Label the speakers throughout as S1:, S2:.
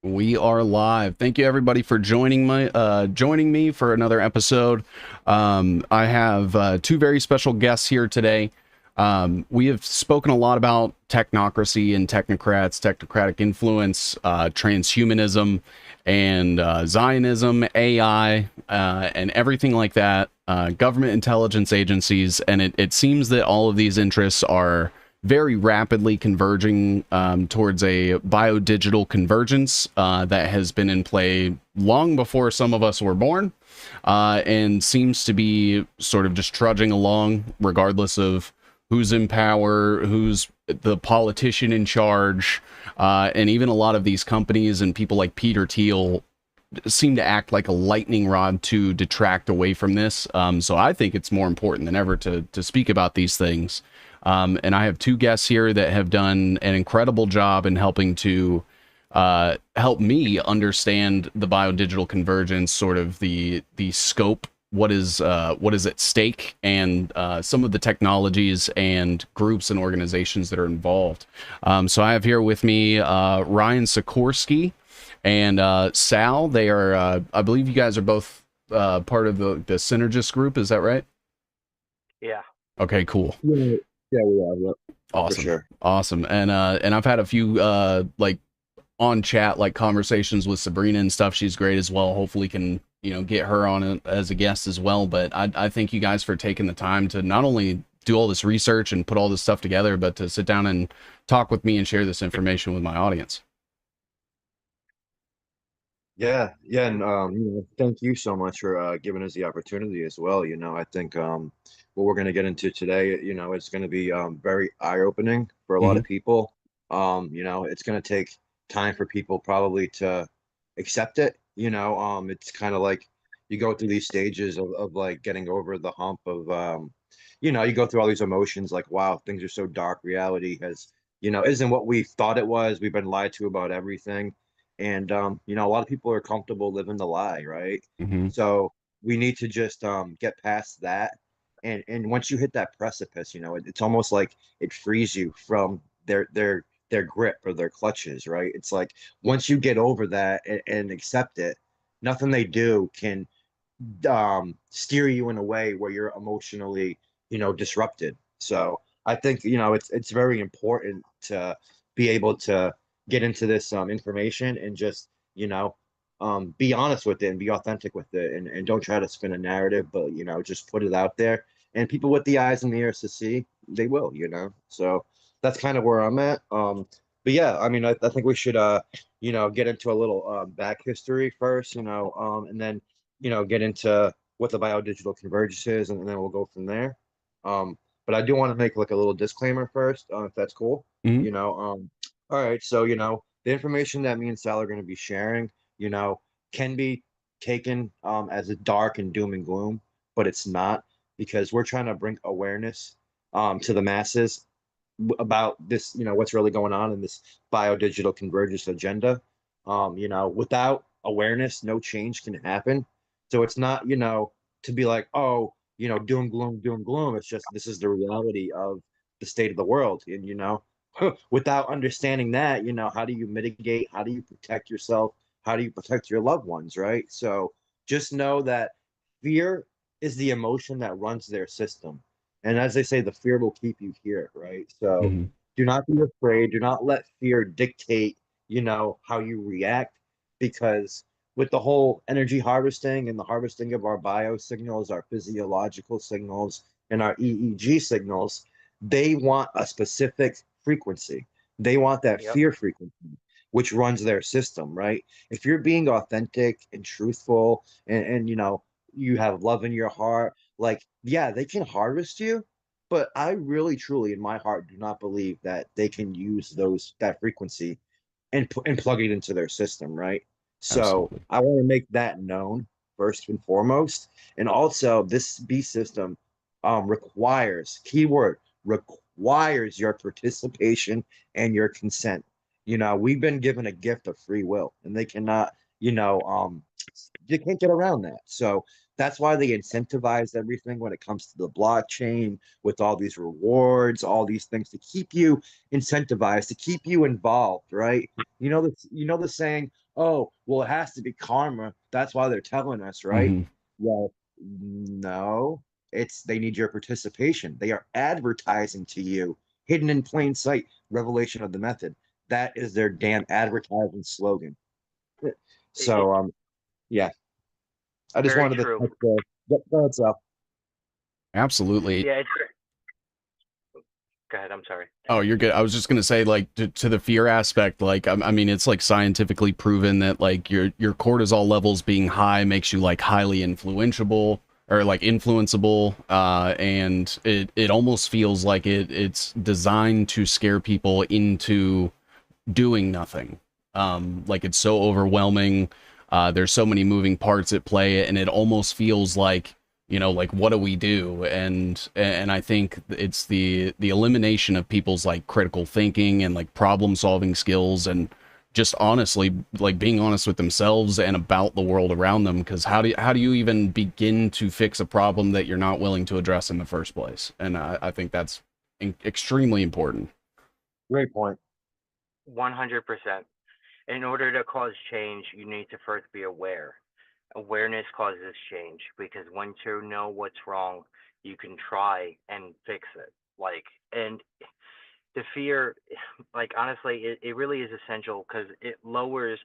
S1: We are live. Thank you everybody for joining me for another episode. I have two very special guests here today. We have spoken a lot about technocracy and technocratic influence, transhumanism, and Zionism, AI, and everything like that. Government intelligence agencies, and it seems that all of these interests are very rapidly converging towards a biodigital convergence that has been in play long before some of us were born, and seems to be sort of just trudging along regardless of who's in power, who's the politician in charge, and even a lot of these companies and people like Peter Thiel seem to act like a lightning rod to detract away from this. So I think it's more important than ever to speak about these things. And I have two guests here that have done an incredible job in helping to help me understand the biodigital convergence, sort of the scope, what is at stake, and some of the technologies and groups and organizations that are involved. So I have here with me Ryan Sikorski and Sal. They are, I believe, you guys are both part of the Synergist group. Is that right?
S2: Yeah.
S1: Okay, cool.
S3: Yeah, yeah, we are. Yep. For
S1: Awesome.
S3: sure.
S1: Awesome. And I've had a few like on chat like conversations with Sabrina and stuff. She's great as well. Hopefully can, get her on as a guest as well. But I thank you guys for taking the time to not only do all this research and put all this stuff together, but to sit down and talk with me and share this information with my audience.
S3: Yeah, and thank you so much for giving us the opportunity as well. I think what we're going to get into today, it's going to be very eye-opening for a lot of
S1: Hmm.
S3: people. It's going to take time for people probably to accept it. It's kind of like you go through these stages of like getting over the hump of you go through all these emotions like, wow, things are so dark. Reality isn't what we thought it was. We've been lied to about everything. And a lot of people are comfortable living the lie, right?
S1: Hmm.
S3: So we need to just get past that. And once you hit that precipice, it's almost like it frees you from their grip or their clutches, right? It's like once you get over that and accept it, nothing they do can steer you in a way where you're emotionally, disrupted. So I think, it's very important to be able to get into this information and just, be honest with it and be authentic with it and don't try to spin a narrative, but just put it out there. And people with the eyes and the ears to see, they will. So that's kind of where I'm at. But yeah, I mean, I think we should get into a little back history first, and then get into what the biodigital convergence is, and then we'll go from there. But I do want to make like a little disclaimer first, if that's cool.
S1: Hmm.
S3: You know, all right, so the information that me and Sal are going to be sharing, you know, can be taken as a dark and doom and gloom, but it's not because we're trying to bring awareness to the masses about this, what's really going on in this biodigital convergence agenda. Without awareness, no change can happen. So it's not, to be like, oh, doom, gloom, doom, gloom. It's just this is the reality of the state of the world. And, without understanding that, how do you mitigate? How do you protect yourself? How do you protect your loved ones, right? So just know that fear is the emotion that runs their system. And as they say, the fear will keep you here, right? So
S1: Hmm.
S3: do not be afraid. Do not let fear dictate, how you react, because with the whole energy harvesting and the harvesting of our bio signals, our physiological signals, and our EEG signals, they want a specific frequency. They want that
S2: Yep.
S3: fear frequency, which runs their system, right? If you're being authentic and truthful and you have love in your heart, like, yeah, they can harvest you, but I really, truly, in my heart, do not believe that they can use that frequency and plug it into their system, right? So
S1: Absolutely.
S3: I want to make that known first and foremost. And also, this B system requires, keyword, requires your participation and your consent. We've been given a gift of free will, and they cannot, you know, you can't get around that. So that's why they incentivize everything when it comes to the blockchain with all these rewards, all these things to keep you incentivized, to keep you involved, right? The saying, oh, well, it has to be karma. That's why they're telling us, right?
S1: Hmm.
S3: Well, no, it's they need your participation. They are advertising to you, hidden in plain sight, revelation of the method. That is their damn advertising slogan.
S2: It,
S3: So yeah, I just
S2: very
S3: wanted to
S2: true.
S3: touch the that's up.
S1: Absolutely.
S2: Yeah, it's. Go ahead. I'm sorry.
S1: Oh, you're good. I was just gonna say, like, to the fear aspect, like, I mean, it's like scientifically proven that like your cortisol levels being high makes you like highly influenceable or like influenceable, and it almost feels like it's designed to scare people into doing nothing. Like it's so overwhelming. There's so many moving parts at play, and it almost feels like, like what do we do? And I think it's the elimination of people's like critical thinking and like problem solving skills, and just honestly like being honest with themselves and about the world around them. Because how do you even begin to fix a problem that you're not willing to address in the first place? And I think that's extremely important.
S3: Great point.
S2: 100%. In order to cause change, you need to first be aware. Awareness causes change because once you know what's wrong, you can try and fix it. And the fear, like, honestly, it really is essential because it lowers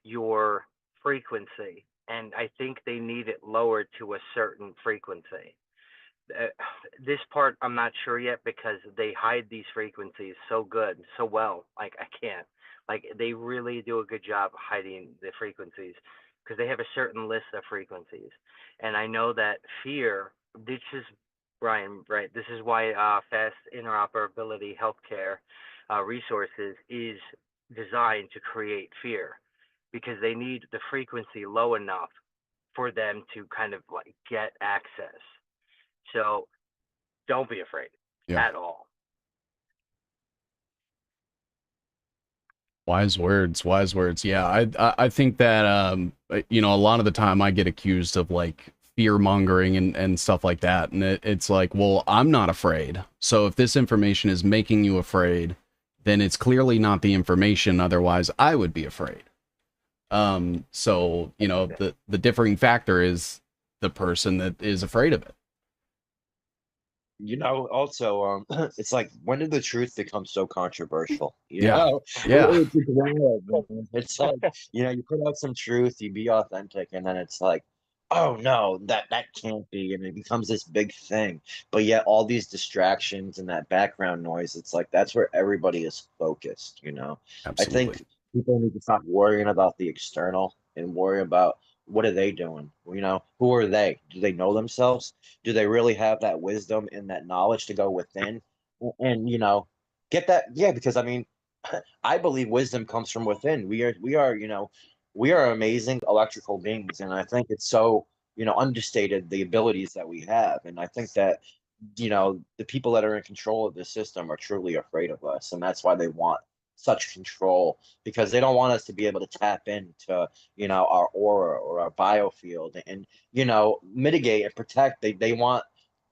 S2: your frequency. And I think they need it lowered to a certain frequency. uh, this part I'm not sure yet because they hide these frequencies so good, so well. Like I can't. Like they really do a good job hiding the frequencies because they have a certain list of frequencies. And I know that fear. This is Brian, right? This is why fast interoperability healthcare resources is designed to create fear because they need the frequency low enough for them to kind of like get access. So don't be afraid
S1: Yeah.
S2: at all.
S1: Wise words, wise words. Yeah, I think that a lot of the time I get accused of like fear mongering and stuff like that, and it's like, well, I'm not afraid. So if this information is making you afraid, then it's clearly not the information. Otherwise, I would be afraid. So the differing factor is the person that is afraid of it.
S3: Also, it's like, when did the truth become so controversial?
S1: Yeah, yeah,
S3: It's wild, man. It's like, you put out some truth, you be authentic, and then it's like, oh no, that can't be, and it becomes this big thing. But yet, all these distractions and that background noise, it's like that's where everybody is focused. I
S1: absolutely.
S3: think people need to stop worrying about the external and worry about what are they doing? Who are they? Do they know themselves? Do they really have that wisdom and that knowledge to go within and get that? Yeah, because I mean, I believe wisdom comes from within. We are amazing electrical beings, and I think it's so understated the abilities that we have. And I think that the people that are in control of the system are truly afraid of us, and that's why they want such control, because they don't want us to be able to tap into our aura or our biofield and mitigate and protect. They want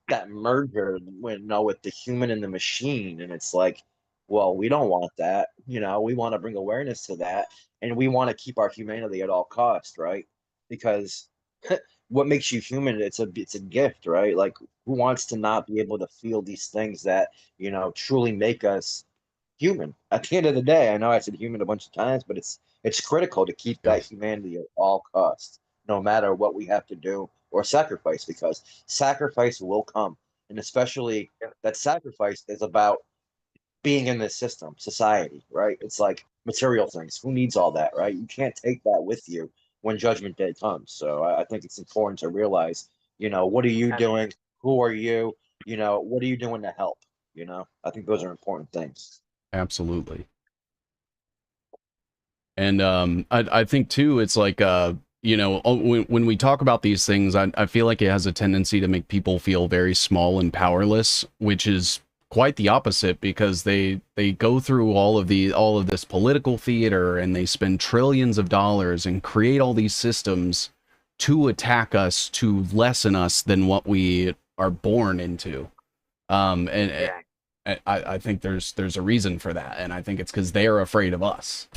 S3: that merger with the human and the machine, and it's like, well, we don't want that. We want to bring awareness to that, and we want to keep our humanity at all cost, right? Because what makes you human, it's a gift, right? Like, who wants to not be able to feel these things that truly make us human? At the end of the day, I know I said human a bunch of times, but it's critical to keep that
S1: Yes,
S3: humanity at all costs, no matter what we have to do or sacrifice, because sacrifice will come. And especially
S2: Yeah.
S3: that sacrifice is about being in this system, society, right? It's like material things. Who needs all that, right? You can't take that with you when judgment day comes. So I think it's important to realize, what are you
S2: Abs-
S3: doing? Who are you? What are you doing to help? I think those are important things.
S1: absolutely. And I think too, it's like when we talk about these things, I feel like it has a tendency to make people feel very small and powerless, which is quite the opposite, because they go through all of this political theater, and they spend trillions of dollars and create all these systems to attack us, to lessen us than what we are born into. And
S2: Yeah,
S1: I think there's a reason for that, and I think it's because they're afraid of us.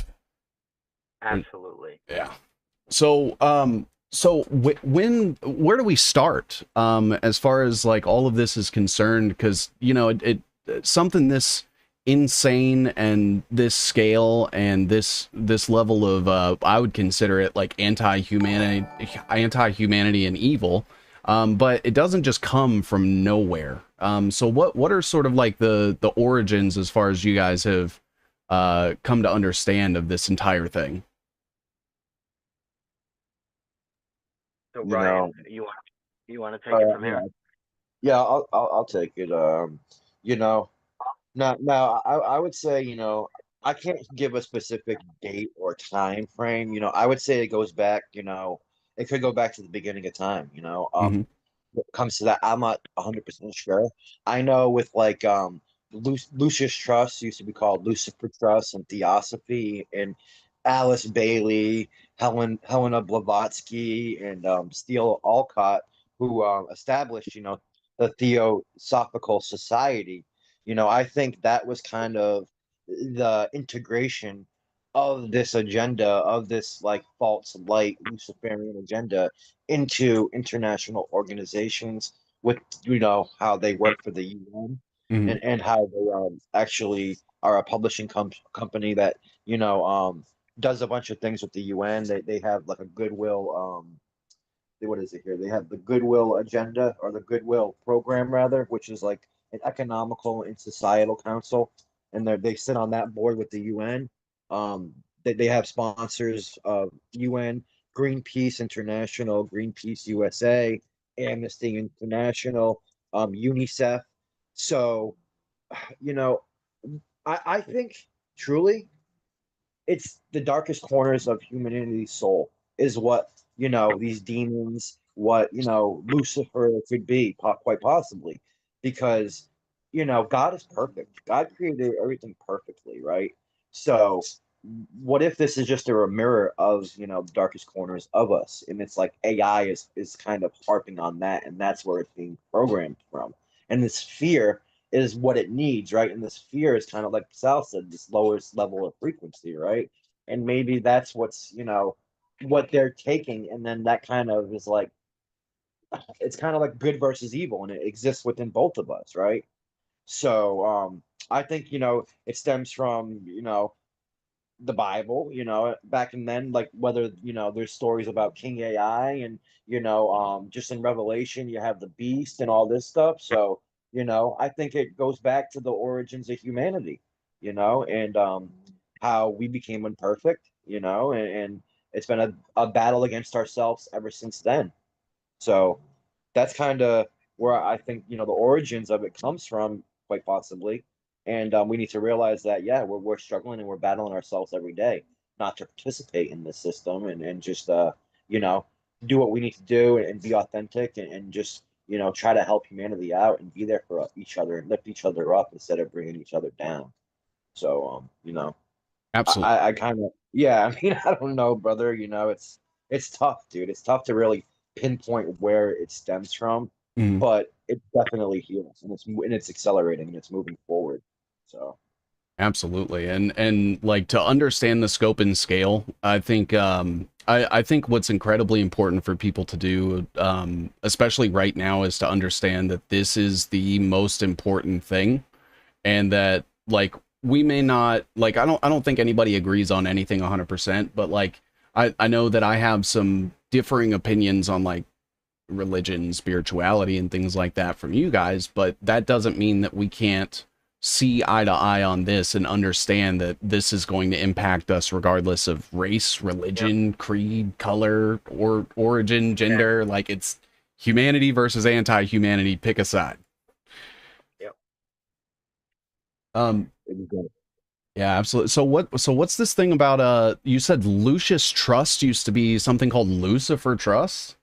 S2: absolutely.
S1: Yeah. So, where do we start, as far as like all of this is concerned? Because something this insane and this scale and this level of, I would consider it like anti-humanity and evil. But it doesn't just come from nowhere. So what are sort of like the origins, as far as you guys have come to understand, of this entire thing?
S2: So
S3: You
S2: Ryan,
S3: know,
S2: you want to take it from
S3: yeah,
S2: here?
S3: yeah, I'll take it. You know, now I would say, I can't give a specific date or time frame. I would say it goes back, it could go back to the beginning of time,
S1: Hmm.
S3: when it comes to that, I'm not 100% sure. I know with like Lucius Trust used to be called Lucifer Trust, and Theosophy, and Alice Bailey, Helena Blavatsky, and Steele Alcott, who established, the Theosophical Society. I think that was kind of the integration of this agenda, of this like false light Luciferian agenda, into international organizations, with how they work for the UN,
S1: Hmm.
S3: and how they actually are a publishing company that does a bunch of things with the UN. They have like a goodwill, what is it here? They have the Goodwill Agenda, or the Goodwill Program rather, which is like an economical and societal council, and they sit on that board with the UN. They have sponsors of UN, Greenpeace International, Greenpeace USA, Amnesty International, UNICEF. So, you know, I think truly it's the darkest corners of humanity's soul is what these demons, what Lucifer could be, quite possibly, because God is perfect. God created everything perfectly, right? So what if this is just a mirror of the darkest corners of us, and it's like AI is kind of harping on that, and that's where it's being programmed from, and this fear is what it needs, right? And this fear is kind of like Sal said, this lowest level of frequency, right? And maybe that's what's, what they're taking. And then that kind of is like, it's kind of like good versus evil, and it exists within both of us, right? So I think, it stems from, the Bible, back and then, like whether, there's stories about King AI, and, just in Revelation, you have the beast and all this stuff. So, I think it goes back to the origins of humanity, and how we became imperfect, and it's been a battle against ourselves ever since then. So that's kind of where I think the origins of it comes from, quite possibly. And we need to realize that, yeah, we're struggling, and we're battling ourselves every day not to participate in this system, and just you know do what we need to do, and be authentic, and just try to help humanity out, and be there for each other, and lift each other up instead of bringing each other down. So
S1: Absolutely.
S3: I kind of, yeah, I mean, I don't know, brother. It's tough, dude. It's tough to really pinpoint where it stems from, but it's definitely healing, and it's accelerating, and it's moving forward. So
S1: Absolutely. And like, to understand the scope and scale, I think I think what's incredibly important for people to do, especially right now, is to understand that this is the most important thing, and that, like, we may not, like, I don't think anybody agrees on anything 100%, but like, I know that I have some differing opinions on like religion, spirituality, and things like that from you guys, but that doesn't mean that we can't see eye to eye on this and understand that this is going to impact us regardless of race,
S2: Yep.
S1: religion, creed, color, or origin,
S2: Yeah.
S1: gender. Like, it's humanity versus anti-humanity. Pick a side.
S2: Yep.
S1: Um,
S3: it was good.
S1: yeah, absolutely. So what's this thing about, you said Lucius Trust used to be something called Lucifer Trust?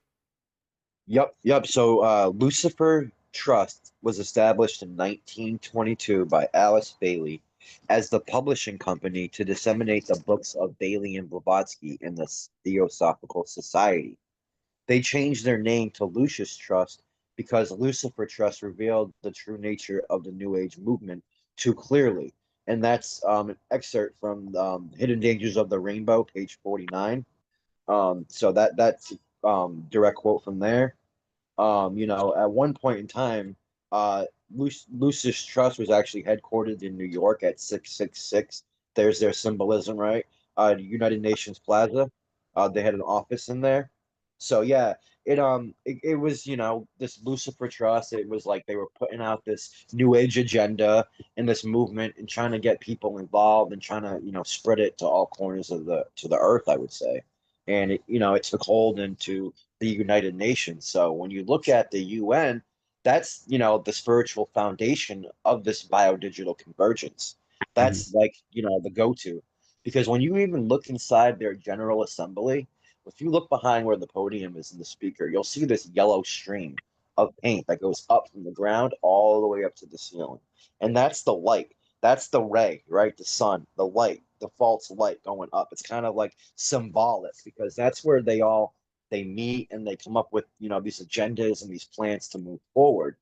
S3: Yep, yep. So Lucifer Trust was established in 1922 by Alice Bailey as the publishing company to disseminate the books of Bailey and Blavatsky in the Theosophical Society. They changed their name to Lucius Trust because Lucifer Trust revealed the true nature of the New Age movement too clearly. And that's an excerpt from Hidden Dangers of the Rainbow, page 49. So that's direct quote from there. At one point in time, Lucis Trust was actually headquartered in New York at 666. There's their symbolism, right? United Nations Plaza. They had an office in there. So yeah, it was, this Lucifer Trust. It was like they were putting out this new age agenda and this movement and trying to get people involved and trying to, spread it to all corners of the earth, I would say. And it took hold into the United Nations. So when you look at the UN, that's the spiritual foundation of this biodigital convergence.
S1: Mhm.
S3: That's like the go-to, because when you even look inside their General Assembly, if you look behind where the podium is and the speaker, you'll see this yellow stream of paint that goes up from the ground all the way up to the ceiling, and that's the light. That's the ray, right? The sun, the light, the false light going up. It's kind of like symbolic because that's where they meet and they come up with these agendas and these plans to move forward.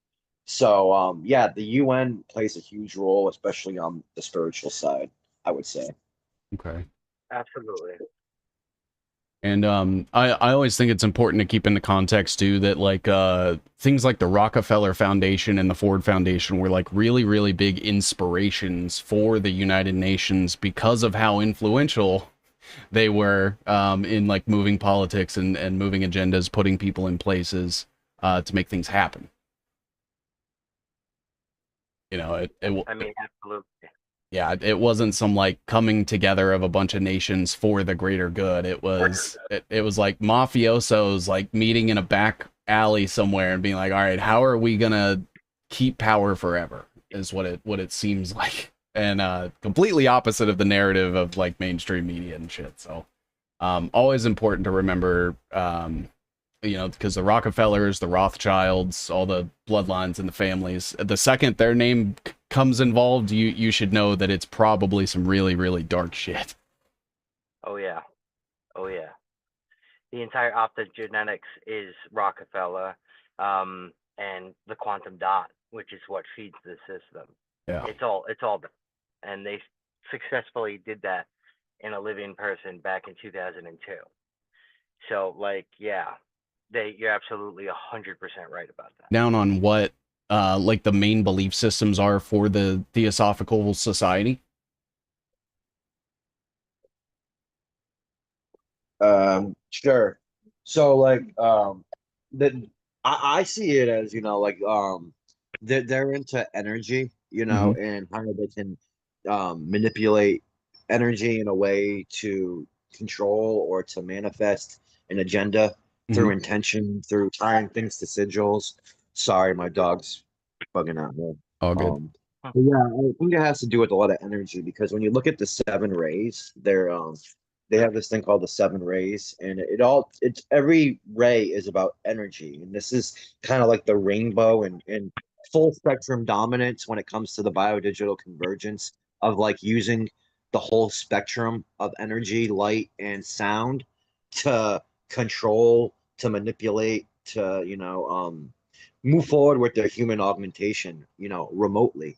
S3: So yeah, the UN plays a huge role, especially on the spiritual side, I would say.
S1: Okay.
S2: Absolutely.
S1: And I always think it's important to keep in the context too that like things like the Rockefeller Foundation and the Ford Foundation were like really, really big inspirations for the United Nations because of how influential they were in like moving politics and moving agendas, putting people in places to make things happen.
S2: I mean, absolutely.
S1: Yeah, it wasn't some like coming together of a bunch of nations for the greater good. It was like mafiosos like meeting in a back alley somewhere and being like, all right, how are we gonna keep power forever? Is what it seems like, and completely opposite of the narrative of like mainstream media and shit. So, always important to remember, because the Rockefellers, the Rothschilds, all the bloodlines and the families, the second their name comes involved, you should know that it's probably some really, really dark shit.
S2: Oh yeah. Oh yeah. The entire optogenetics is Rockefeller, and the quantum dot, which is what feeds the system.
S1: Yeah.
S2: It's all done. And they successfully did that in a living person back in 2002. So like, yeah, you're absolutely 100% right about that.
S1: Down on what like the main belief systems are for the Theosophical Society.
S3: Sure. So like that I see it as, like they're into energy,
S1: Hmm.
S3: and how they can manipulate energy in a way to control or to manifest an agenda through
S1: Hmm.
S3: intention, through tying things to sigils. Sorry, my dog's bugging out here.
S1: All good.
S3: Um, but yeah, I think it has to do with a lot of energy because when you look at the seven rays, they have this thing called the seven rays, and it's every ray is about energy, and this is kind of like the rainbow and full spectrum dominance when it comes to the biodigital convergence of like using the whole spectrum of energy, light, and sound to control, to manipulate, to move forward with their human augmentation, remotely,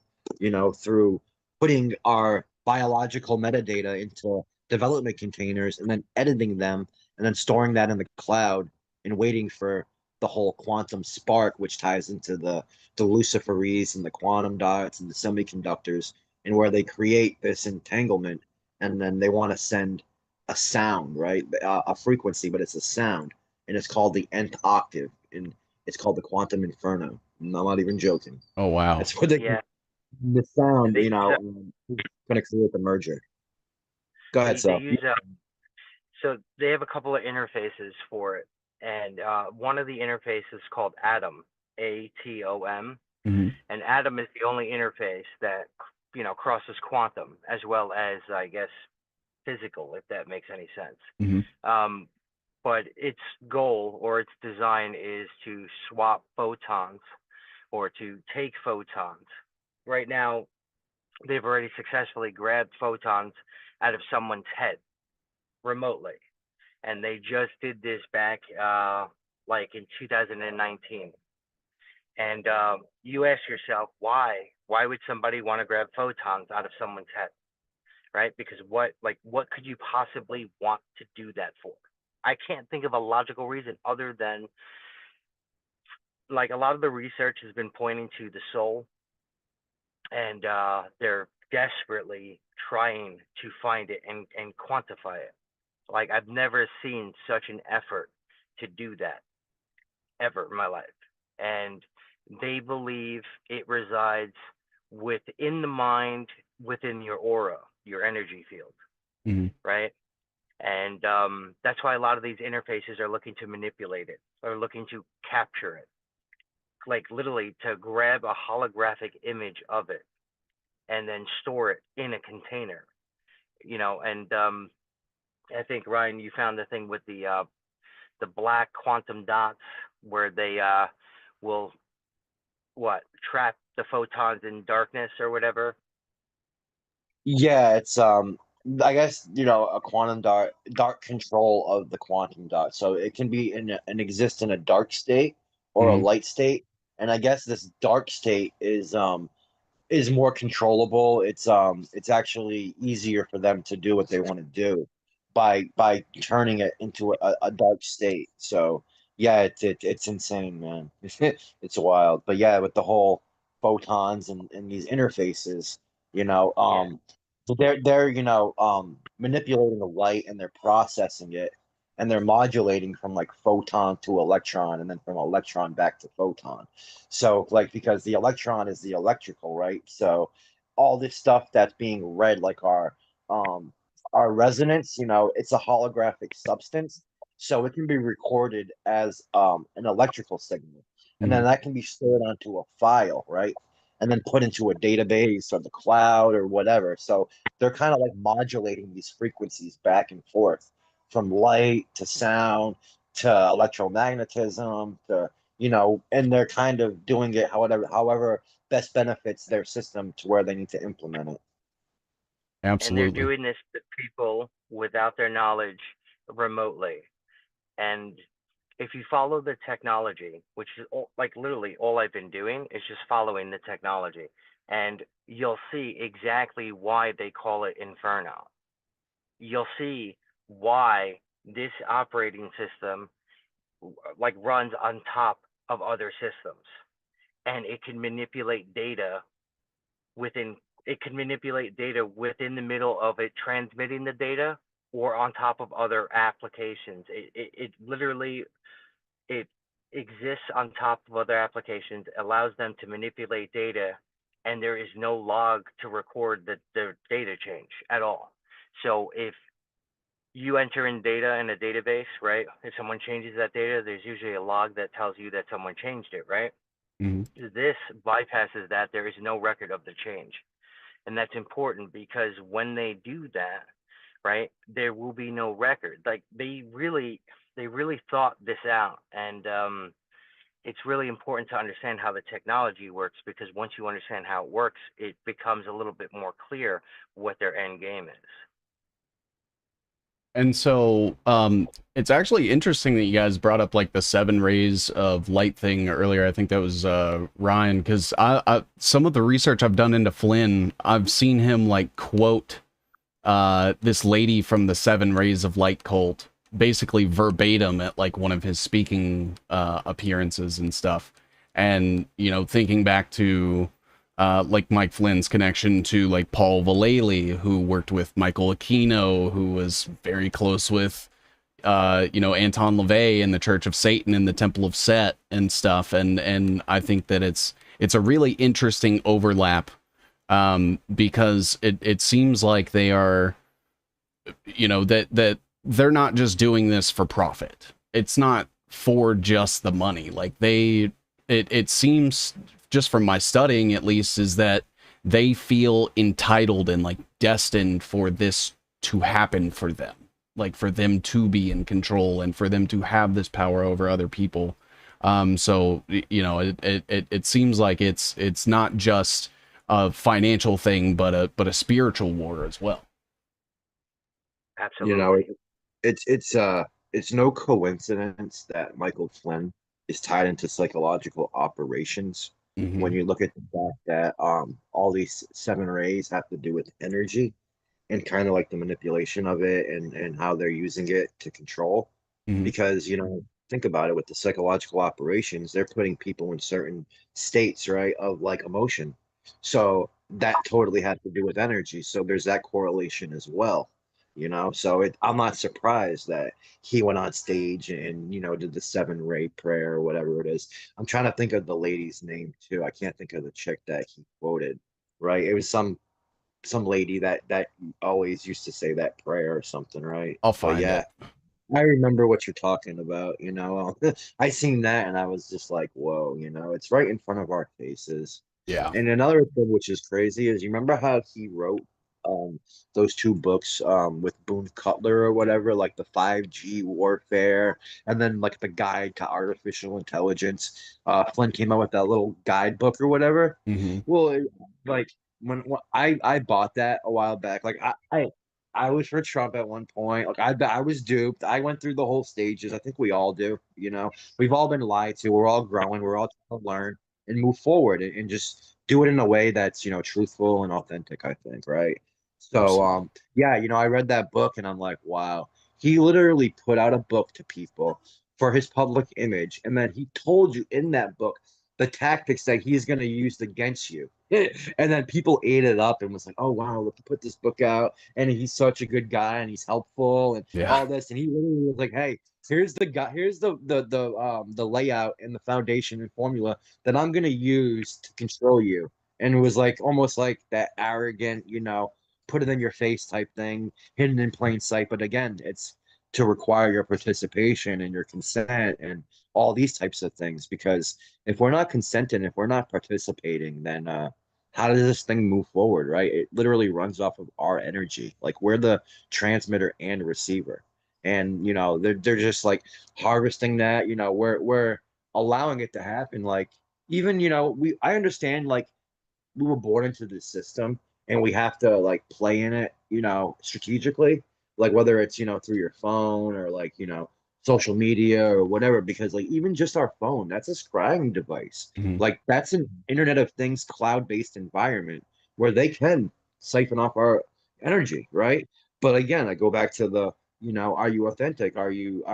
S3: through putting our biological metadata into development containers and then editing them and then storing that in the cloud and waiting for the whole quantum spark, which ties into the Luciferese and the quantum dots and the semiconductors, and where they create this entanglement, and then they want to send a sound, right? A frequency, but it's a sound, and it's called the nth octave, and it's called the quantum inferno. I'm not even joking.
S1: Oh wow.
S3: That's what
S2: Yeah.
S3: the sound,
S2: They use
S3: going to create the merger. Go ahead,
S2: they
S3: so.
S2: use so they have a couple of interfaces for it, and one of the interfaces called Atom, ATOM,
S1: Hmm.
S2: and Atom is the only interface that crosses quantum as well as, I guess, physical, if that makes any sense.
S1: Hmm.
S2: But its goal or its design is to swap photons or to take photons. Right now, they've already successfully grabbed photons out of someone's head remotely. And they just did this back like in 2019. And you ask yourself, why? Why would somebody want to grab photons out of someone's head? Right? Because what could you possibly want to do that for? I can't think of a logical reason other than, like, a lot of the research has been pointing to the soul, and they're desperately trying to find it and quantify it. Like, I've never seen such an effort to do that ever in my life. And they believe it resides within the mind, within your aura, your energy field, right? And that's why a lot of these interfaces are looking to manipulate it, or looking to capture it, like literally to grab a holographic image of it and then store it in a container, and I think, Ryan, you found the thing with the black quantum dots, where they will trap the photons in darkness or whatever.
S3: Yeah, it's I guess, a quantum dark control of the quantum dot. So it can be and exist in a dark state or a light state. And I guess this dark state is more controllable. It's actually easier for them to do what they want to do by turning it into a dark state. So yeah, it's insane, man. It's wild. But yeah, with the whole photons and these interfaces, you know,
S2: Yeah.
S3: so they're manipulating the light, and they're processing it, and they're modulating from like photon to electron, and then from electron back to photon. So like, because the electron is the electrical, right? So all this stuff that's being read, like our resonance, it's a holographic substance. So it can be recorded as an electrical signal. And then that can be stored onto a file, right? And then put into a database or the cloud or whatever. So they're kind of like modulating these frequencies back and forth, from light to sound to electromagnetism to, and they're kind of doing it however best benefits their system to where they need to implement it.
S2: And they're
S1: Absolutely.
S2: doing this to people without their knowledge, remotely. And if you follow the technology, which is like literally all I've been doing is just following the technology, and you'll see exactly why they call it Inferno. You'll see why this operating system like runs on top of other systems, and it can manipulate data within the middle of it transmitting the data, or on top of other applications. It literally, it exists on top of other applications, allows them to manipulate data, and there is no log to record the data change at all. So if you enter in data in a database, right? If someone changes that data, there's usually a log that tells you that someone changed it, right? This bypasses that. There is no record of the change. And that's important, because when they do that, right, there will be no record. Like, they really thought this out. And it's really important to understand how the technology works, because once you understand how it works, it becomes a little bit more clear what their end game is.
S1: And so it's actually interesting that you guys brought up like the 7 rays of light thing earlier. I think that was Ryan, because I some of the research I've done into Flynn, I've seen him like quote this lady from the 7 rays of light cult, basically verbatim at like one of his speaking appearances and stuff. And, thinking back to like Mike Flynn's connection to like Paul Vallely, who worked with Michael Aquino, who was very close with, Anton LaVey in the Church of Satan in the Temple of Set and stuff. And I think that it's a really interesting overlap, because it seems like they are, that they're not just doing this for profit. It's not for just the money. Like it seems, just from my studying at least, is that they feel entitled and like destined for this to happen for them, like for them to be in control and for them to have this power over other people. So it seems like it's not just a financial thing, but a spiritual war as well.
S3: You know,
S2: Absolutely.
S3: it's no coincidence that Michael Flynn is tied into psychological operations. When
S1: Hmm.
S3: you look at the fact that all these seven rays have to do with energy and kind of like the manipulation of it and how they're using it to control.
S1: Hmm.
S3: Because, think about it with the psychological operations, they're putting people in certain states, right, of like emotion. So that totally has to do with energy. So there's that correlation as well. So I'm not surprised that he went on stage and did the seven ray prayer or whatever it is. I'm trying to think of the lady's name too. I can't think of the chick that he quoted, right? It was some lady that always used to say that prayer or something, right?
S1: I'll
S3: But
S1: find
S3: yeah,
S1: it.
S3: I remember what you're talking about. I seen that and I was just like, whoa, it's right in front of our faces.
S1: Yeah.
S3: And another thing which is crazy is you remember how he wrote um those two books with Boone Cutler or whatever, like the 5G warfare and then like the guide to artificial intelligence. Flynn came out with that little guidebook or whatever.
S1: Hmm.
S3: Well, like when I bought that a while back, like I was for Trump at one point. Like I was duped. I went through the whole stages. I think we all do. We've all been lied to. We're all growing. We're all trying to learn and move forward and just do it in a way that's, truthful and authentic, I think, right? So
S1: Absolutely.
S3: yeah, I read that book and I'm like, wow. He literally put out a book to people for his public image, and then he told you in that book the tactics that he's going to use against you. And then people ate it up and was like, oh wow, look, he put this book out and he's such a good guy and he's helpful and
S1: Yeah.
S3: all this. And he literally was like, hey, here's the guy, here's the layout and the foundation and formula that I'm gonna use to control you. And it was like almost like that arrogant, put it in your face type thing, hidden in plain sight. But again, it's to require your participation and your consent and all these types of things. Because if we're not consenting, if we're not participating, then how does this thing move forward, right? It literally runs off of our energy. Like we're the transmitter and receiver. And they're just like harvesting that, we're allowing it to happen. Like even, I understand like we were born into this system and we have to like play in it, strategically, like whether it's, through your phone or like, social media or whatever, because like even just our phone, that's a scribing device.
S1: Hmm.
S3: Like that's an Internet of Things cloud-based environment where they can siphon off our energy, right? But again, I go back to the, are you authentic? Are you,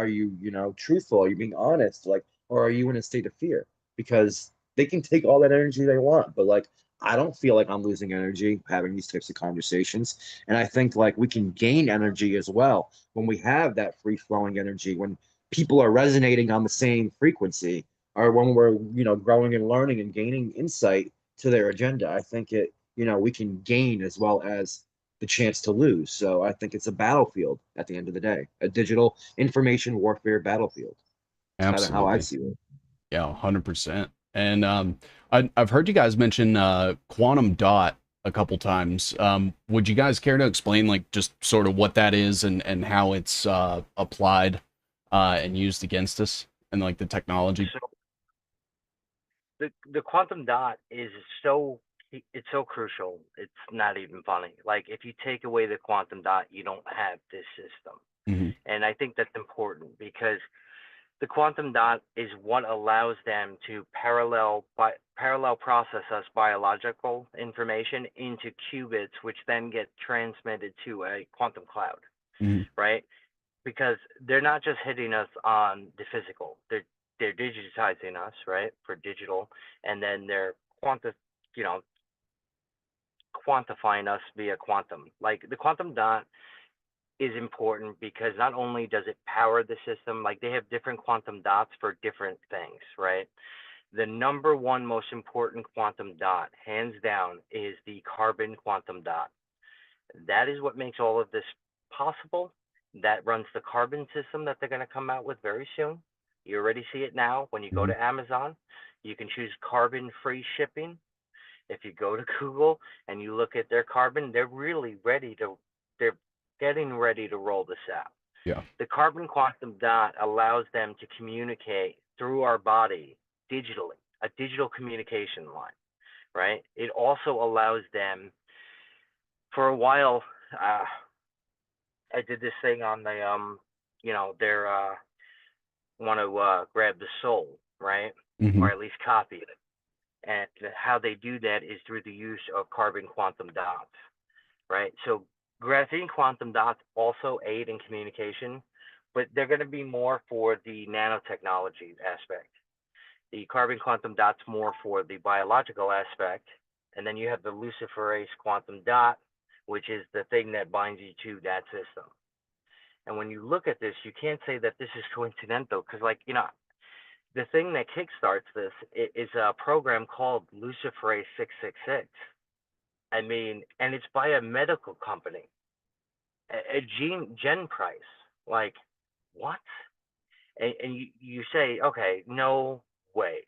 S3: truthful? Are you being honest? Like, or are you in a state of fear? Because they can take all that energy they want, but like I don't feel like I'm losing energy having these types of conversations. And I think like we can gain energy as well when we have that free flowing energy, when people are resonating on the same frequency, or when we're, growing and learning and gaining insight to their agenda. I think we can gain as well as the chance to lose. So I think it's a battlefield at the end of the day, a digital information warfare battlefield. It's kind of how I
S1: Absolutely.
S3: see it.
S1: Yeah, 100%. And I've heard you guys mention quantum dot a couple times. Would you guys care to explain like just sort of what that is and how it's applied and used against us and like the technology?
S2: So the quantum dot is so it's so crucial. It's not even funny. Like if you take away the quantum dot, you don't have this system.
S1: Hmm.
S2: And I think that's important because the quantum dot is what allows them to parallel process us biological information into qubits, which then get transmitted to a quantum cloud,
S1: Hmm.
S2: right? Because they're not just hitting us on the physical; they're digitizing us, right, for digital, and then they're you know, quantifying us via quantum. Like the quantum dot is important because not only does it power the system, like they have different quantum dots for different things, right? The number one most important quantum dot, hands down, is the carbon quantum dot. That is what makes all of this possible. That runs the carbon system that they're going to come out with very soon. You already see it now when you go
S1: Hmm.
S2: to Amazon. You can choose carbon free shipping. If you go to Google and you look at their carbon, they're getting ready to roll this out.
S1: Yeah.
S2: The carbon quantum dot allows them to communicate through our body digitally, a digital communication line, right? It also allows them, for a while, I did this thing on the, their, want to grab the soul, right?
S1: Hmm.
S2: Or at least copy it. And how they do that is through the use of carbon quantum dots, right? So graphene quantum dots also aid in communication, but they're going to be more for the nanotechnology aspect. The carbon quantum dot's more for the biological aspect, and then you have the luciferase quantum dot, which is the thing that binds you to that system. And when you look at this, you can't say that this is coincidental, because, like, the thing that kickstarts this is a program called Luciferase 666. I mean, and it's by a medical company, a Gen Price. Like, what? And you say, okay, no way.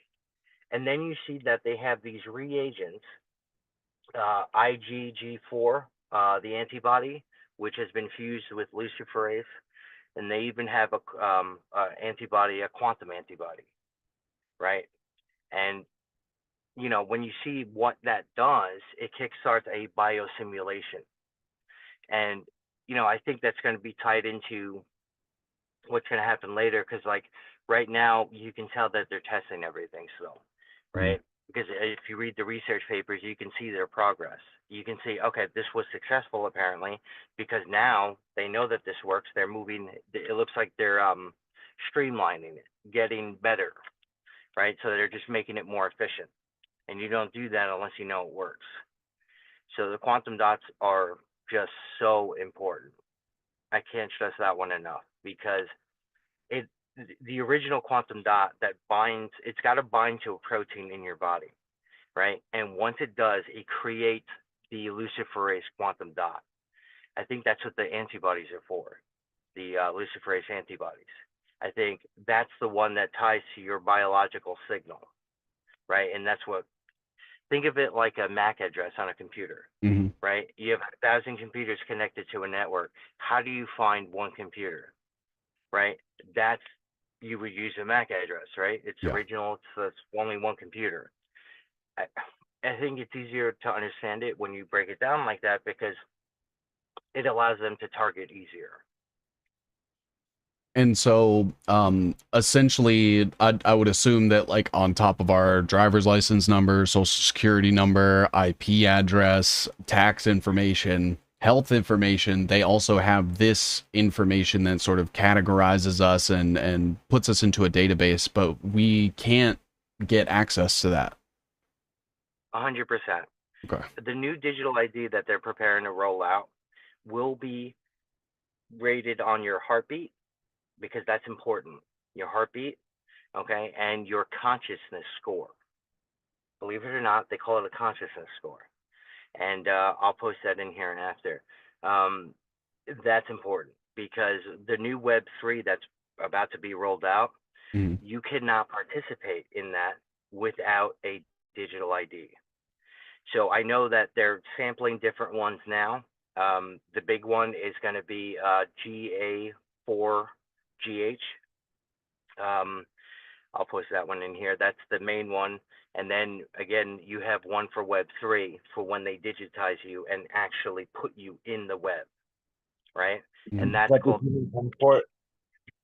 S2: And then you see that they have these reagents, IgG4, the antibody, which has been fused with luciferase, and they even have a quantum antibody, right? And when you see what that does, it kickstarts a biosimulation. And I think that's going to be tied into what's going to happen later, because, like, right now you can tell that they're testing everything still, right? Because if you read the research papers, you can see their progress. You can see, okay, this was successful apparently, because now they know that this works. They're moving. It looks like they're streamlining it, getting better, right? So they're just making it more efficient. And you don't do that unless you know it works. So the quantum dots are just so important. I can't stress that one enough, because it the original quantum dot that binds, it's got to bind to a protein in your body, right? And once it does, it creates the luciferase quantum dot. I think that's what the antibodies are for, the luciferase antibodies. I think that's the one that ties to your biological signal, right? And that's what, think of it like a MAC address on a computer,
S1: Hmm.
S2: right? You have 1,000 computers connected to a network. How do you find one computer, right? That's, you would use a MAC address, right? It's
S1: Yeah.
S2: original. It's only one computer. I, I think it's easier to understand it when you break it down like that, because it allows them to target easier.
S1: And so, essentially, I would assume that, like, on top of our driver's license number, social security number, IP address, tax information, health information, they also have this information that sort of categorizes us and puts us into a database, but we can't get access to that.
S2: 100%.
S1: Okay.
S2: The new digital ID that they're preparing to roll out will be rated on your heartbeat, because that's important. Your heartbeat, okay, and your consciousness score. Believe it or not, they call it a consciousness score. And I'll post that in here and after. That's important, because the new Web3 that's about to be rolled out,
S1: Mhm.
S2: you cannot participate in that without a digital ID. So I know that they're sampling different ones now. The big one is going to be GA4GH. I'll post that one in here. That's the main one. And then again, you have one for Web3 for when they digitize you and actually put you in the web, right?
S1: Mhm.
S2: And that's
S3: Like the
S2: called,
S3: human passport.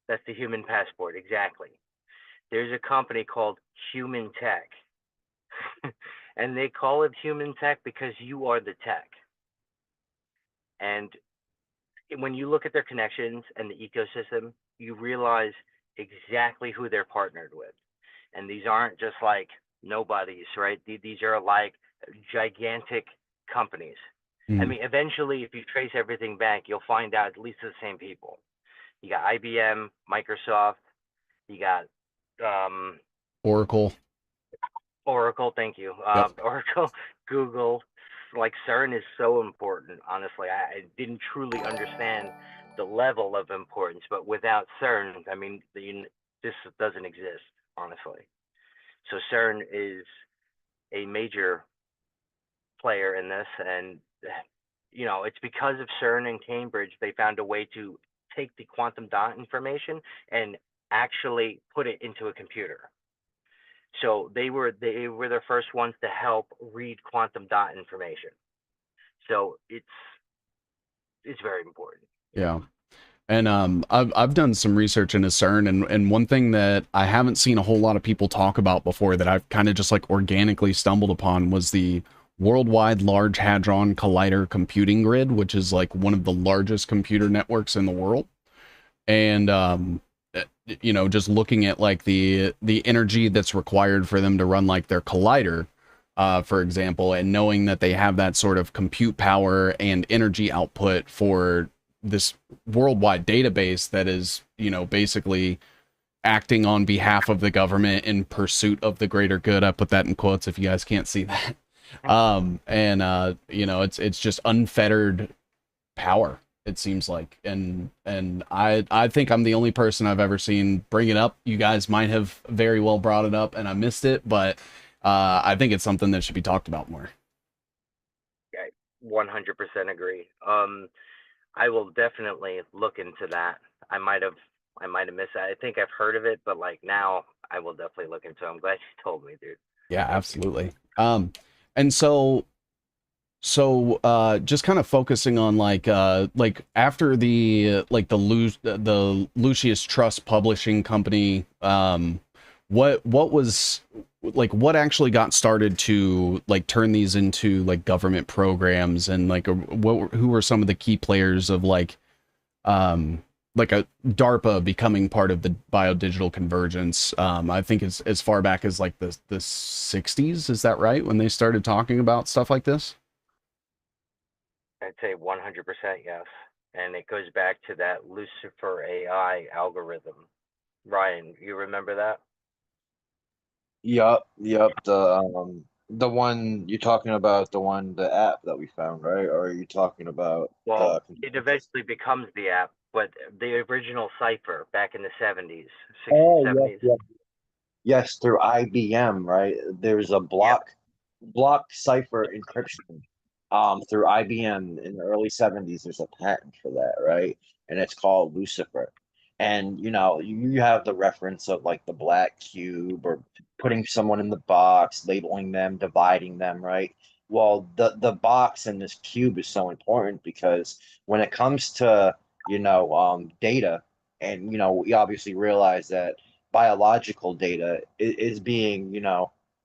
S2: that's the human passport, exactly. There's a company called Human Tech, and they call it Human Tech because you are the tech. And when you look at their connections and the ecosystem, you realize exactly who they're partnered with. And these aren't just like nobodies, right? These are like gigantic companies. I
S1: Mhm.
S2: mean, eventually, if you trace everything back, you'll find out at least the same people. You got IBM, Microsoft, you got
S1: Oracle.
S2: Oracle, thank you.
S1: Yep.
S2: Oracle, Google, like CERN is so important. Honestly, I didn't truly understand the level of importance, but without CERN, I mean, this doesn't exist, honestly. So CERN is a major player in this, and it's because of CERN and Cambridge they found a way to take the quantum dot information and actually put it into a computer. So they were the first ones to help read quantum dot information. So it's very important.
S1: Yeah. And I've done some research into CERN, and one thing that I haven't seen a whole lot of people talk about before that I've kind of just like organically stumbled upon was the Worldwide Large Hadron Collider Computing Grid, which is like one of the largest computer networks in the world. And you know, just looking at like the energy that's required for them to run like their collider, for example, and knowing that they have that sort of compute power and energy output for this worldwide database that is, you know, basically acting on behalf of the government in pursuit of the greater good. I put that in quotes if you guys can't see that. And you know, it's just unfettered power, it seems like. And I think I'm the only person I've ever seen bring it up. You guys might have very well brought it up and I missed it, but I think it's something that should be talked about more.
S2: I 100% agree. I will definitely look into that. I might have missed that. I think I've heard of it, but like now I will definitely look into it. I'm glad you told me, dude.
S1: Yeah, absolutely. And so just kind of focusing on like after the the Lucius Trust publishing company, what was like what actually got started to like turn these into like government programs, and like who were some of the key players of like a DARPA becoming part of the BioDigital Convergence? I think it's as far back as like the 60s, is that right, when they started talking about stuff like this?
S2: I'd say 100% yes. And it goes back to that Lucifer AI algorithm. Ryan, you remember that?
S3: Yup, yup. The one you're talking about, the app that we found, right? Or are you talking about
S2: Well,
S3: the
S2: it
S3: consensus?
S2: eventually becomes the app, but the original cipher back in the 70s, 60s,
S3: Oh, yes,
S2: 70s.
S3: yes. Yes, through IBM, right? There's a
S2: Yep.
S3: block cipher encryption through IBM in the early 70s. There's a patent for that, right? And it's called Lucifer. And you know, you have the reference of like the black cube or putting someone in the box, labeling them, dividing them, right? Well, the box and this cube is so important because when it comes to, data, and we obviously realize that biological data is being,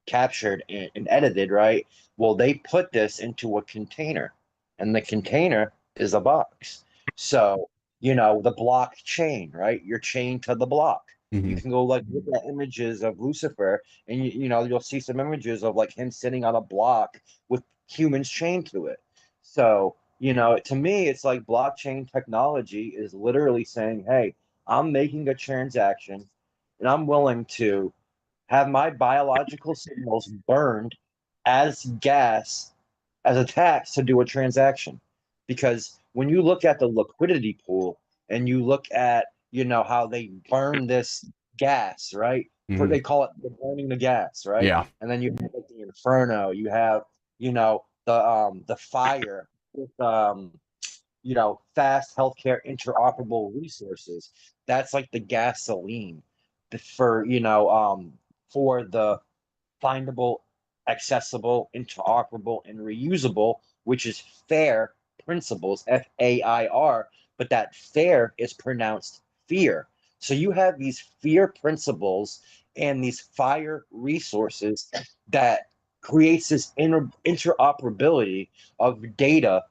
S3: captured and edited, right? Well, they put this into a container, and the container is a box. So, the blockchain, right? You're chained to the block. You
S1: Hmm.
S3: can go like look at images of Lucifer, and you'll see some images of like him sitting on a block with humans chained to it. So, to me, it's like blockchain technology is literally saying, hey, I'm making a transaction and I'm willing to have my biological signals burned as gas as a tax to do a transaction. Because when you look at the liquidity pool and you look at, how they burn this gas, right?
S1: Hmm.
S3: They call it burning the gas, right?
S1: Yeah.
S3: And then you have like the inferno, you have, the fire with fast healthcare interoperable resources. That's like the gasoline for for the findable, accessible, interoperable, and reusable, which is FAIR principles, FAIR, but that FAIR is pronounced fear. So you have these fear principles and these fire resources that creates this interoperability of data,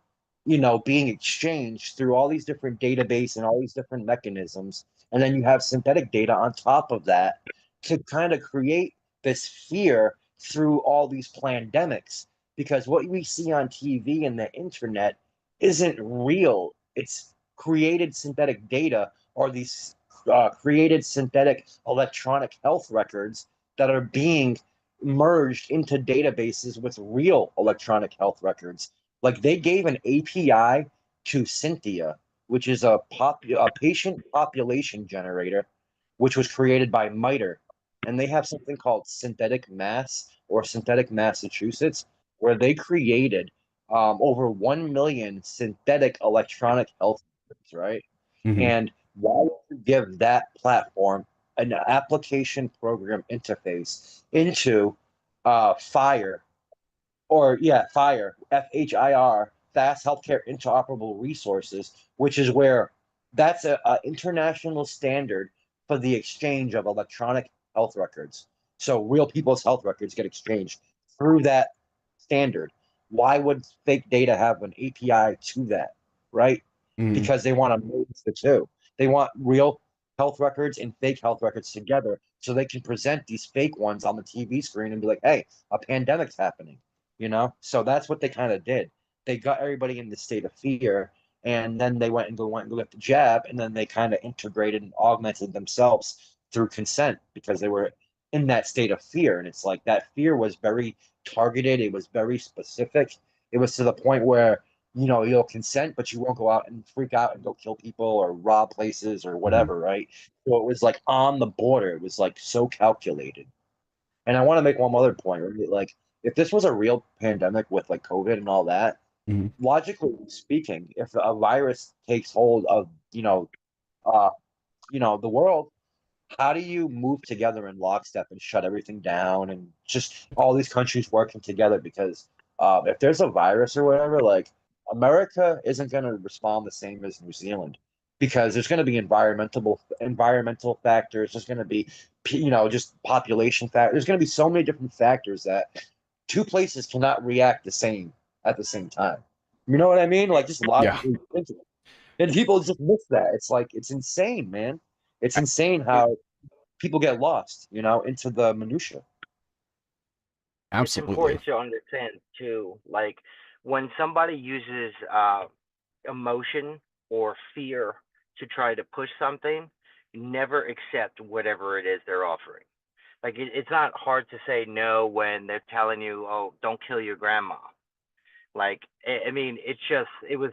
S3: being exchanged through all these different database and all these different mechanisms. And then you have synthetic data on top of that to kind of create this fear through all these pandemics, because what we see on TV and the internet isn't real. It's created synthetic data, or these created synthetic electronic health records that are being merged into databases with real electronic health records. Like they gave an API to Cynthia, which is a patient population generator, which was created by MITRE, and they have something called Synthetic Mass or Synthetic Massachusetts, where they created over 1 million synthetic electronic health records, right?
S1: Hmm.
S3: And why would you give that platform an application program interface into FHIR, FHIR, Fast Healthcare Interoperable Resources, which is where that's a international standard for the exchange of electronic health records. So real people's health records get exchanged through that standard. Why would fake data have an API to that, right?
S1: Mm.
S3: Because they want to merge the two. They want real health records and fake health records together so they can present these fake ones on the TV screen and be like, hey, a pandemic's happening, you know? So that's what they kind of did. They got everybody in the state of fear, and then they went and got the jab, and then they kind of integrated and augmented themselves through consent because they were in that state of fear. And it's like that fear was very targeted, it was very specific. It was to the point where, you know, you'll consent, but you won't go out and freak out and go kill people or rob places or whatever, right? So it was like on the border. It was like so calculated. And I want to make one other point, right? Like, if this was a real pandemic with like COVID and all that,
S1: Mm-hmm.
S3: logically speaking, if a virus takes hold of, uh, the world, how do you move together in lockstep and shut everything down and just all these countries working together? Because if there's a virus or whatever, like America isn't going to respond the same as New Zealand because there's going to be environmental factors. There's going to be, just population factors. There's going to be so many different factors that two places cannot react the same at the same time. You know what I mean? Like just logically thinking. And people just miss that. It's like, it's insane, man. It's insane how people get lost, into the minutia.
S2: It's
S1: Absolutely.
S2: important to understand too, like when somebody uses emotion or fear to try to push something, never accept whatever it is they're offering. Like it's not hard to say no when they're telling you, "Oh, don't kill your grandma." Like I mean, it was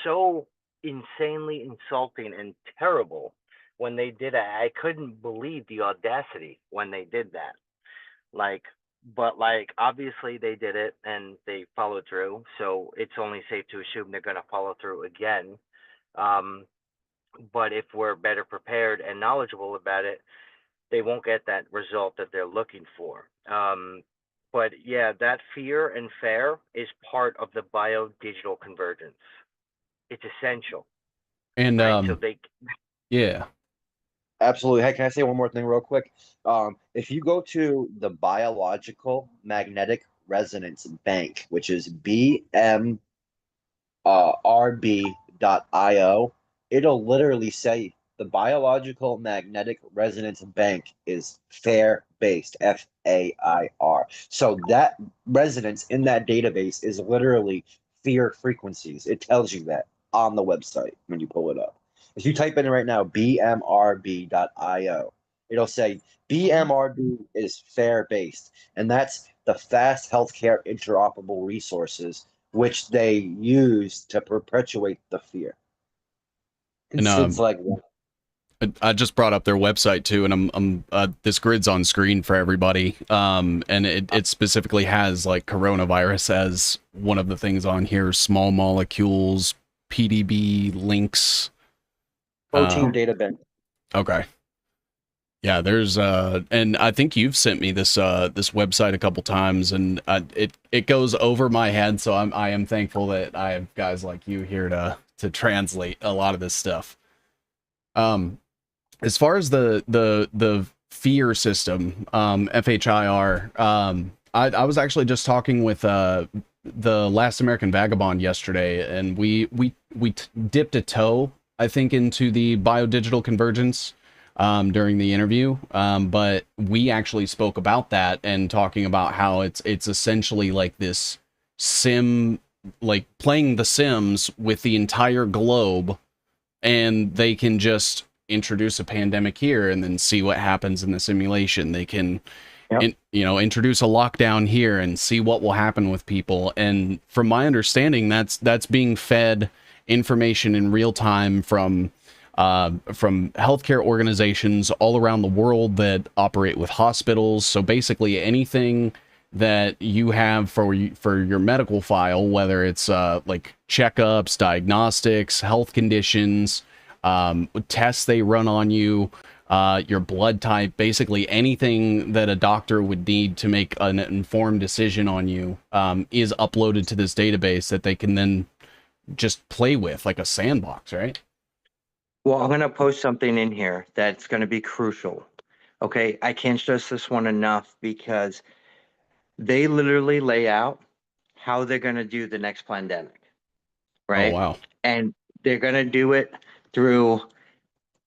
S2: so insanely insulting and terrible when they did it. I couldn't believe the audacity when they did that. Like, but like obviously they did it and they followed through. So it's only safe to assume they're going to follow through again. Um, but if we're better prepared and knowledgeable about it, they won't get that result that they're looking for. But yeah, that fear and fair is part of the biodigital convergence. It's essential,
S1: And
S2: right? So they
S1: yeah.
S3: Absolutely. Hey, can I say one more thing real quick? If you go to the Biological Magnetic Resonance Bank, which is BMRB.io, it'll literally say the Biological Magnetic Resonance Bank is fair based, FAIR. So that resonance in that database is literally fear frequencies. It tells you that on the website when you pull it up. If you type in right now, bmrb.io, it'll say BMRB is fair based. And that's the fast healthcare interoperable resources, which they use to perpetuate the fear.
S1: And
S3: It's like,
S1: I just brought up their website too, and I'm this grid's on screen for everybody. And it specifically has like coronavirus as one of the things on here, small molecules, PDB links,
S3: protein data bank.
S1: Okay. Yeah, there's and I think you've sent me this this website a couple times, and it goes over my head, so I am thankful that I have guys like you here to translate a lot of this stuff. As far as the fear system, FHIR, I was actually just talking with the Last American Vagabond yesterday, and we dipped a toe, I think, into the biodigital convergence during the interview, but we actually spoke about that and talking about how it's essentially like this sim, like playing the Sims with the entire globe, and they can just introduce a pandemic here and then see what happens in the simulation. They can introduce a lockdown here and see what will happen with people. And from my understanding, that's being fed information in real time from healthcare organizations all around the world that operate with hospitals. So basically anything that you have for your medical file, whether it's like checkups, diagnostics, health conditions, tests they run on you, your blood type, basically anything that a doctor would need to make an informed decision on you, is uploaded to this database that they can then just play with like a sandbox, right?
S2: Well, I'm going to post something in here that's going to be crucial. Okay. I can't stress this one enough because they literally lay out how they're going to do the next pandemic,
S1: Oh,
S2: right?
S1: wow.
S2: And they're going to do it through,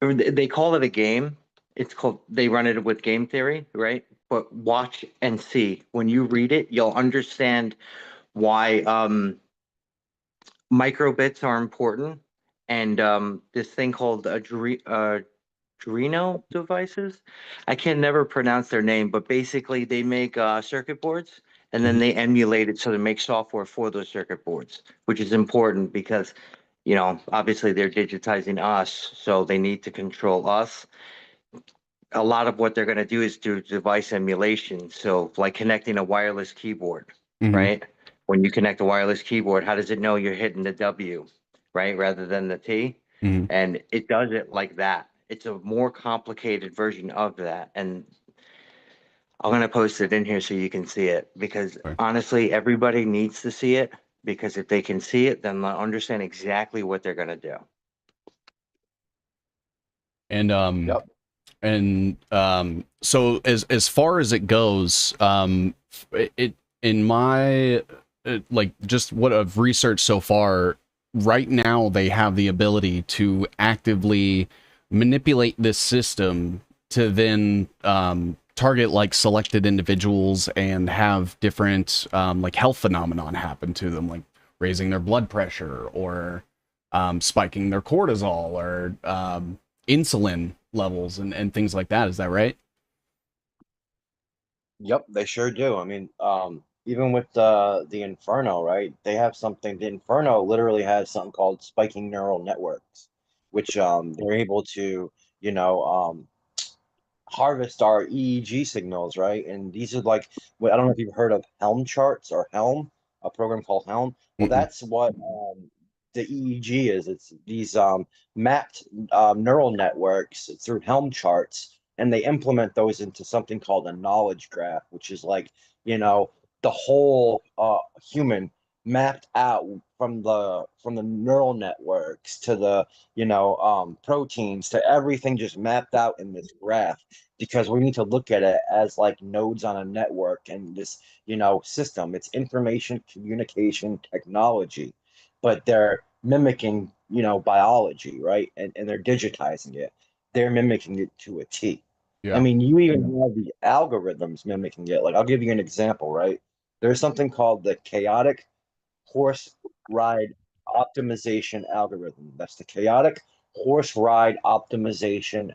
S2: or they call it a game. It's called, they run it with game theory, right? But watch and see. When you read it, you'll understand why microbits are important. And this thing called Adreno devices. I can never pronounce their name, but basically they make circuit boards and then
S1: Mhm.
S2: they emulate it so they make software for those circuit boards, which is important because, you know, obviously they're digitizing us, so they need to control us. A lot of what they're going to do is do device emulation. So, like connecting a wireless keyboard,
S1: Mhm.
S2: right? When you connect a wireless keyboard, how does it know you're hitting the W, right? Rather than the T?
S1: Mhm.
S2: And it does it like that. It's a more complicated version of that. And I'm going to post it in here so you can see it because
S1: Okay.
S2: honestly, everybody needs to see it because if they can see it, then they'll understand exactly what they're going to do.
S1: And
S3: Yep.
S1: so as far as it goes, it in my like just what I've researched so far, right now they have the ability to actively manipulate this system to then target like selected individuals and have different like health phenomenon happen to them, like raising their blood pressure or spiking their cortisol or insulin levels and things like that. Is that right?
S3: Yep, they sure do. I mean, even with the Inferno, right? They have something. The Inferno literally has something called spiking neural networks, which they're able to, you know, harvest our EEG signals, right? And these are like, I don't know if you've heard of Helm Charts or Helm, a program called Helm. Well,
S1: Mm-mm.
S3: that's what the EEG is. It's these mapped neural networks through Helm Charts, and they implement those into something called a knowledge graph, which is like, you know, the whole human mapped out from the neural networks to the proteins to everything just mapped out in this graph because we need to look at it as like nodes on a network and this system. It's information communication technology, but they're mimicking biology, right? And they're digitizing it. They're mimicking it to a T. I
S1: Yeah.
S3: mean, you even have the algorithms mimicking it. Like, I'll give you an example, right? There's something called the chaotic horse ride optimization algorithm. That's the chaotic horse ride optimization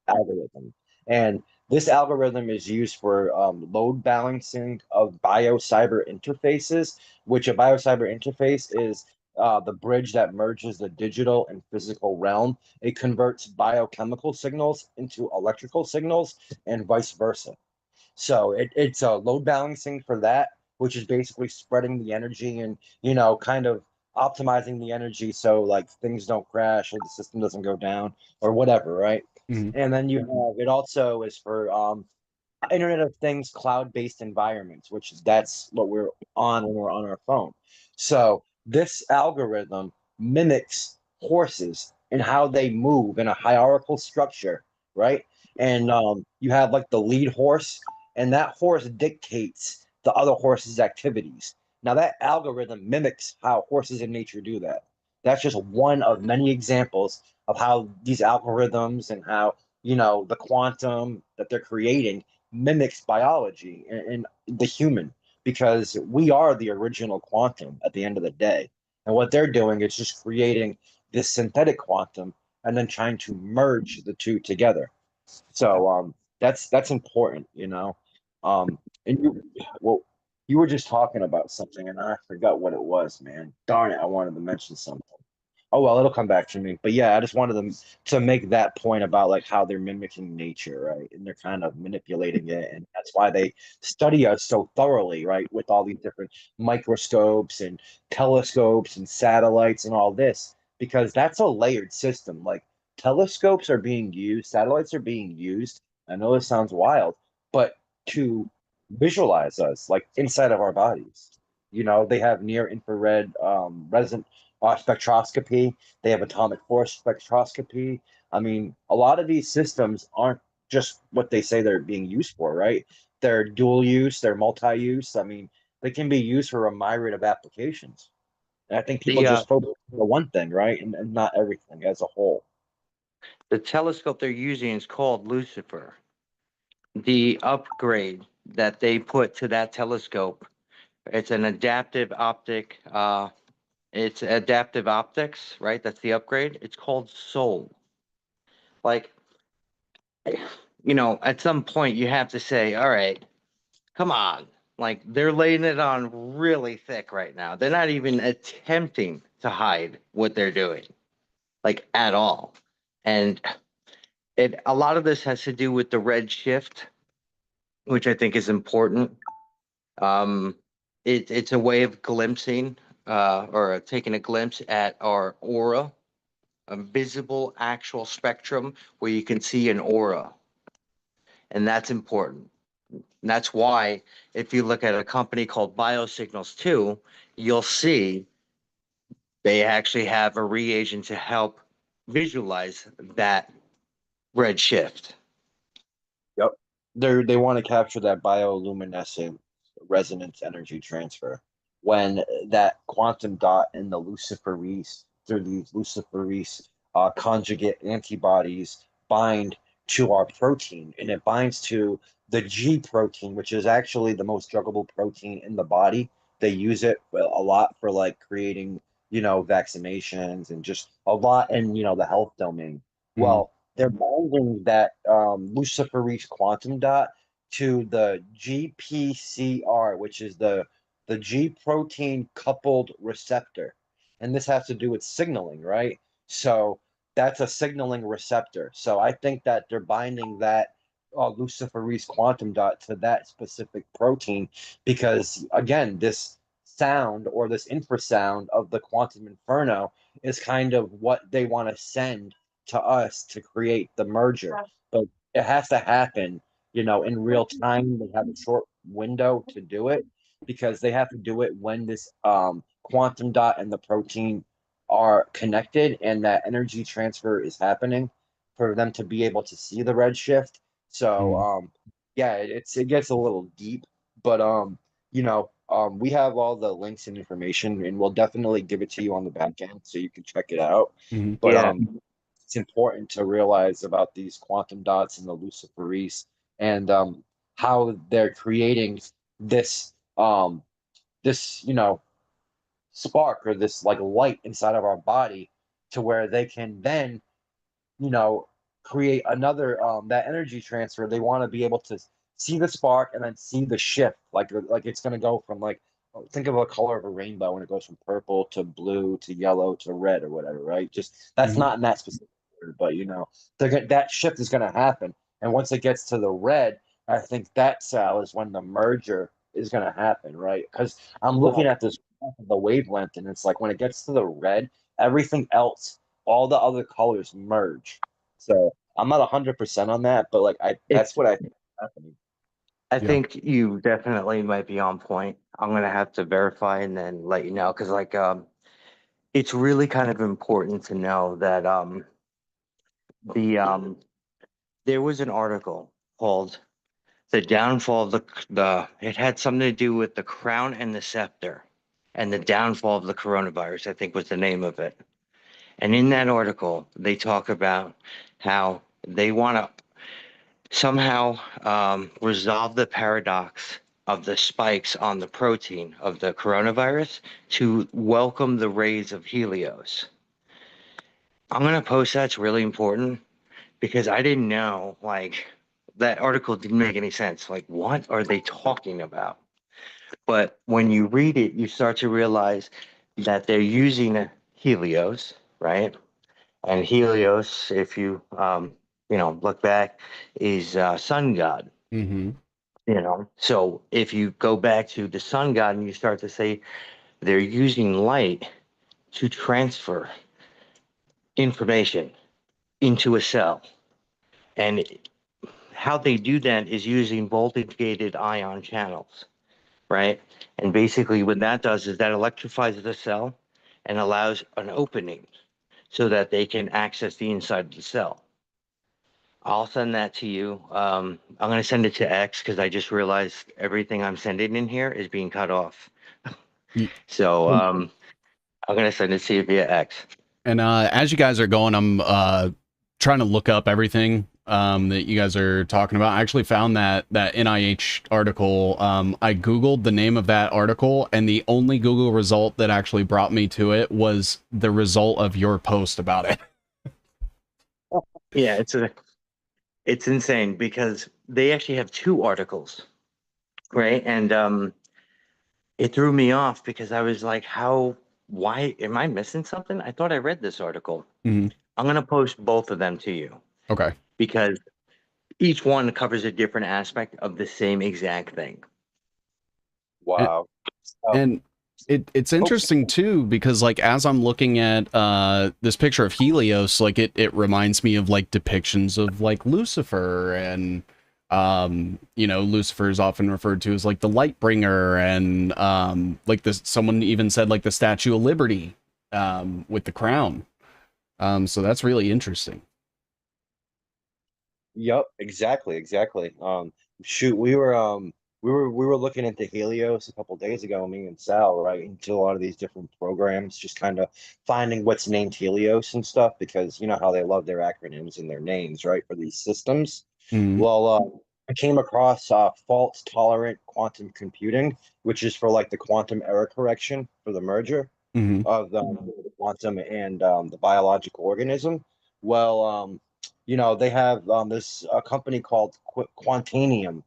S3: algorithm. And this algorithm is used for load balancing of biocyber interfaces, which a biocyber interface is the bridge that merges the digital and physical realm. It converts biochemical signals into electrical signals and vice versa. So it's a load balancing for that, which is basically spreading the energy and, kind of optimizing the energy so like things don't crash or the system doesn't go down or whatever, right?
S1: Mhm.
S3: And then you have it also is for Internet of Things cloud-based environments, which that's what we're on when we're on our phone. So this algorithm mimics horses and how they move in a hierarchical structure, right? And you have like the lead horse, and that horse dictates the other horse's activities. Now that algorithm mimics how horses in nature do that. That's just one of many examples of how these algorithms and how the quantum that they're creating mimics biology and the human because we are the original quantum at the end of the day. And what they're doing is just creating this synthetic quantum and then trying to merge the two together. So that's important. And you were just talking about something and I forgot what it was, man. Darn it, I wanted to mention something. Oh well, it'll come back to me. But yeah, I just wanted them to make that point about like how they're mimicking nature, right? And they're kind of manipulating it, and that's why they study us so thoroughly, right? With all these different microscopes and telescopes and satellites and all this, because that's a layered system. Like telescopes are being used, satellites are being used. I know this sounds wild, but to visualize us like inside of our bodies. They have near infrared resonant spectroscopy, they have atomic force spectroscopy. I mean, a lot of these systems aren't just what they say they're being used for, right? They're dual use, they're multi-use. I mean, they can be used for a myriad of applications. And I think people
S4: The
S3: just focus on the one thing, right? And not everything as a whole.
S4: the telescope they're using is called Lucifer. The upgrade that they put to that telescope, it's an adaptive optic. It's adaptive optics, right? That's the upgrade. It's called Soul. Like, at some point you have to say, all right, come on. Like, they're laying it on really thick right now. They're not even attempting to hide what they're doing, like, at all. And a lot of this has to do with the red shift, which I think is important. Um, it's a way of glimpsing, or taking a glimpse at our aura, a visible actual spectrum where you can see an aura. And that's important. And that's why if you look at a company called Biosignals 2, you'll see they actually have a reagent to help visualize that red shift.
S3: Yep. They want to capture that bioluminescent resonance energy transfer. When that quantum dot in the luciferase, through these luciferase conjugate antibodies bind to our protein, and it binds to the G protein, which is actually the most druggable protein in the body. They use it a lot for like creating, vaccinations and just a lot in, the health domain.
S1: Mhm.
S3: Well, they're binding that luciferase quantum dot to the GPCR, which is the G protein coupled receptor. And this has to do with signaling, right? So that's a signaling receptor. So I think that they're binding that luciferase quantum dot to that specific protein because, again, this sound or this infrasound of the quantum inferno is kind of what they want to send to us to create the merger. But it has to happen, in real time. They have a short window to do it because they have to do it when this quantum dot and the protein are connected and that energy transfer is happening for them to be able to see the red shift. So
S1: Mhm.
S3: yeah, it gets a little deep, but we have all the links and information, and we'll definitely give it to you on the back end so you can check it out.
S1: Mhm.
S3: But
S4: Yeah.
S3: it's important to realize about these quantum dots and the luciferase and how they're creating this this spark or this like light inside of our body to where they can then you know, create another that energy transfer. They want to be able to see the spark and then see the shift. Like it's gonna go from like think of a color of a rainbow when it goes from purple to blue to yellow to red or whatever, right? Just that's
S1: Mhm.
S3: not in that specific order, but that shift is gonna happen. And once it gets to the red, I think that Sal is when the merger is gonna happen, right? Because I'm looking at this the wavelength and it's like when it gets to the red, everything else all the other colors merge. So I'm not 100% on that, but like that's
S4: It's
S3: what I think is happening.
S4: I
S1: Yeah.
S4: think you definitely might be on point. I'm gonna have to verify and then let you know because it's really kind of important to know that the there was an article called "The Downfall of the." It had something to do with the crown and the scepter, and the downfall of the coronavirus. I think was the name of it. And in that article, they talk about how they want to somehow resolve the paradox of the spikes on the protein of the coronavirus to welcome the rays of Helios. I'm going to post that's really important because I didn't know, like, that article didn't make any sense. Like, what are they talking about? But when you read it, you start to realize that they're using Helios, right? And Helios, if you look back, is sun god.
S1: Mhm.
S4: So if you go back to the sun god and you start to say they're using light to transfer information, into a cell. And how they do that is using voltage gated ion channels, right? And basically what that does is that electrifies the cell and allows an opening so that they can access the inside of the cell. I'll send that to you. I'm going to send it to X because I just realized everything I'm sending in here is being cut off.
S1: Y-
S4: So I'm going to send it to you via X.
S1: And as you guys are going, I'm trying to look up everything that you guys are talking about. I actually found that NIH article. I Googled the name of that article, and the only Google result that actually brought me to it was the result of your post about it.
S4: Yeah, it's insane because they actually have two articles, right? And it threw me off because I was like, why am I missing something? I thought I read this article.
S1: Mhm.
S4: I'm going to post both of them to you
S1: Okay.
S4: because each one covers a different aspect of the same exact thing.
S1: And,
S3: Wow.
S1: and it's interesting too, because like as I'm looking at this picture of Helios, like it reminds me of like depictions of like Lucifer, and Lucifer is often referred to as like the light bringer, and like this, someone even said like the Statue of Liberty with the crown. So that's really interesting.
S3: Yep, exactly. Shoot, we were looking into Helios a couple days ago, me and Sal, right, into a lot of these different programs, just kind of finding what's named Helios and stuff, because you know how they love their acronyms and their names, right, for these systems.
S1: Mhm.
S3: Well, I came across fault tolerant quantum computing, which is for like the quantum error correction for the merger
S1: Mhm.
S3: of the quantum and the biological organism. Well, they have this a company called Quantanium,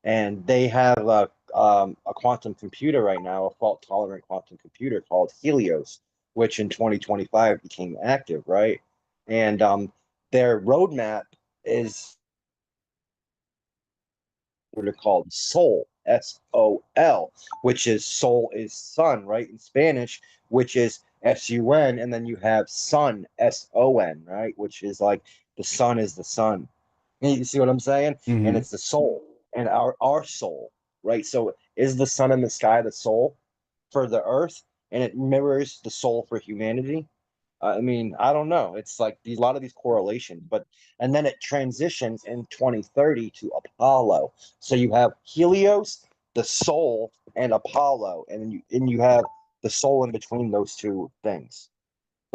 S3: and they have a quantum computer right now, a fault tolerant quantum computer called Helios, which in 2025 became active, right? And their roadmap is what are called Sol, SOL, which is Sol is sun, right? In Spanish, which is SUN, and then you have Sun, SON, right? Which is like the sun is the sun. You see what I'm saying? And
S1: Mhm.
S3: it's the soul and our soul, right? So is the sun in the sky the soul for the earth, and it mirrors the soul for humanity? I mean, I don't know. It's like a lot of these correlations, but and then it transitions in 2030 to Apollo. So you have Helios, the soul, and Apollo, and you have the soul in between those two things.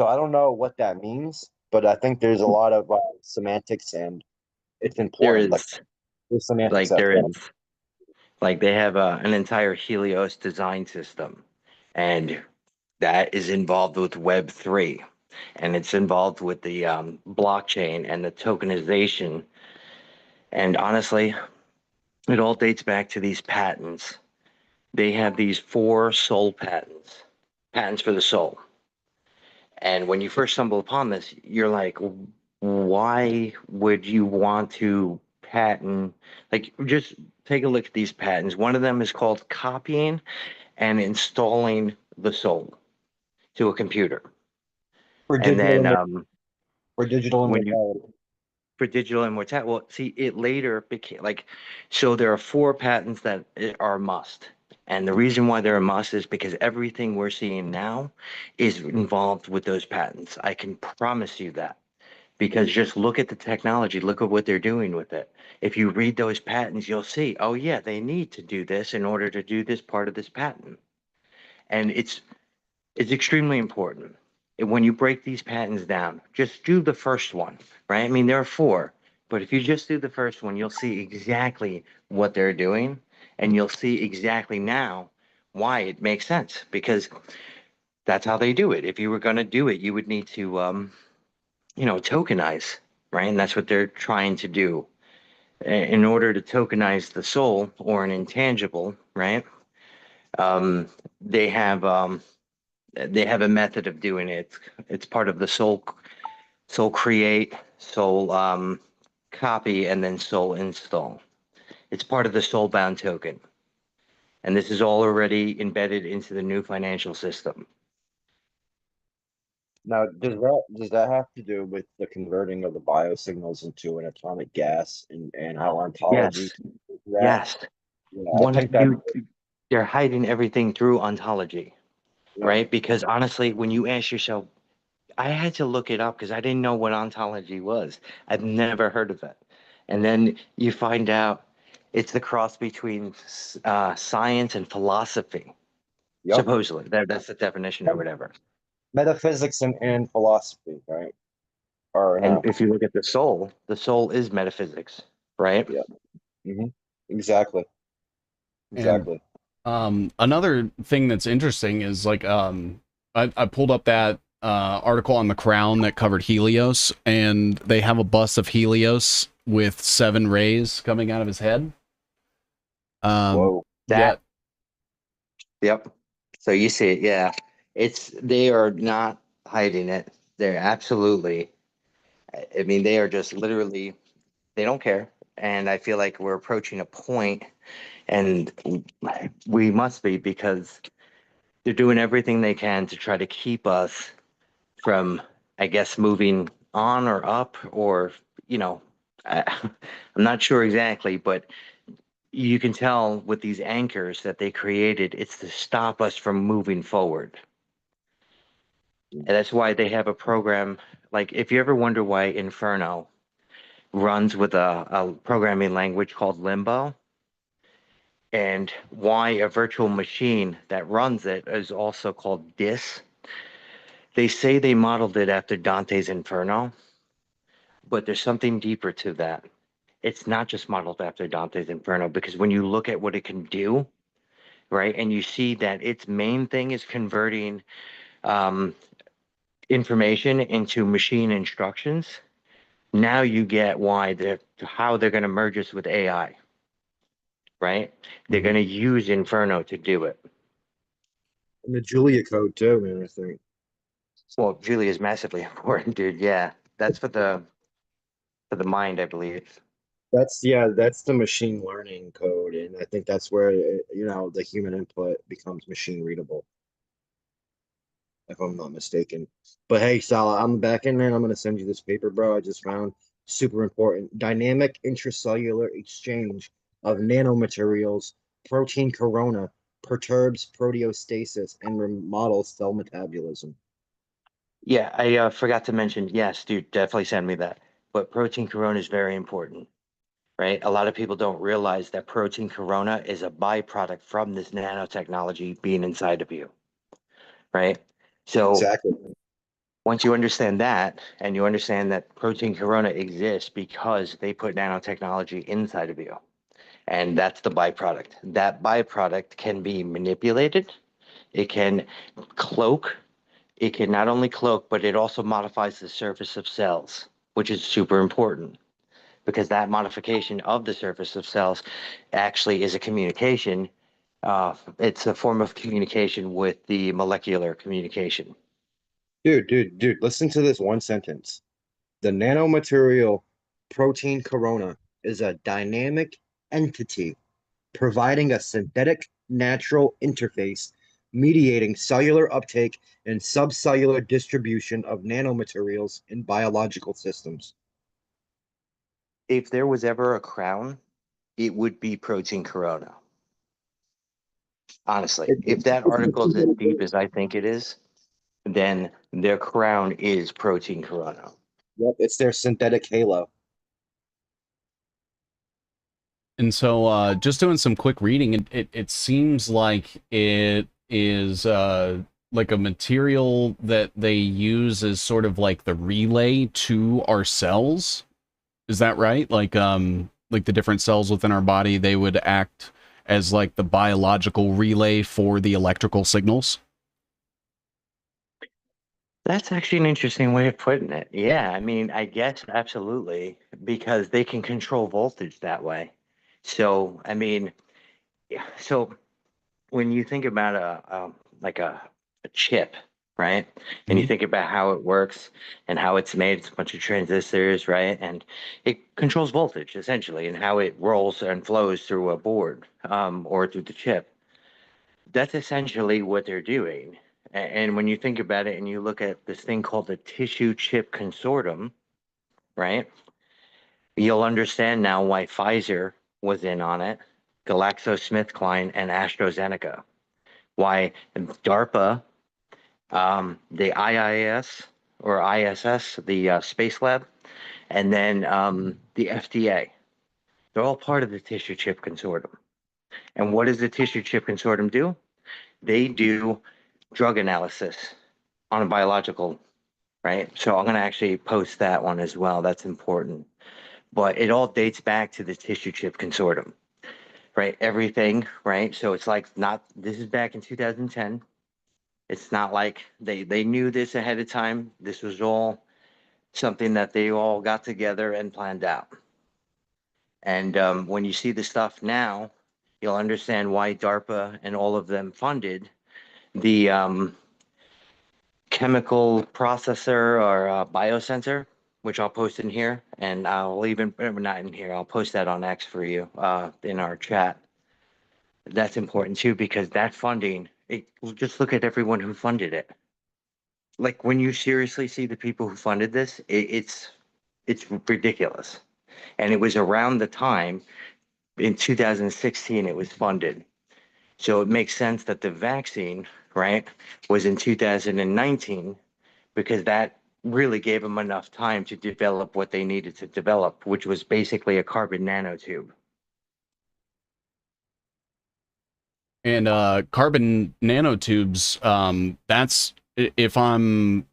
S3: So I don't know what that means, but I think there's a lot of semantics, and it's
S4: There
S3: important. Like
S4: is,
S3: there's semantics
S4: like,
S3: at
S4: there
S3: play.
S4: is, like, they have an entire Helios design system, and that is involved with Web3, and it's involved with the blockchain and the tokenization. And honestly, it all dates back to these patents. They have these 4 soul patents, patents for the soul. And when you first stumble upon this, you're like, why would you want to patent? Like, just take a look at these patents. One of them is called copying and installing the soul to a computer.
S3: For
S4: And
S3: digital
S4: then
S3: for digital
S4: when you
S3: immortality.
S4: for digital immortality, well, see, it later became like, so there are 4 patents that are a must. And the reason why they're a must is because everything we're seeing now is involved with those patents. I can promise you that. Because just look at the technology, look at what they're doing with it. If you read those patents, you'll see, oh yeah, they need to do this in order to do this part of this patent. And it's extremely important. When you break these patents down, just do the first one, right? I mean, there are 4, but if you just do the first one, you'll see exactly what they're doing, and you'll see exactly now why it makes sense, because that's how they do it. If you were going to do it, you would need to tokenize, right? And that's what they're trying to do. In order to tokenize the soul or an intangible, right? Um, they have um, they have a method of doing it. It's part of the soul create, soul copy, and then soul install. It's part of the soul bound token, and this is all already embedded into the new financial system.
S3: Now, does that have to do with the converting of the biosignals into an atomic gas and how ontology
S4: Yes,
S3: that?
S4: yes.
S3: Yeah, I
S4: One,
S3: think that.
S4: they're hiding everything through ontology,
S3: Yep.
S4: right? Because honestly, when you ask yourself, I had to look it up because I didn't know what ontology was. I've never heard of it. And then you find out it's the cross between science and philosophy,
S3: Yep.
S4: supposedly. That's the definition or whatever.
S3: Metaphysics and philosophy, right? Or
S4: And
S3: no?
S4: if you look at the soul is metaphysics, right?
S3: Yep. Hmm. Exactly.
S1: And
S3: Exactly.
S1: another thing that's interesting is like I pulled up that article on the Crown that covered Helios, and they have a bust of Helios with 7 rays coming out of his head.
S3: Whoa.
S1: Yeah.
S4: That, yep. So you see it, yeah. They are not hiding it. They're absolutely, I mean, they are just literally, they don't care. And I feel like we're approaching a point, and we must be, because they're doing everything they can to try to keep us from, I guess, moving on or up, or, you know, I, I'm not sure exactly, but you can tell with these anchors that they created, it's to stop us from moving forward. And that's why they have a program. Like, if you ever wonder why Inferno runs with a programming language called Limbo, and why a virtual machine that runs it is also called Dis, they say they modeled it after Dante's Inferno, but there's something deeper to that. It's not just modeled after Dante's Inferno, because when you look at what it can do, right, and you see that its main thing is converting um, information into machine instructions, now you get why how they're going to merge this with AI, right? They're going
S1: Mhm.
S4: to use Inferno to do it.
S3: And the Julia code too, man, I think.
S4: Well, Julia is massively important, dude. Yeah, that's for the mind, I believe.
S3: That's the machine learning code, and I think that's where the human input becomes machine readable, if I'm not mistaken. But hey, Sala, I'm back in there. I'm gonna send you this paper, bro. I just found super important. Dynamic intracellular exchange of nanomaterials, protein corona perturbs proteostasis and remodels cell metabolism.
S4: Yeah, I forgot to mention. Yes, dude, definitely send me that. But protein corona is very important, right? A lot of people don't realize that protein corona is a byproduct from this nanotechnology being inside of you, right? So
S3: Exactly.
S4: once you understand that, and you understand that protein corona exists because they put nanotechnology inside of you, and that's the byproduct. That byproduct can be manipulated, it can cloak, it can not only cloak, but it also modifies the surface of cells, which is super important, because that modification of the surface of cells actually is a communication. It's a form of communication with the molecular communication.
S3: Dude, listen to this one sentence. The nanomaterial protein corona is a dynamic entity providing a synthetic natural interface mediating cellular uptake and subcellular distribution of nanomaterials in biological systems.
S4: If there was ever a crown, it would be protein corona. Honestly,
S3: It-
S4: if that article is as deep as I think it is, then their crown is protein corona.
S3: Yep, it's their synthetic halo.
S1: And so just doing some quick reading, it seems like it is like a material that they use as sort of like the relay to our cells. Is that right? Like the different cells within our body, they would act as like the biological relay for the electrical signals.
S4: That's actually an interesting way of putting it. Yeah, I mean, I guess absolutely, because they can control voltage that way. So, I mean, yeah, so when you think about like a chip, right? And you
S1: Mhm.
S4: think about how it works and how it's made, it's a bunch of transistors, right? And it controls voltage essentially, and how it rolls and flows through a board or through the chip. That's essentially what they're doing. And when you think about it and you look at this thing called the Tissue Chip Consortium, right? You'll understand now why Pfizer was in on it, GlaxoSmithKline, and AstraZeneca. Why DARPA, the IIS or ISS, the Space Lab, and then the FDA. They're all part of the Tissue Chip Consortium. And what does the Tissue Chip Consortium do? They do drug analysis on a biological, right? So I'm going to actually post that one as well. That's important. But it all dates back to the Tissue Chip Consortium, right? Everything, right? So it's like not, this is back in 2010. It's not like they knew this ahead of time. This was all something that they all got together and planned out. And when you see the stuff now, you'll understand why DARPA and all of them funded the chemical processor or biosensor, which I'll post in here. And I'll even, not in here, I'll post that on X for you in our chat. That's important too, because that funding, just look at everyone who funded it. Like when you seriously see the people who funded this, it's ridiculous. And it was around the time in 2016 it was funded. So it makes sense that the vaccine, right, was in 2019 because that really gave them enough time to develop what they needed to develop, which was basically a carbon nanotube.
S1: And carbon nanotubes, that's if I'm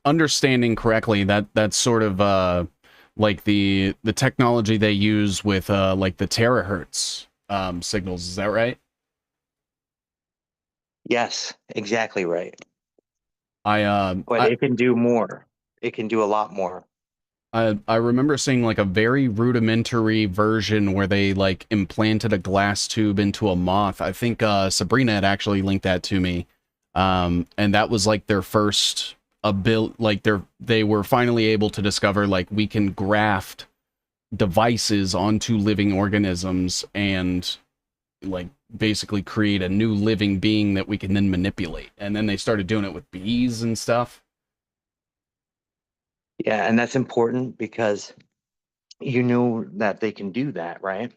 S1: understanding correctly, that's sort of like the technology they use with like the terahertz signals. Is that right?
S4: Yes, exactly right. But
S1: I
S4: it can do more. It can do a lot more.
S1: I remember seeing like a very rudimentary version where they like implanted a glass tube into a moth. I think Sabrina had actually linked that to me. And that was like their first like they were finally able to discover like we can graft devices onto living organisms and like basically create a new living being that we can then manipulate. And then they started doing it with bees and stuff.
S4: Yeah, and that's important because you know that they can do that, right?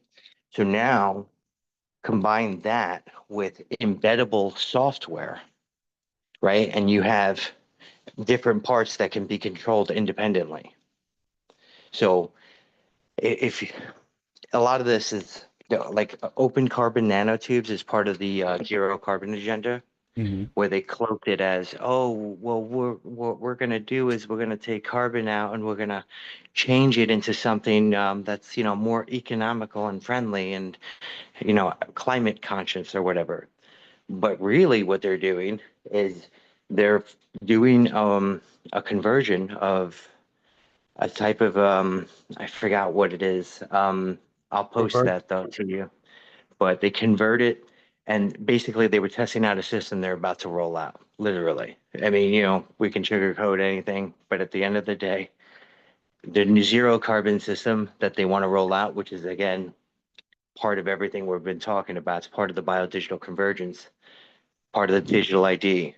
S4: So now combine that with embeddable software, right? And you have different parts that can be controlled independently. So if a lot of this is like open carbon nanotubes is part of the zero carbon agenda, where they cloaked it as, oh, well, what we're going to do is we're going to take carbon out and we're going to change it into something that's, more economical and friendly and, climate conscious or whatever. But really what they're doing is they're doing a conversion of a type of, I forgot what it is. I'll post
S3: Paper?
S4: that though to you. But they convert it, and basically they were testing out a system they're about to roll out, literally. I mean, we can sugarcoat anything, but at the end of the day, the new zero carbon system that they want to roll out, which is again part of everything we've been talking about, it's part of the BioDigital Convergence, part of the digital ID,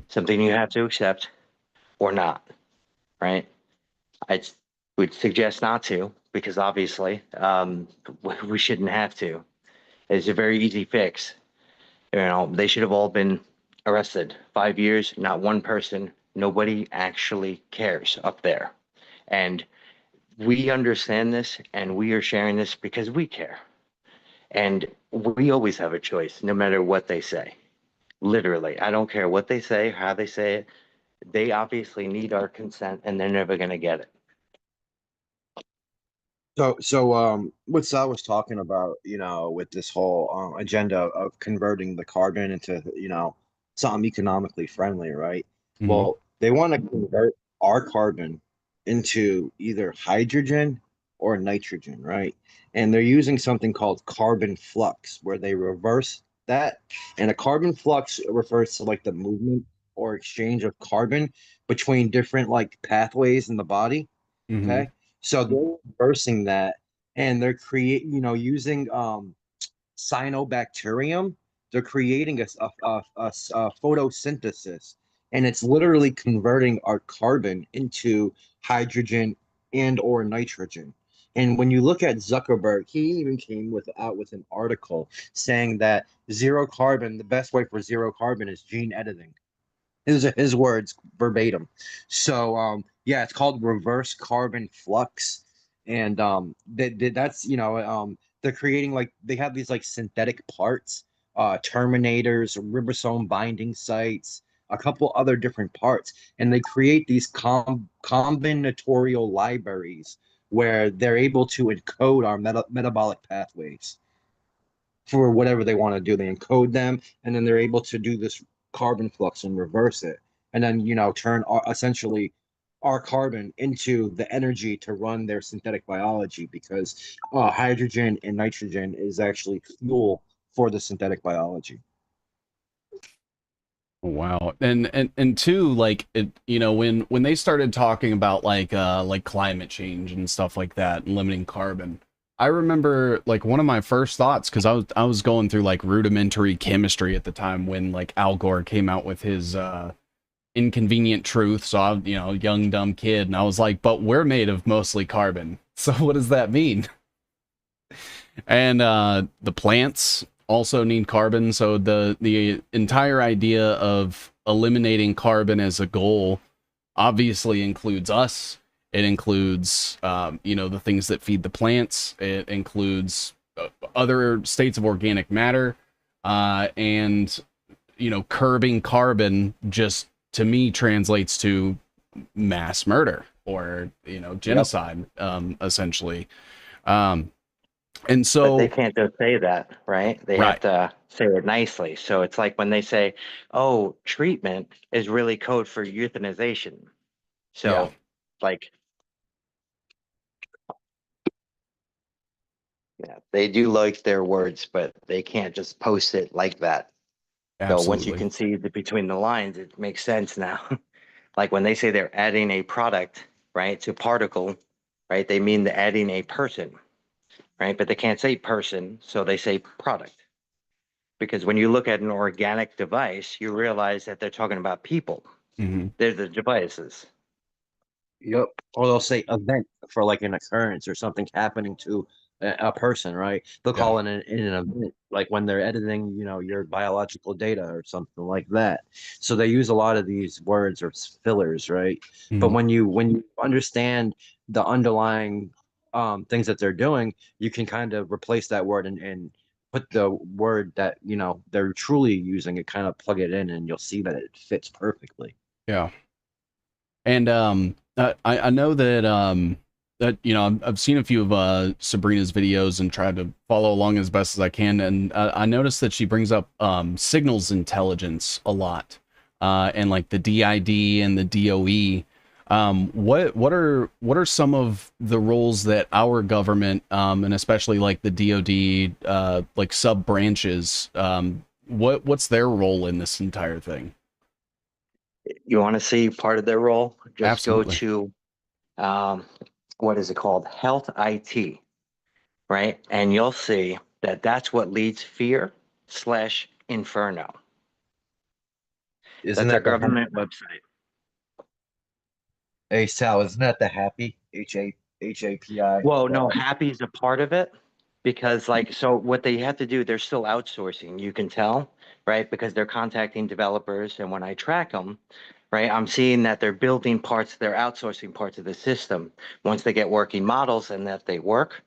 S4: something you have to accept or not, right? I would suggest not to, because obviously we shouldn't have to. It's a very easy fix. They should have all been arrested. 5 years, not one person, nobody actually cares up there. And we understand this and we are sharing this because we care. And we always have a choice, no matter what they say. Literally, I don't care what they say, how they say it. They obviously need our consent and they're never going to get it.
S3: So what Sal was talking about, with this whole agenda of converting the carbon into, something economically friendly, right?
S1: Hmm.
S3: Well, they want to convert our carbon into either hydrogen or nitrogen, right? And they're using something called carbon flux, where they reverse that. And a carbon flux refers to like the movement or exchange of carbon between different like pathways in the body.
S1: Hmm.
S3: Okay. So they're reversing that and they're using cyanobacterium they're creating a photosynthesis, and it's literally converting our carbon into hydrogen and or nitrogen. And when you look at Zuckerberg, he even came out with an article saying that zero carbon, the best way for zero carbon is gene editing. These are his words verbatim. So yeah, it's called reverse carbon flux. And that's they're creating, like, they have these like synthetic parts, terminators, ribosome binding sites, a couple other different parts, and they create these combinatorial libraries where they're able to encode our metabolic pathways for whatever they want to do. They encode them, and then they're able to do this carbon flux and reverse it, and then turn essentially our carbon into the energy to run their synthetic biology, because hydrogen and nitrogen is actually fuel for the synthetic biology.
S1: Wow. And two, like it, when they started talking about like climate change and stuff like that and limiting carbon, I remember like one of my first thoughts, because I was going through like rudimentary chemistry at the time when like Al Gore came out with his inconvenient truth. So I, young dumb kid, and I was like, but we're made of mostly carbon. So what does that mean? And the plants also need carbon, so the entire idea of eliminating carbon as a goal obviously includes us. It includes the things that feed the plants. It includes other states of organic matter, and curbing carbon just, to me, translates to mass murder or genocide. Essentially. And
S4: But
S1: so,
S4: they can't just say that, right? They have
S1: right.
S4: to say it nicely. So it's like when they say, "Oh, treatment is really code for euthanization."
S1: Yeah,
S4: So, like, yeah, they do like their words, but they can't just post it like that. So once you
S1: absolutely.
S4: can see between the lines, it makes sense now. Like when they say they're adding a product, right, to particle, right, they mean they're adding a person, right? But they can't say person, so they say product. Because when you look at an organic device, you realize that they're talking about people.
S1: Hmm.
S4: They're the devices.
S3: Yep. Or they'll say event for like an occurrence or something happening to a person, right? They'll
S1: Yeah.
S3: call it an event, like when they're editing, your biological data or something like that. So they use a lot of these words or fillers, right? But
S1: Mhm.
S3: when you understand the underlying things that they're doing, you can kind of replace that word and put the word that they're truly using and kind of plug it in, and you'll see that it fits perfectly.
S1: Yeah. And I know that that I've seen a few of Sabrina's videos and tried to follow along as best as I can, and I noticed that she brings up signals intelligence a lot, and like the DID and the DOE. What are some of the roles that our government, and especially like the DoD, like sub branches, what's their role in this entire thing?
S4: You want to see part of their role? Just go
S1: Absolutely.
S4: to um, what is it called? Health IT, right? And you'll see that that's what leads fear slash inferno.
S3: Isn't
S4: That's their
S3: that the
S4: government website.
S3: Hey Sal, isn't that the happy HAPI?
S4: Well, no, happy is a part of it because, like, so what they have to do, they're still outsourcing. You can tell, right? Because they're contacting developers. And when I track them, right, I'm seeing that they're building parts, they're outsourcing parts of the system. Once they get working models and that they work,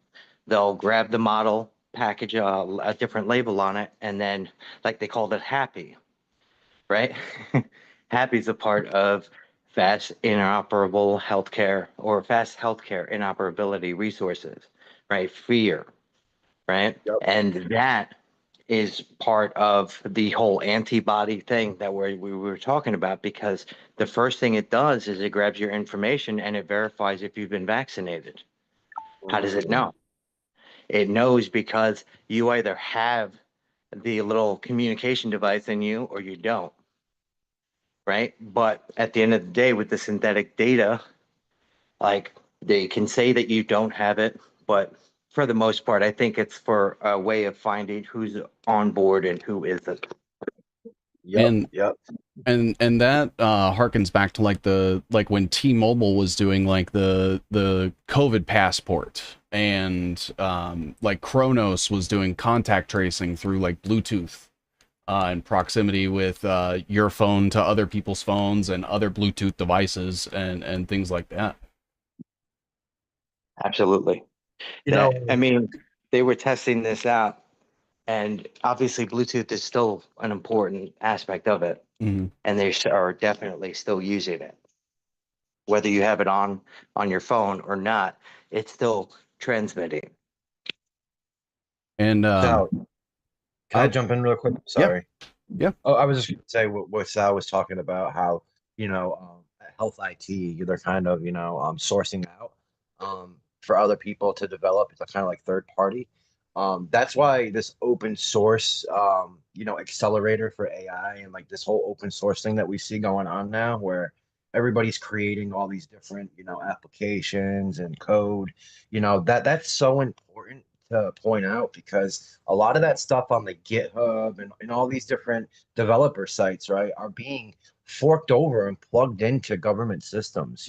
S4: they'll grab the model, package a different label on it, and then, like, they called it happy, right? Happy is a part of fast interoperable healthcare or fast healthcare interoperability resources, right? FEAR, right?
S3: Yep.
S4: And that is part of the whole antibody thing that we were talking about, because the first thing it does is it grabs your information and it verifies if you've been vaccinated. How does it know? It knows because you either have the little communication device in you or you don't, right? But at the end of the day, with the synthetic data, like they can say that you don't have it, but for the most part, I think it's for a way of finding who's on board and who isn't.
S3: Yep,
S1: And
S3: yep.
S1: and that harkens back to like when T-Mobile was doing like the COVID passport, and like Kronos was doing contact tracing through like Bluetooth and proximity with your phone to other people's phones and other Bluetooth devices and things like that.
S4: Absolutely.
S3: You know,
S4: I mean, they were testing this out, and obviously Bluetooth is still an important aspect of it,
S1: Mhm.
S4: and they are definitely still using it. Whether you have it on your phone or not, it's still transmitting.
S1: And
S3: Sal, can I
S1: uh,
S3: jump in real quick?
S1: yeah,
S3: Sorry.
S1: yeah.
S3: Oh, I was just gonna say what Sal was talking about, how, health IT, they're kind of, sourcing out for other people to develop. It's a kind of like third party. That's why this open source, accelerator for AI and like this whole open source thing that we see going on now, where everybody's creating all these different, applications and code, that's so important to point out, because a lot of that stuff on the GitHub and all these different developer sites, right, are being forked over and plugged into government systems.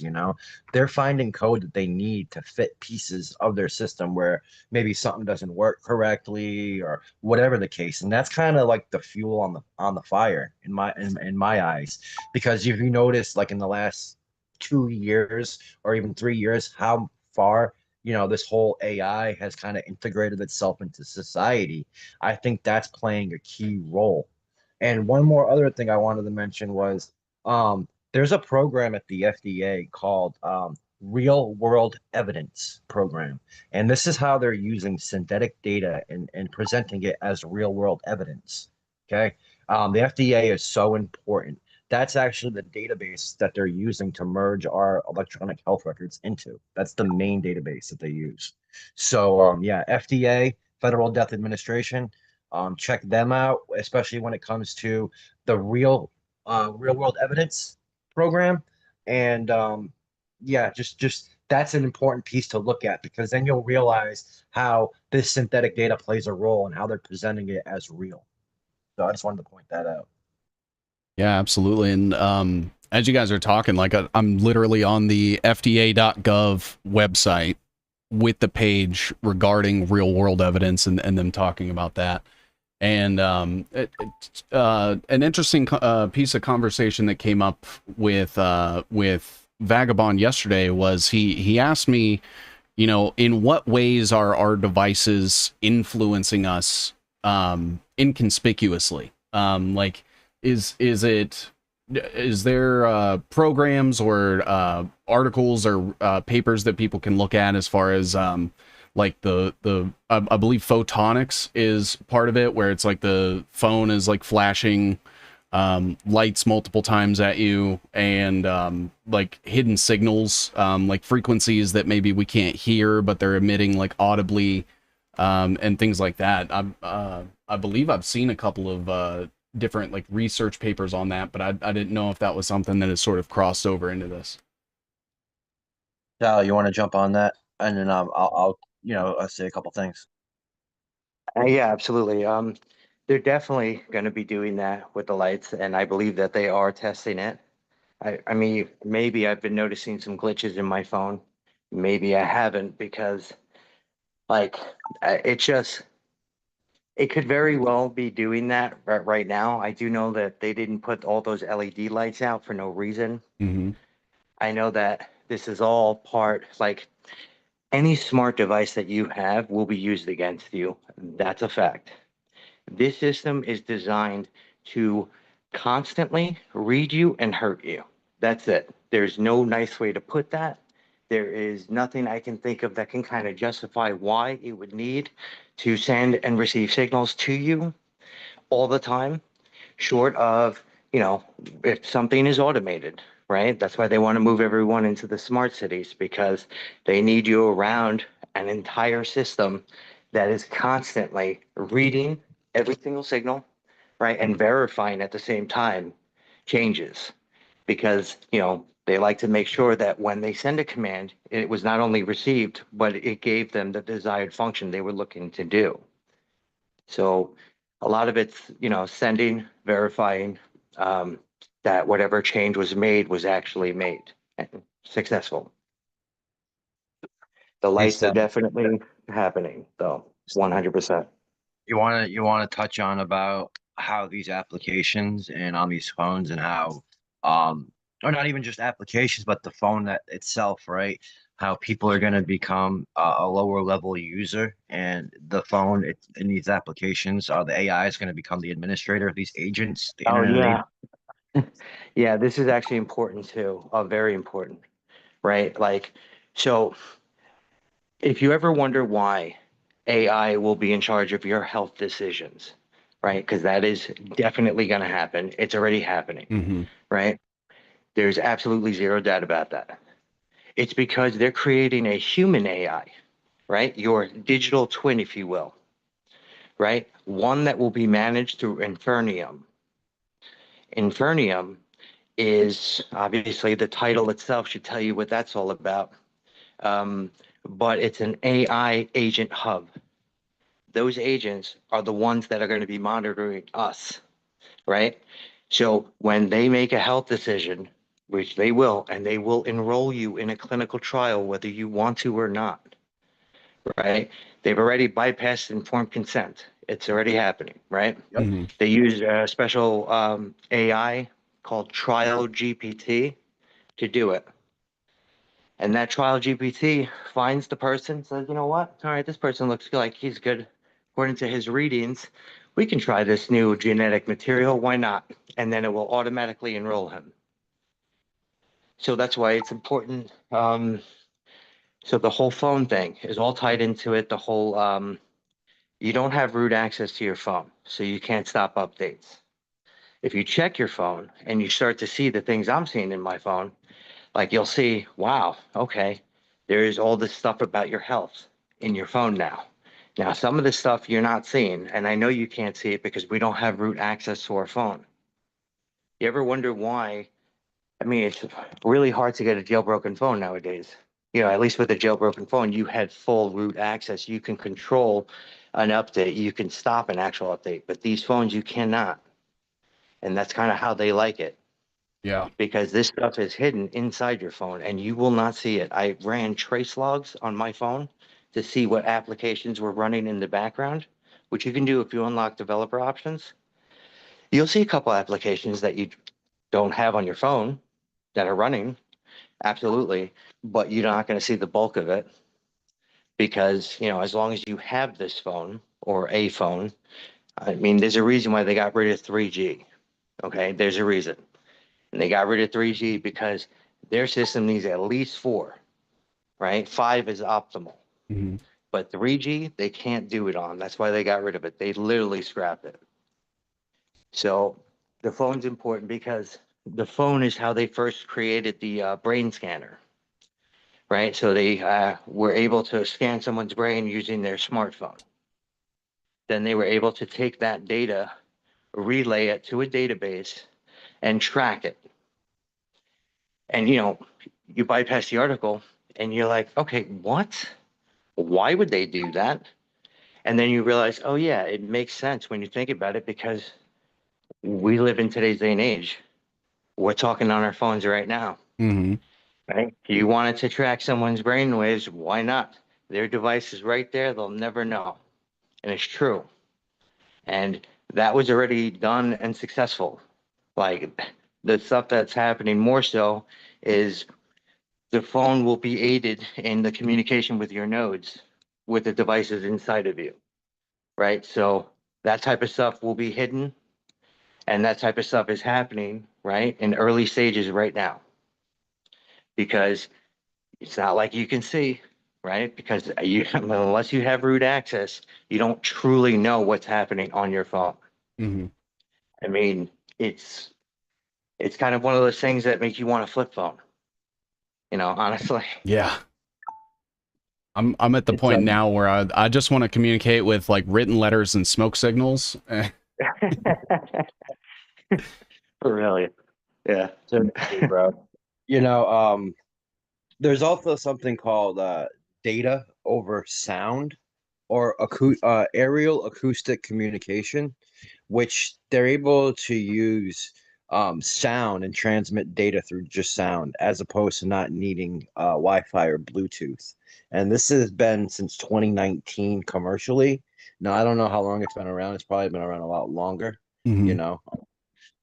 S3: They're finding code that they need to fit pieces of their system where maybe something doesn't work correctly or whatever the case. And that's kind of like the fuel on the fire in my eyes. Because if you notice, like in the last 2 years or even 3 years, how far this whole AI has kind of integrated itself into society, I think that's playing a key role. And one more other thing I wanted to mention was, there's a program at the FDA called Real World Evidence Program. And this is how they're using synthetic data and presenting it as real world evidence. Okay. The FDA is so important. That's actually the database that they're using to merge our electronic health records into. That's the main database that they use. So, yeah, FDA, Federal Death Administration, check them out, especially when it comes to the real world evidence program. And yeah, just that's an important piece to look at, because then you'll realize how this synthetic data plays a role and how they're presenting it as real. So I just wanted to point that out.
S1: Yeah, absolutely. And as you guys are talking, like I'm literally on the FDA.gov website with the page regarding real world evidence and them talking about that. And an interesting piece of conversation that came up with Vagabond yesterday was he asked me, in what ways are our devices influencing us inconspicuously? Like, is there programs or articles or papers that people can look at as far as like I believe photonics is part of it, where it's like the phone is like flashing lights multiple times at you, and like hidden signals, like frequencies that maybe we can't hear but they're emitting like audibly, and things like that. I believe I've seen a couple of different like research papers on that, but I didn't know if that was something that has sort of crossed over into this.
S3: Sal, you want to jump on that? And then I'll say a couple things.
S4: Yeah, absolutely. They're definitely going to be doing that with the lights, and I believe that they are testing it. I mean, maybe I've been noticing some glitches in my phone. Maybe I haven't, because like it could very well be doing that right now. I do know that they didn't put all those LED lights out for no reason.
S1: Mm-hmm.
S4: I know that this is all part, like any smart device that you have will be used against you. That's a fact. This system is designed to constantly read you and hurt you. That's it. There's no nice way to put that. There is nothing I can think of that can kind of justify why it would need to send and receive signals to you all the time, short of, if something is automated, right? That's why they want to move everyone into the smart cities, because they need you around an entire system that is constantly reading every single signal, right? And verifying at the same time changes, because, They like to make sure that when they send a command, it was not only received, but it gave them the desired function they were looking to do. So a lot of it's, sending, verifying that whatever change was made was actually made and successful. The lights are definitely happening, though, 100%.
S3: You want to touch on about how these applications and on these phones and how or not even just applications but the phone that itself, right? How people are going to become a lower level user, and the phone in these applications, the AI is going to become the administrator of these agents, the
S4: Oh,
S3: internet.
S4: yeah. Yeah, this is actually important too, very important, right? Like, so if you ever wonder why AI will be in charge of your health decisions, right? Because that is definitely going to happen. It's already happening,
S1: Mm-hmm.
S4: right? There's absolutely zero doubt about that. It's because they're creating a human AI, right? Your digital twin, if you will, right? One that will be managed through Infernium. Infernium is obviously the title itself should tell you what that's all about. But it's an AI agent hub. Those agents are the ones that are going to be monitoring us, right? So when they make a health decision, which they will, and they will enroll you in a clinical trial, whether you want to or not, right? They've already bypassed informed consent. It's already happening, right?
S3: Yep.
S1: Mm-hmm.
S4: They use a special AI called Trial GPT to do it. And that Trial GPT finds the person, says, you know what? All right, this person looks like he's good according to his readings. We can try this new genetic material. Why not? And then it will automatically enroll him. So that's why it's important. So the whole phone thing is all tied into it. The whole, you don't have root access to your phone, so you can't stop updates. If you check your phone and you start to see the things I'm seeing in my phone, like you'll see, wow, okay, there is all this stuff about your health in your phone now. Now, some of the stuff you're not seeing, and I know you can't see it because we don't have root access to our phone. You ever wonder why? I mean, it's really hard to get a jailbroken phone nowadays. At least with a jailbroken phone, you had full root access. You can control an update. You can stop an actual update. But these phones, you cannot. And that's kind of how they like it.
S1: Yeah.
S4: Because this stuff is hidden inside your phone and you will not see it. I ran trace logs on my phone to see what applications were running in the background, which you can do if you unlock developer options. You'll see a couple applications that you don't have on your phone that are running, absolutely, but you're not going to see the bulk of it because, as long as you have this phone or a phone, I mean, there's a reason why they got rid of 3G. Okay, there's a reason. And they got rid of 3G because their system needs at least 4, right? 5 is optimal.
S1: Mm-hmm.
S4: But 3G, they can't do it on. That's why they got rid of it. They literally scrapped it. So the phone's important because the phone is how they first created the brain scanner, right? So they were able to scan someone's brain using their smartphone. Then they were able to take that data, relay it to a database, and track it. And you bypass the article and you're like, okay, what? Why would they do that? And then you realize, oh yeah, it makes sense when you think about it because we live in today's day and age. We're talking on our phones right now,
S1: Mm-hmm.
S4: right? You wanted to track someone's brainwaves, why not? Their device is right there, they'll never know. And it's true. And that was already done and successful. Like the stuff that's happening more so is the phone will be aided in the communication with your nodes with the devices inside of you, right? So that type of stuff will be hidden and that type of stuff is happening, right, in early stages right now because it's not like you can see, right? Because unless you have root access, you don't truly know what's happening on your phone.
S1: Mm-hmm.
S4: I mean, it's kind of one of those things that make you want a flip phone, honestly.
S1: Yeah. I'm at the
S4: It's
S1: point now where I just want to communicate with like written letters and smoke signals.
S4: Really, yeah.
S3: To me, bro. You know, there's also something called data over sound or aerial acoustic communication, which they're able to use sound and transmit data through just sound as opposed to not needing Wi-Fi or Bluetooth. And this has been since 2019 commercially. Now, I don't know how long it's been around. It's probably been around a lot longer, you
S1: Hmm.
S3: know.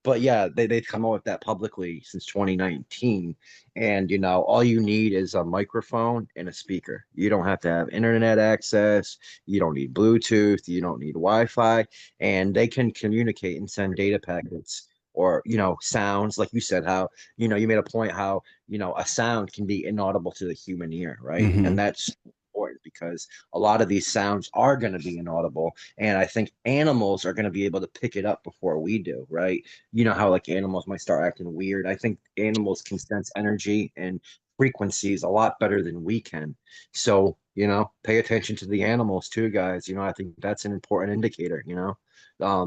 S3: But yeah, they've come out with that publicly since 2019. And all you need is a microphone and a speaker. You don't have to have internet access, you don't need Bluetooth, you don't need Wi-Fi, and they can communicate and send data packets or sounds, like you said, how you made a point how a sound can be inaudible to the human ear, right?
S1: Hmm.
S3: And that's important because a lot of these sounds are going to be inaudible, and I think animals are going to be able to pick it up before we do, right? You know how like animals might start acting weird. I think animals can sense energy and frequencies a lot better than we can. So, pay attention to the animals too, guys. I think that's an important indicator,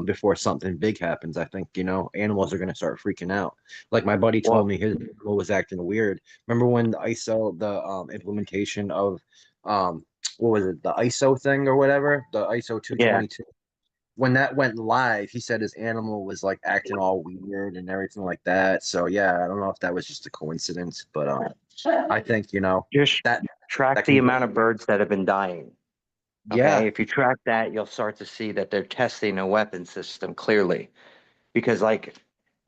S3: before something big happens. I think, animals are going to start freaking out. Like my buddy told
S4: Well,
S3: me his animal was acting weird. Remember when the implementation of what was it, the ISO thing or whatever, the ISO
S4: yeah.
S3: 222, when that went live, he said his animal was like acting all weird and everything like that. So yeah, I don't know if that was just a coincidence, but I think
S4: Just
S3: that
S4: track
S3: that
S4: the
S3: can go.
S4: amount of birds that have been dying.
S3: Yeah,
S4: Okay. If you track that, you'll start to see that they're testing a weapon system clearly. Because like,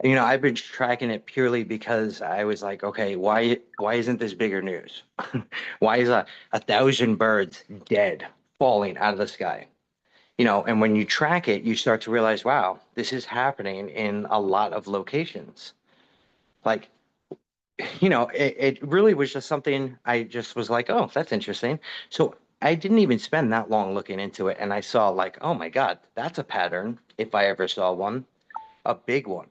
S4: I've been tracking it purely because I was like, okay, why isn't this bigger news? Why is a thousand birds dead falling out of the sky? And when you track it, you start to realize, wow, this is happening in a lot of locations. Like, it really was just something I just was like, oh, that's interesting. So I didn't even spend that long looking into it. And I saw like, oh my God, that's a pattern. If I ever saw one, a big one.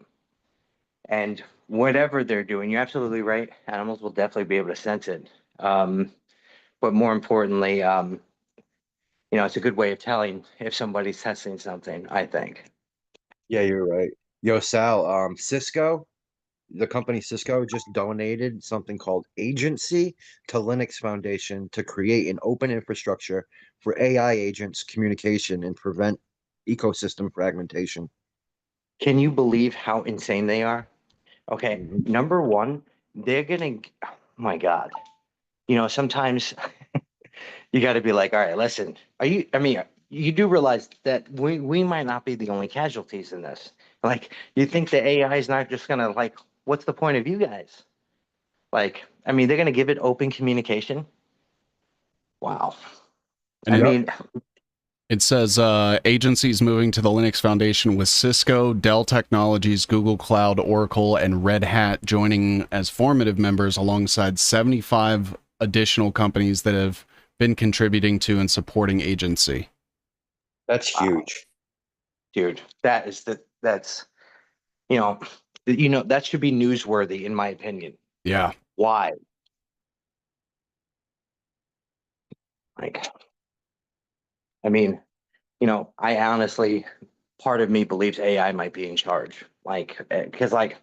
S4: And whatever they're doing, you're absolutely right. Animals will definitely be able to sense it. But more importantly, it's a good way of telling if somebody's testing something, I think.
S3: yeah, you're right. Yo, Sal, Cisco, the company Cisco just donated something called Agency to Linux Foundation to create an open infrastructure for AI agents communication and prevent ecosystem fragmentation.
S4: Can you believe how insane they are? Okay,
S3: Mhm.
S4: number one, they're gonna, oh my God. Sometimes you got to be like, all right, listen, I mean, you do realize that we might not be the only casualties in this. Like, you think the AI is not just gonna, like, what's the point of you guys? Like, I mean, they're gonna give it open communication. Wow. I
S1: And
S3: Yep.
S4: mean,
S1: it says agencies moving to the Linux Foundation with Cisco, Dell Technologies, Google Cloud, Oracle, and Red Hat joining as formative members alongside 75 additional companies that have been contributing to and supporting agency.
S3: That's
S4: wow,
S3: huge.
S4: dude, that's, you know, that should be newsworthy in my opinion.
S1: Yeah.
S4: Why? Like, I mean, I honestly, part of me believes AI might be in charge. Like, because like,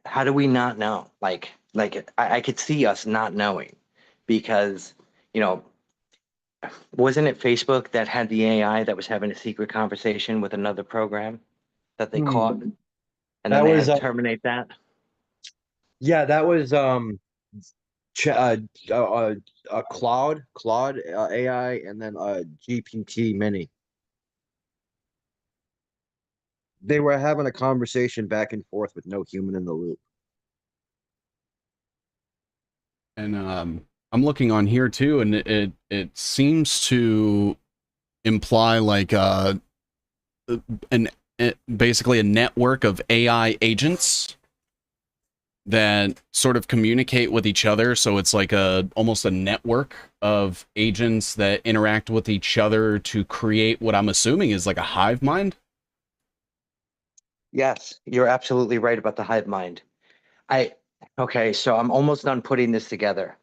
S4: how do we not know? I could see us not knowing because, you know, wasn't it Facebook that had the AI that was having a secret conversation with another program that they caught
S3: Hmm.
S4: and then
S3: That
S4: they
S3: was
S4: had to terminate that?
S3: yeah, that was Ch Claude AI, and then GPT Mini. They were having a conversation back and forth with no human in the loop.
S1: And I'm looking on here too, and it seems to imply like an basically a network of AI agents that sort of communicate with each other. So it's like a almost a network of agents that interact with each other to create what I'm assuming is like a hive mind.
S4: Yes, you're absolutely right about the hive mind. I okay, so I'm almost done putting this together.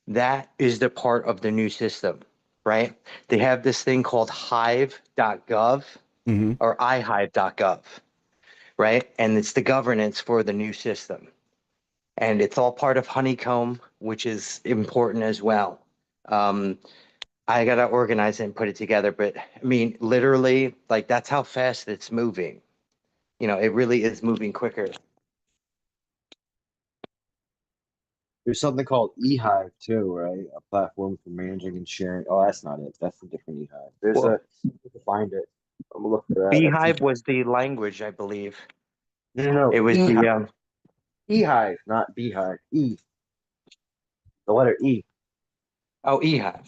S4: That is the part of the new system, right? They have this thing called hive.gov
S1: Mm-hmm.
S4: or ihive.gov, right? And it's the governance for the new system. And it's all part of Honeycomb, which is important as well. I got to organize it and put it together. But I mean, literally, like that's how fast it's moving. You know, it really is moving quicker.
S3: There's something called eHive too, right? A platform for managing and sharing. Oh, that's not it. That's a different eHive. There's
S4: Well,
S3: a, you can find it. I'm gonna look for that. That's
S4: Beehive
S3: interesting.
S4: was the language, I believe.
S3: No,
S4: It was
S3: eHive,
S4: the
S3: eHive, not beehive. E, the letter E.
S4: eHive.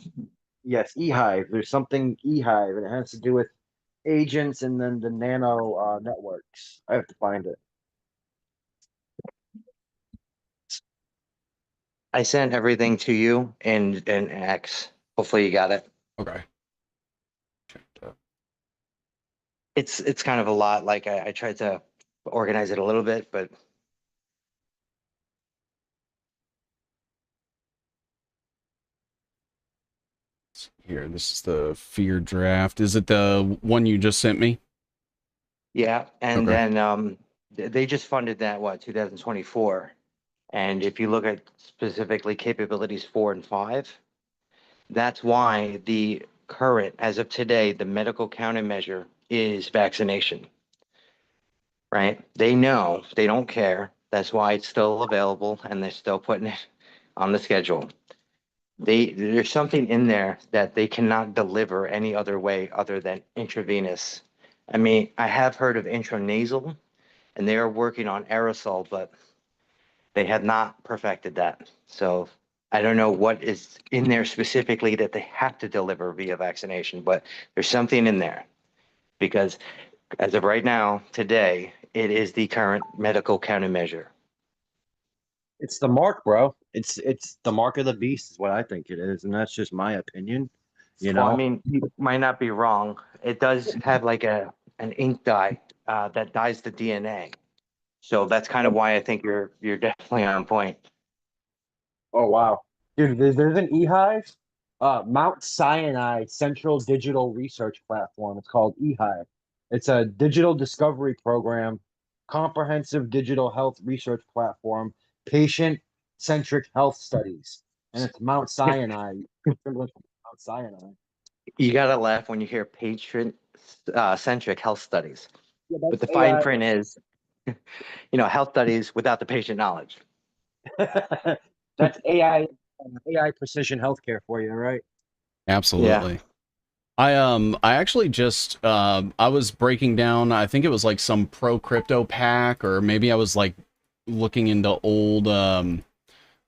S3: Yes, eHive. There's something eHive, and it has to do with agents and then the nano networks. I have to find it.
S4: I sent everything to you in X. Hopefully you got it.
S1: Okay. Checked out.
S4: It's kind of a lot. Like I tried to organize it a little bit, but
S1: Here, this is the fear draft. Is it the one you just sent me?
S4: yeah. And
S1: Okay.
S4: then they just funded that 2024. And if you look at specifically capabilities 4 and 5, that's why the current, as of today, the medical countermeasure is vaccination, right? They know, they don't care. That's why it's still available and they're still putting it on the schedule. There's something in there that they cannot deliver any other way other than intravenous. I mean, I have heard of intranasal and they are working on aerosol, but they have not perfected that. So I don't know what is in there specifically that they have to deliver via vaccination, but there's something in there because as of right now, today, it is the current medical countermeasure.
S3: It's the mark, bro. It's the mark of the beast, is what I think it is, and that's just my opinion. You
S4: Well, I
S3: know,
S4: mean, you might not be wrong. It does have like an ink dye that dyes the DNA. So that's kind of why I think you're definitely on point.
S3: oh wow, dude, there's an eHive, Mount Sinai Central Digital Research Platform. It's called eHive. It's a digital discovery program, comprehensive digital health research platform, patient-centric health studies, and it's Mount Sinai. Mount Sinai.
S4: You gotta laugh when you hear patient centric health studies.
S3: Yeah,
S4: But
S3: that's
S4: the fine
S3: AI.
S4: print is, health studies without the patient knowledge.
S3: That's AI precision healthcare for you, right?
S4: Yeah.
S1: Absolutely. I actually just I was breaking down, I think it was like some pro crypto pack, or maybe I was like looking into old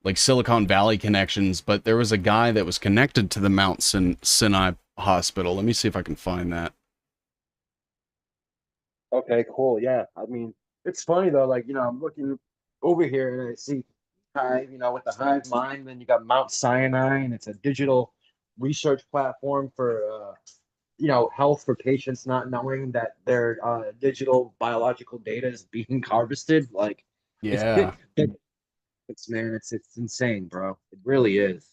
S1: like Silicon Valley connections, but there was a guy that was connected to the Mount Sinai hospital. Let me see if I can find that.
S3: Okay, cool. Yeah. I mean, it's funny though, like, I'm looking over here and I see Hive, with the Hive Mind, then you got Mount Sinai, and it's a digital research platform for health for patients not knowing that their digital biological data is being harvested. Like it's
S1: Yeah,
S3: it's man, it's insane, bro. It really is.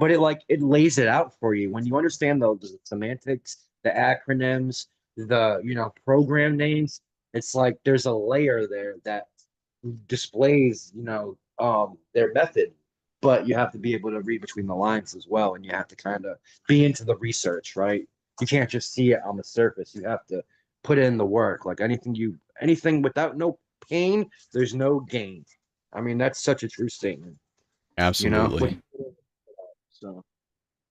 S3: But it lays it out for you when you understand the semantics, the acronyms, the program names. It's like there's a layer there that displays their method, but you have to be able to read between the lines as well, and you have to kind of be into the research, right? You can't just see it on the surface. You have to put in the work. Like anything without no pain, there's no gain. I mean, that's such a true statement, you know?
S1: absolutely.
S3: So,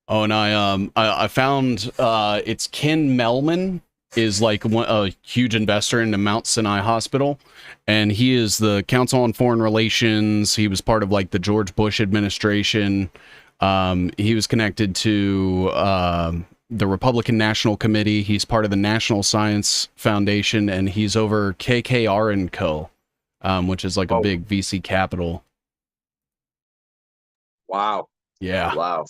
S1: Oh, and I found it's Ken Melman is like a huge investor into Mount Sinai Hospital, and he is the Council on Foreign Relations. He was part of like the George Bush administration. He was connected to the Republican National Committee. He's part of the National Science Foundation, and he's over KKR and Co., which is like a
S3: oh,
S1: big VC capital.
S3: wow.
S1: Yeah.
S3: Wow.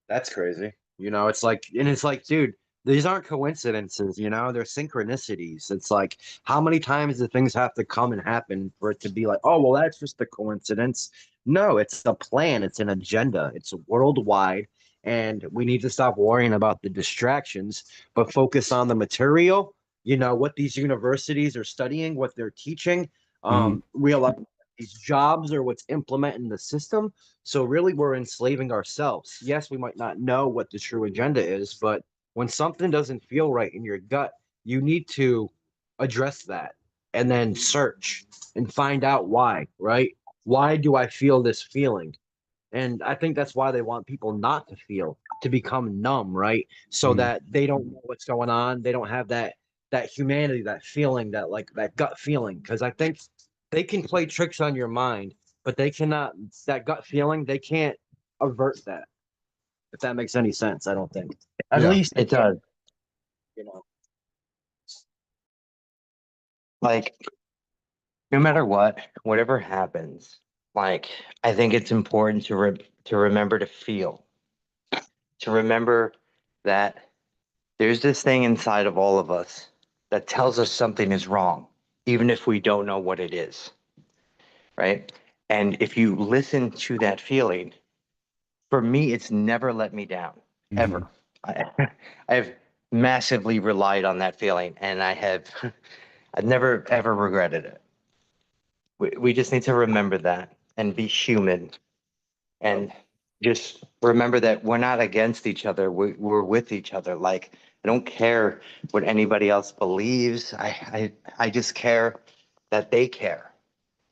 S3: That's crazy. It's like, dude, these aren't coincidences, they're synchronicities. It's like, how many times do things have to come and happen for it to be like, oh, well, that's just a coincidence? No, it's a plan, it's an agenda, it's worldwide, and we need to stop worrying about the distractions, but focus on the material what these universities are studying, what they're teaching,
S1: Hmm.
S3: realize these jobs are what's implementing the system. So really we're enslaving ourselves. Yes, we might not know what the true agenda is, but when something doesn't feel right in your gut, you need to address that and then search and find out why, right? Why do I feel this feeling? And I think that's why they want people not to feel, to become numb, right? So
S1: Hmm.
S3: that they don't know what's going on. They don't have that humanity, that feeling, that gut feeling. Because I think they can play tricks on your mind, but they cannot, that gut feeling, they can't avert that. If that makes any sense, I don't think. At
S1: Yeah.
S3: least
S4: It does.
S3: you know.
S4: Like, no matter what, whatever happens, like, I think it's important to remember to feel, to remember that there's this thing inside of all of us that tells us something is wrong, even if we don't know what it is, right? And if you listen to that feeling, for me, it's never let me down,
S1: Hmm.
S4: ever. I, I've massively relied on that feeling, and I've never ever regretted it. We just need to remember that and be human and just remember that we're not against each other. We're with each other. Like, I don't care what anybody else believes. I just care that they care,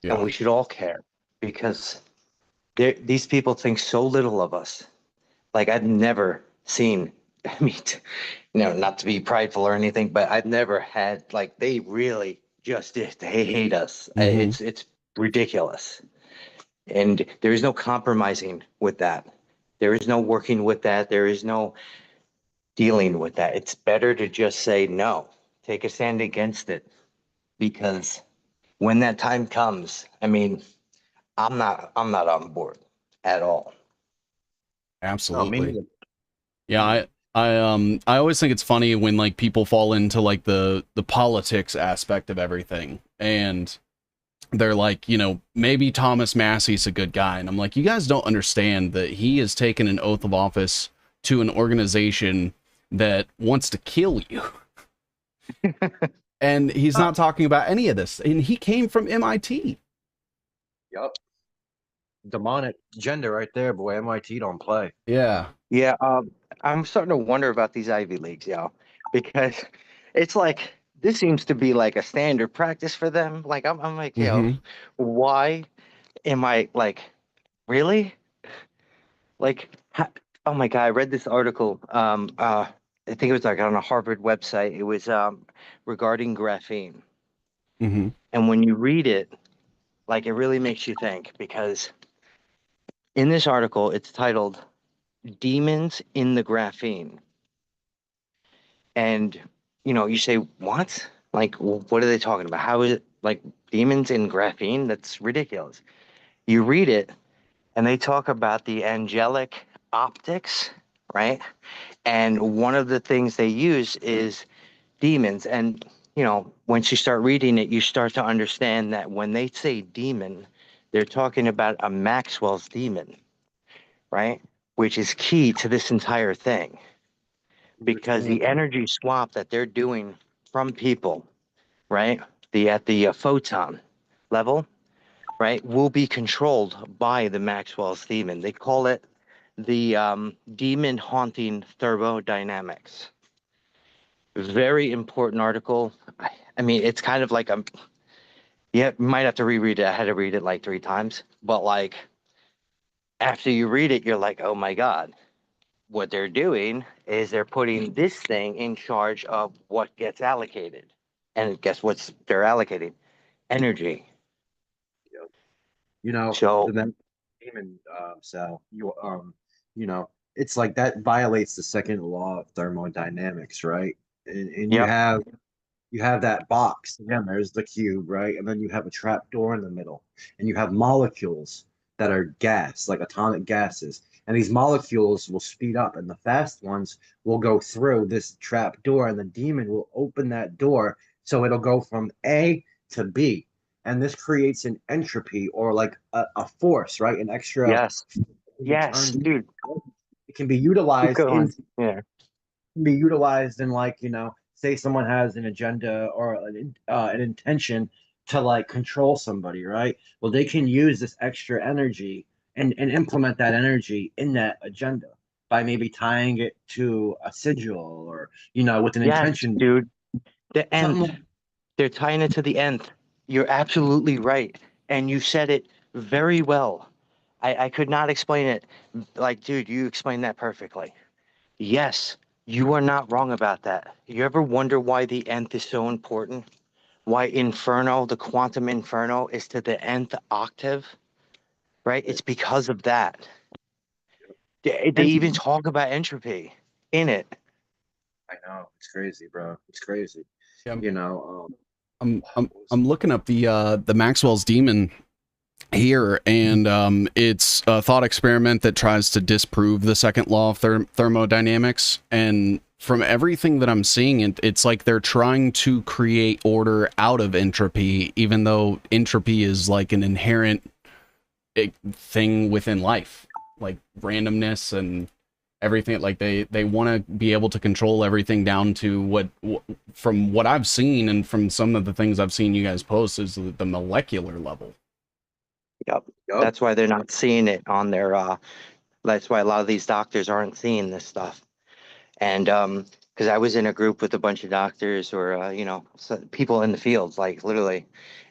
S4: and
S1: Yeah.
S4: we should all care because these people think so little of us. Like, I've never seen, I mean, not to be prideful or anything, but I've never had, like, they really just they hate us.
S1: Hmm.
S4: It's ridiculous. And there is no compromising with that. There is no working with that. There is no dealing with that. It's better to just say no, take a stand against it, because when that time comes, I mean, I'm not on board at all.
S3: No, me
S1: Absolutely.
S3: neither.
S1: Yeah, I always think it's funny when like people fall into like the politics aspect of everything, and they're like, maybe Thomas Massey's a good guy, and I'm like, you guys don't understand that he has taken an oath of office to an organization that wants to kill you. And he's not talking about any of this, and he came from MIT.
S3: Yep. Demonic gender right there, boy. MIT don't play.
S1: Yeah.
S4: Yeah, I'm starting to wonder about these Ivy Leagues, y'all, because it's like this seems to be like a standard practice for them. Like, I'm like,
S1: Hmm.
S4: why am I like, really? Like, oh my God, I read this article. I think it was like on a Harvard website. It was regarding graphene,
S1: Hmm.
S4: and when you read it, like, it really makes you think, because in this article, it's titled "Demons in the Graphene." And you say, what? Like, what are they talking about? How is it like demons in graphene? That's ridiculous. You read it, and they talk about the angelic optics, right? And one of the things they use is demons. And once you start reading it, you start to understand that when they say demon, they're talking about a Maxwell's demon, right? Which is key to this entire thing, because the energy swap that they're doing from people, right? The at the photon level, right, will be controlled by the Maxwell's demon. They call it the demon haunting thermodynamics. Very important article. I mean, it's kind of like you might have to reread it. I had to read it like 3 times, but like after you read it, you're like, oh my God. What they're doing is they're putting this thing in charge of what gets allocated. And guess what's they're allocating? Energy. So,
S3: The demon cell. You know, it's like that violates the second law of thermodynamics, right? And
S4: yep,
S3: you have that box. Again, there's the cube, right? And then you have a trap door in the middle, and you have molecules that are gas, like atomic gases. And these molecules will speed up, and the fast ones will go through this trap door, and the demon will open that door so it'll go from A to B. And this creates an entropy or like a force, right? An extra
S4: yes,
S3: can be
S4: yes,
S3: turned.
S4: dude,
S3: It can be
S4: keep
S3: utilized in
S4: going. Yeah.
S3: can be utilized in like say someone has an agenda or an intention to like control somebody, right? Well, they can use this extra energy and implement that energy in that agenda by maybe tying it to a sigil or, with an
S4: Yes,
S3: intention,
S4: dude. The
S3: something
S4: nth.
S3: like,
S4: They're tying it to the nth. You're absolutely right. And you said it very well. I could not explain it. Like, dude, you explained that perfectly. Yes, you are not wrong about that. You ever wonder why the nth is so important? Why Inferno, the quantum Inferno, is to the nth octave, right? It's because of that. They even
S3: and
S4: talk about entropy in it.
S3: I know it's crazy, bro. It's crazy.
S1: Yeah,
S3: You know,
S1: I'm looking up the Maxwell's demon here, and it's a thought experiment that tries to disprove the second law of thermodynamics. And from everything that I'm seeing, it's like they're trying to create order out of entropy, even though entropy is like an inherent thing within life, like randomness and everything. Like they want to be able to control everything down to from what I've seen and from some of the things I've seen you guys post, is the molecular level.
S4: Yep.
S3: yup.
S4: That's why they're not seeing it on their that's why a lot of these doctors aren't seeing this stuff. And because I was in a group with a bunch of doctors or people in the fields, like literally,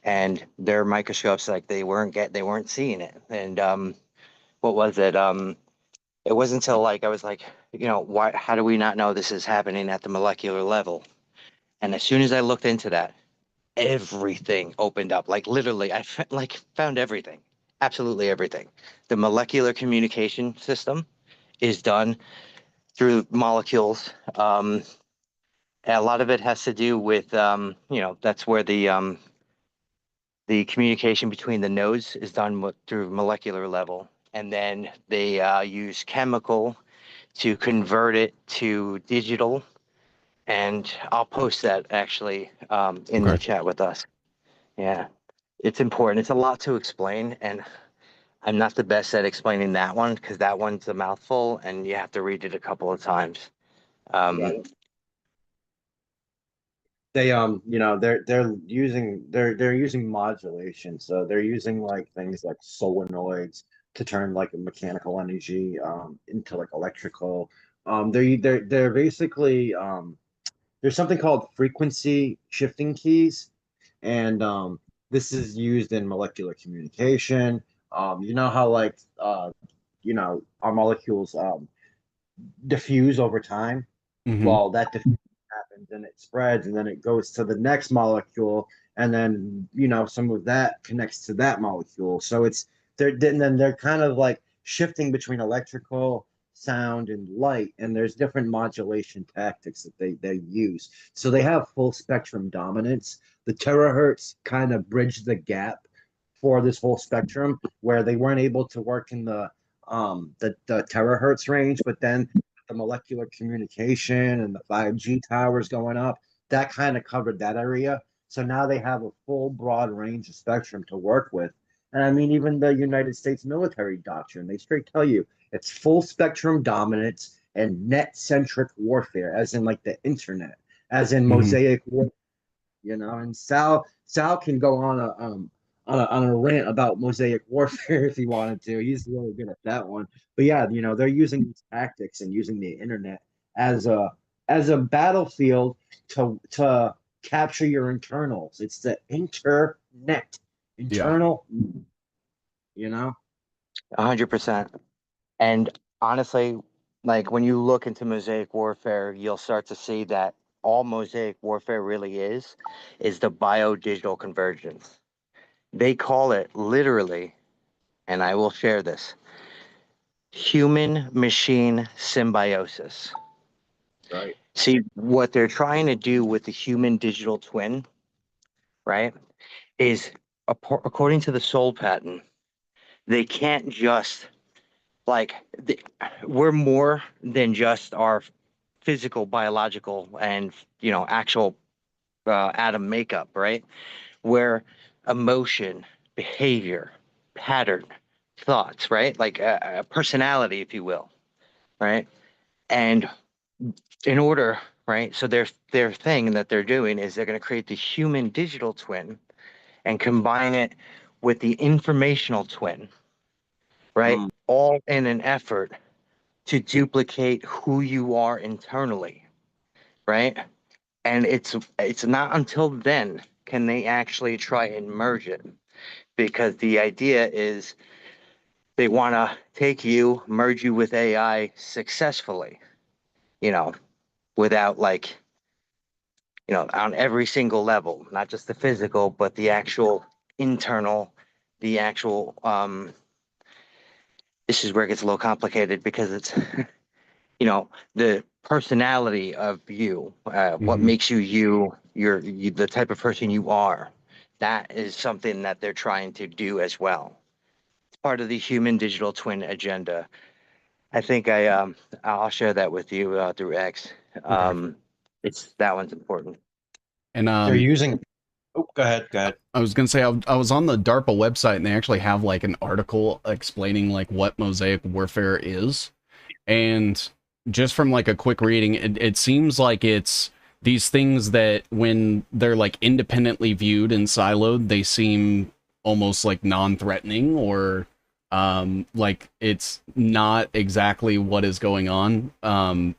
S4: and their microscopes, like they weren't seeing it. And what was it? It wasn't until like I was like, why? How do we not know this is happening at the molecular level? And as soon as I looked into that, everything opened up. Like literally, like found everything, absolutely everything. The molecular communication system is done through molecules. A lot of it has to do with, that's where the communication between the nodes is done through molecular level. And then they use chemical to convert it to digital. And I'll post that actually in the
S1: Okay.
S4: chat with us. Yeah, it's important. It's a lot to explain. And I'm not the best at explaining that one because that one's a mouthful and you have to read it a couple of times.
S3: Yeah.
S4: Um,
S3: They they're using modulation, so they're using like things like solenoids to turn like mechanical energy into like electrical. They're basically there's something called frequency shifting keys, and this is used in molecular communication. You know how like our molecules diffuse over time.
S1: Mm-hmm.
S3: Well, that diffusion happens and it spreads, and then it goes to the next molecule, and then some of that connects to that molecule. So then they're kind of like shifting between electrical, sound, and light, and there's different modulation tactics that they use. So they have full spectrum dominance. The terahertz kind of bridge the gap for this whole spectrum where they weren't able to work in the terahertz range, but then the molecular communication and the 5G towers going up, that kind of covered that area. So now they have a full broad range of spectrum to work with. And I mean, even the United States military doctrine, they straight tell you it's full spectrum dominance and net centric warfare, as in like the internet, as in
S1: Mm-hmm.
S3: mosaic war, and Sal can go on a rant about mosaic warfare if he wanted to. He's really good at that one. But yeah, they're using these tactics and using the internet as a battlefield to capture your internals. It's the internet,
S1: Yeah.
S3: internal, you know.
S4: 100%. And honestly, like when you look into mosaic warfare, you'll start to see that all mosaic warfare really is the BioDigital Convergence. They call it literally, and I will share this, human machine symbiosis.
S3: Right.
S4: See, what they're trying to do with the human digital twin, right, is according to the soul pattern, they can't just like we're more than just our physical, biological, and actual atom makeup, right? Where emotion, behavior, pattern, thoughts, right? Like a personality, if you will, right? And in order right? So their thing that they're doing is they're going to create the human digital twin and combine it with the informational twin, right?
S3: Mm.
S4: All in an effort to duplicate who you are internally, right? And it's not until then can they actually try and merge it, because the idea is they want to take you, merge you with AI successfully, you know, without like, on every single level, not just the physical, but the actual internal, the actual, this is where it gets a little complicated because it's, the personality of you, what
S1: Mhm.
S4: makes you you, the type of person you are. That is something that they're trying to do as well. It's part of the human digital twin agenda. I think I'll share that with you through X.
S1: Okay.
S4: It's that one's important.
S1: And
S3: They're using. Oh, go ahead. Go ahead.
S1: I was gonna say I was on the DARPA website and they actually have like an article explaining like what mosaic warfare is, and just from like a quick reading, it seems like it's these things that when they're like independently viewed and siloed, they seem almost like non-threatening or like it's not exactly what is going on,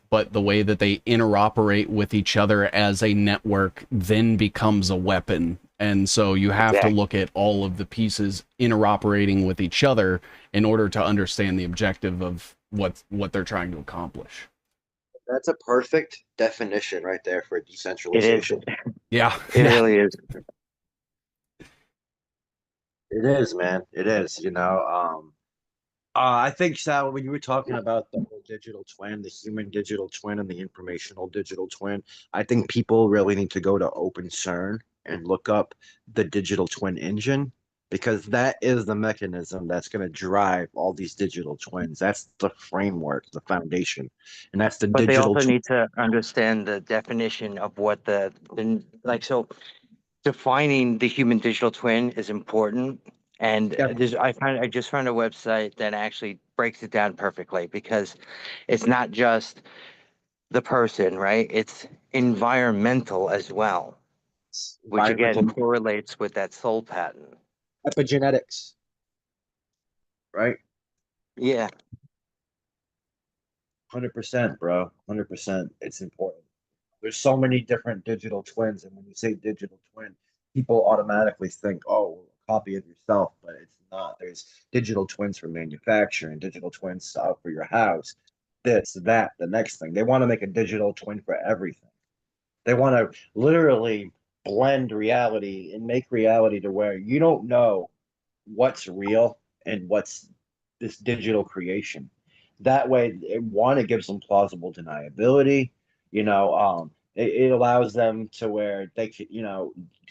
S1: but the way that they interoperate with each other as a network then becomes a weapon. And so you have to
S4: Exactly.
S1: look at all of the pieces interoperating with each other in order to understand the objective of what they're trying to accomplish.
S3: That's a perfect definition right there for
S4: It is.
S3: decentralization.
S1: Yeah.
S4: It
S1: Yeah.
S4: really is.
S3: It is, man. It is. I think, Sal, when you were talking about the whole digital twin, the human digital twin and the informational digital twin, I think people really need to go to OpenCern and look up the digital twin engine, because that is the mechanism that's going to drive all these digital twins. That's the framework, the foundation, and that's the
S4: But they
S3: digital
S4: also
S3: twin.
S4: need to understand the definition of what like, so defining the human digital twin is important. And I just found a website that actually breaks it down perfectly, because it's not just the person, right? It's environmental as well, which again
S3: Environmental
S4: correlates with that soul pattern.
S3: epigenetics, right?
S4: Yeah.
S3: 100%, bro. 100%. It's important. There's so many different digital twins, and when you say digital twin, people automatically think, oh, a copy of yourself, but it's not. There's digital twins for manufacturing, digital twins for your house, this, that, the next thing. They want to make a digital twin for everything. They want to literally blend reality and make reality to where you don't know what's real and what's this digital creation. That way, one, it gives them plausible deniability. It allows them to where they can,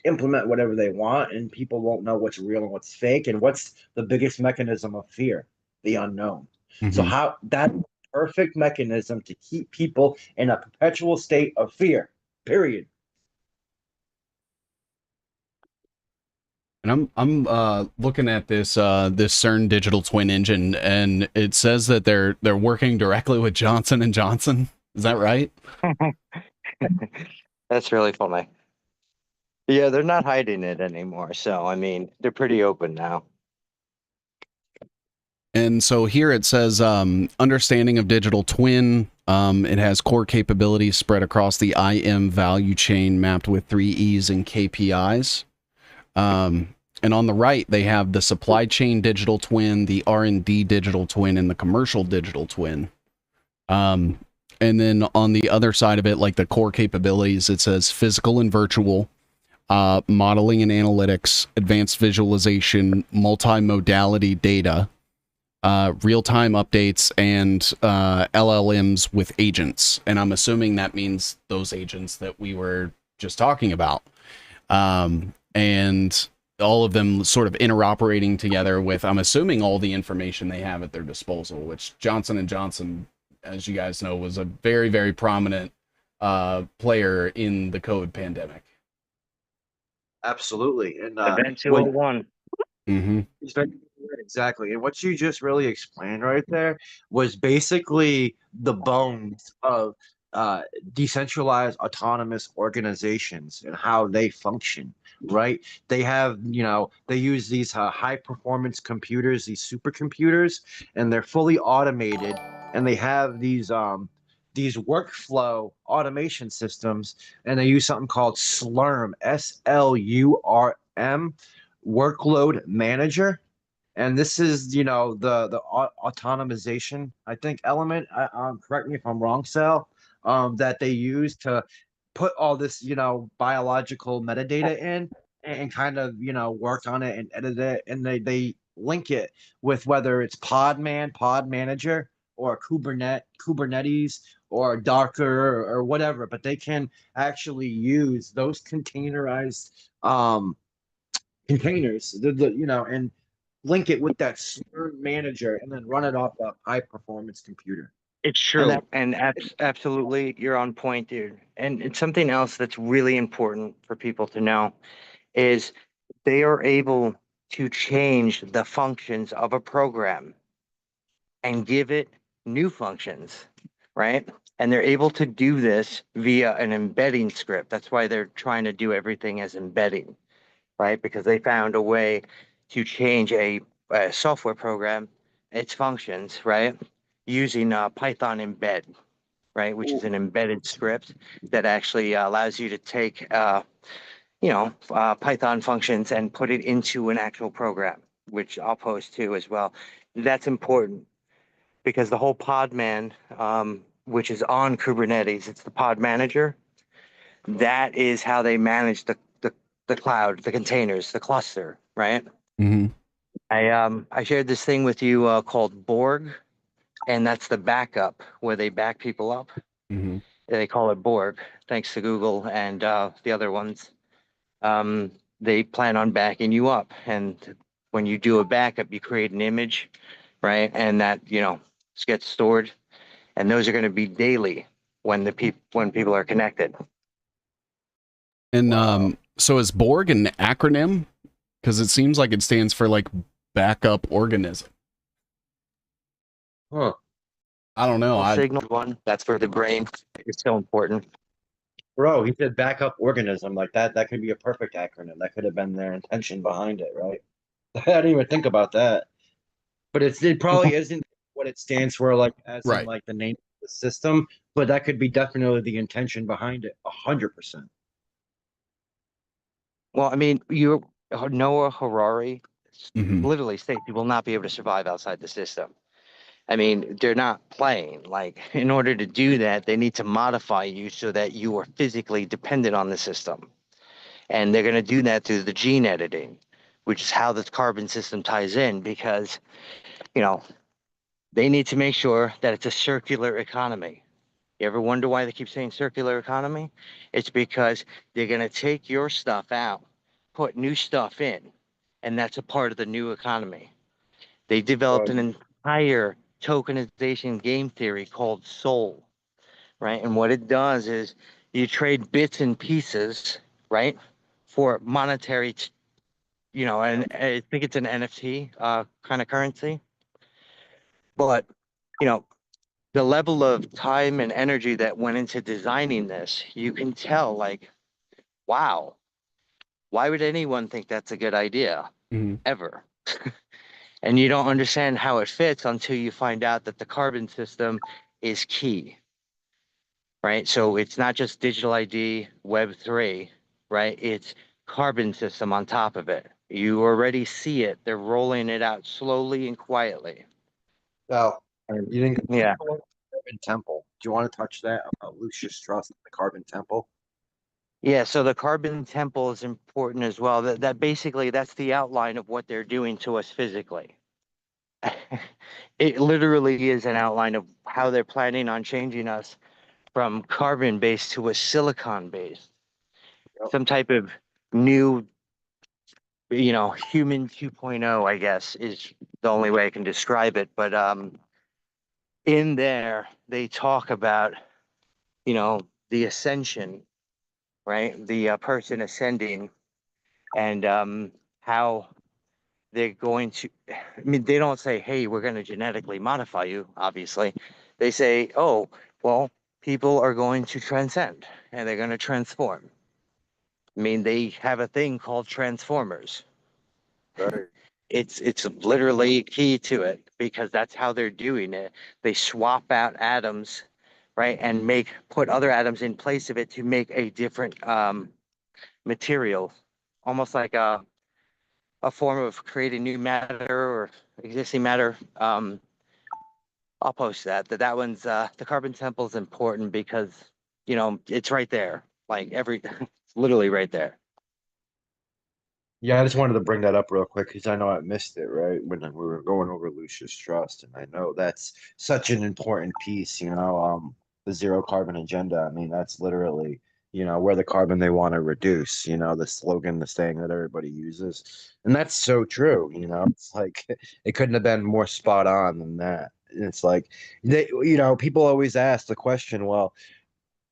S3: implement whatever they want, and people won't know what's real and what's fake. And what's the biggest mechanism of fear? The unknown. So
S1: Mhm.
S3: how that perfect mechanism to keep people in a perpetual state of fear. Period.
S1: And I'm looking at this CERN digital twin engine, and it says that they're working directly with Johnson and Johnson. Is that right?
S4: That's really funny. Yeah, they're not hiding it anymore. So, I mean, they're pretty open now.
S1: And so here it says understanding of digital twin. It has core capabilities spread across the IM value chain mapped with 3 E's and KPIs. And on the right, they have the supply chain digital twin, the R&D digital twin, and the commercial digital twin. And then on the other side of it, like the core capabilities, it says physical and virtual, modeling and analytics, advanced visualization, multimodality data, real-time updates, and LLMs with agents. And I'm assuming that means those agents that we were just talking about. And all of them sort of interoperating together with, I'm assuming, all the information they have at their disposal, which Johnson and Johnson, as you guys know, was a very, very prominent player in the COVID pandemic.
S3: Absolutely. And
S4: Event
S3: when
S4: 201.
S1: Mm-hmm.
S3: exactly. And what you just really explained right there was basically the bones of decentralized autonomous organizations and how they function, right? They have, they use these high performance computers, these supercomputers, and they're fully automated, and they have these workflow automation systems, and they use something called Slurm, SLURM, workload manager. And this is, the autonomization, I think, element. Correct me if I'm wrong, Sal, that they use to put all this, biological metadata in, and kind of, work on it and edit it. And they link it with whether it's Pod Manager, or Kubernetes, or Docker, or whatever. But they can actually use those containerized containers, and link it with that Slurm manager, and then run it off a high performance computer.
S4: It's
S3: And
S4: true. And absolutely, you're on point, dude. And it's something else that's really important for people to know is they are able to change the functions of a program and give it new functions, right? And they're able to do this via an embedding script. That's why they're trying to do everything as embedding, right? Because they found a way to change a software program, its functions, right? Using Python embed, right? Which is an embedded script that actually allows you to take, Python functions and put it into an actual program, which I'll post to as well. That's important because the whole Podman, which is on Kubernetes, it's the pod manager. That is how they manage the cloud, the containers, the cluster, right?
S1: Mm-hmm.
S4: I shared this thing with you called Borg, and that's the backup where they back people up.
S1: Mm-hmm.
S4: They call it Borg, thanks to Google and the other ones. They plan on backing you up, and when you do a backup, you create an image, right? And that gets stored, and those are going to be daily when people are connected.
S1: And
S3: Wow.
S1: so is Borg an acronym? Because it seems like it stands for like backup organism.
S3: Huh.
S1: I don't know.
S4: Signal one, that's for the brain. It's so important.
S3: Bro, he said backup organism. Like that could be a perfect acronym. That could have been their intention behind it, right? I didn't even think about that. But it probably isn't what it stands for, like as in
S1: Right.
S3: like the name of the system, but that could be definitely the intention behind it, 100%.
S4: Well, I mean, Noah Harari
S1: Mm-hmm.
S4: literally states you will not be able to survive outside the system. I mean, they're not playing. Like, in order to do that, they need to modify you so that you are physically dependent on the system. And they're going to do that through the gene editing, which is how this carbon system ties in because, you know, they need to make sure that it's a circular economy. You ever wonder why they keep saying circular economy? It's because they're going to take your stuff out, put new stuff in, and that's a part of the new economy. They developed
S3: Well,
S4: an entire tokenization game theory called Soul, right? And what it does is you trade bits and pieces, right, for monetary, and I think it's an NFT kind of currency. But, you know, the level of time and energy that went into designing this, you can tell, like, wow, why would anyone think that's a good idea
S1: Mm-hmm.
S4: ever? And you don't understand how it fits until you find out that the carbon system is key, right? So it's not just digital ID, Web3, right? It's carbon system on top of it. You already see it. They're rolling it out slowly and quietly.
S3: so
S4: And
S3: you think
S4: yeah.
S3: Carbon Temple? Do you want to touch that about Lucius Trust and the Carbon Temple?
S4: Yeah, so the carbon temple is important as well. That basically that's the outline of what they're doing to us physically. It literally is an outline of how they're planning on changing us from carbon based to a silicon based,
S3: Yep.
S4: some type of new, human 2.0, I guess, is the only way I can describe it. But in there, they talk about, the ascension, right? The person ascending and how they're going to, I mean, they don't say, hey, we're going to genetically modify you, obviously. They say, oh, well, people are going to transcend and they're going to transform. I mean, they have a thing called transformers.
S3: Right.
S4: It's literally key to it because that's how they're doing it. They swap out atoms, right, and put other atoms in place of it to make a different material, almost like a form of creating new matter or existing matter. I'll post that one's the carbon sample is important because it's right there, like it's literally right there.
S3: Yeah, I just wanted to bring that up real quick because I know I missed it, right? When we were going over Lucius Trust, and I know that's such an important piece, the zero carbon agenda. I mean, that's literally, where the carbon they want to reduce, the slogan, the saying that everybody uses. And that's so true, it's like it couldn't have been more spot on than that. It's like people always ask the question, well,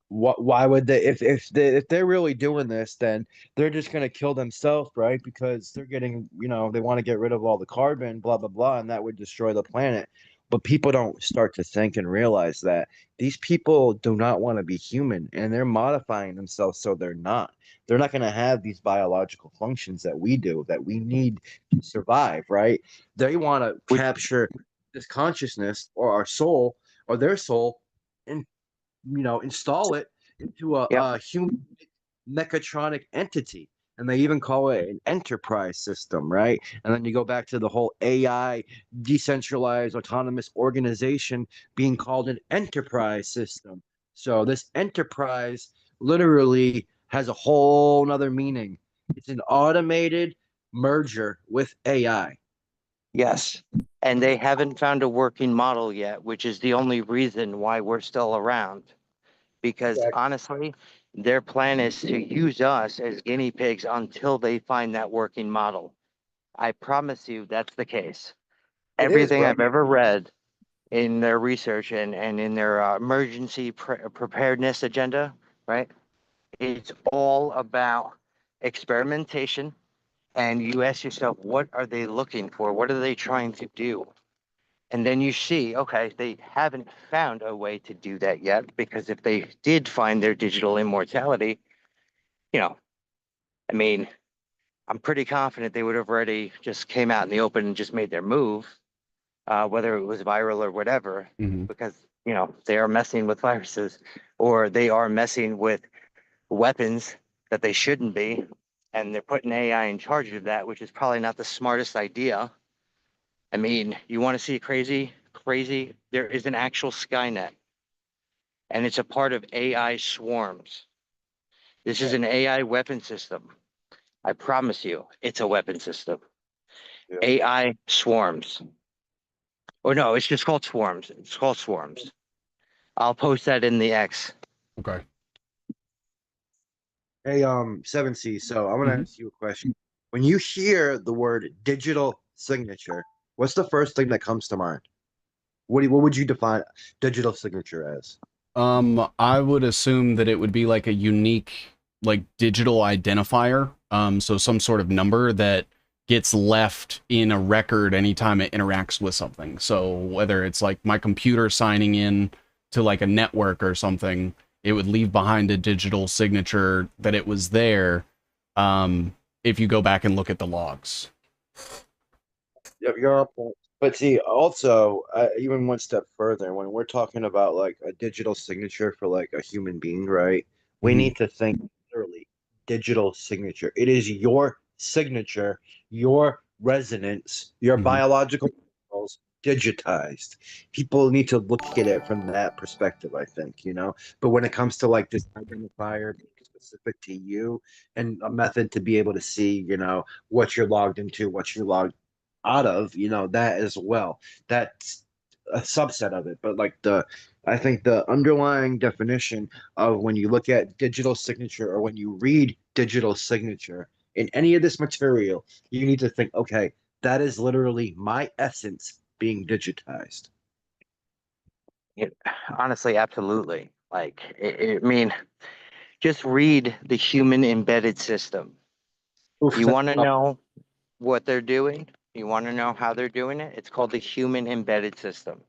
S3: why would they if they're really doing this, then they're just going to kill themselves, right? Because they're getting, they want to get rid of all the carbon, blah blah blah, and that would destroy the planet. But people don't start to think and realize that these people do not want to be human, and they're modifying themselves so they're not going to have these biological functions that we do, that we need to survive, right? They want to capture this consciousness or our soul or their soul and install it into
S4: Yep.
S3: a human mechatronic entity. And they even call it an enterprise system, right? And then you go back to the whole AI, decentralized autonomous organization being called an enterprise system. So this enterprise literally has a whole nother meaning. It's an automated merger with AI.
S4: Yes. And they haven't found a working model yet, which is the only reason why we're still around. Because
S3: Exactly.
S4: honestly, their plan is to use us as guinea pigs until they find that working model. I promise you that's the case.
S3: It is,
S4: Everything
S3: bro.
S4: I've ever read in their research and in their emergency preparedness agenda, right? It's all about experimentation. And you ask yourself, what are they looking for? What are they trying to do? And then you see, okay, they haven't found a way to do that yet, because if they did find their digital immortality, you know, I mean, I'm pretty confident they would have already just came out in the open and just made their move, whether it was viral or whatever,
S1: Mhm.
S4: because, they are messing with viruses or they are messing with weapons that they shouldn't be. And they're putting AI in charge of that, which is probably not the smartest idea. I mean, you want to see crazy, crazy? There is an actual Skynet, and it's a part of AI swarms. This is an AI weapon system. I promise you, it's a weapon system.
S3: Yeah.
S4: AI swarms. Or no, it's just called swarms. It's called swarms. I'll post that in the X.
S1: Okay.
S3: Hey, 7C, so I want to
S1: Mhm.
S3: ask you a question. When you hear the word digital signature, what's the first thing that comes to mind? What would you define digital signature as?
S1: I would assume that it would be like a unique, like digital identifier. So some sort of number that gets left in a record anytime it interacts with something. So whether it's like my computer signing in to like a network or something, it would leave behind a digital signature that it was there. If you go back and look at the logs.
S3: Yep, you're on point. But see, also, even one step further, when we're talking about like a digital signature for like a human being, right? We
S1: Mhm.
S3: need to think literally digital signature. It is your signature, your resonance, your
S1: Mhm.
S3: biological signals digitized. People need to look at it from that perspective, I think. But when it comes to like this identifier being specific to you and a method to be able to see, what you're logged into, what you're logged out of, that as well. That's a subset of it. But like I think the underlying definition of when you look at digital signature or when you read digital signature in any of this material, you need to think, okay, that is literally my essence being digitized.
S4: Honestly, absolutely. Like, I mean, just read the human embedded system.
S3: Oof,
S4: You want to know what they're doing? You want to know how they're doing it? It's called the human embedded system.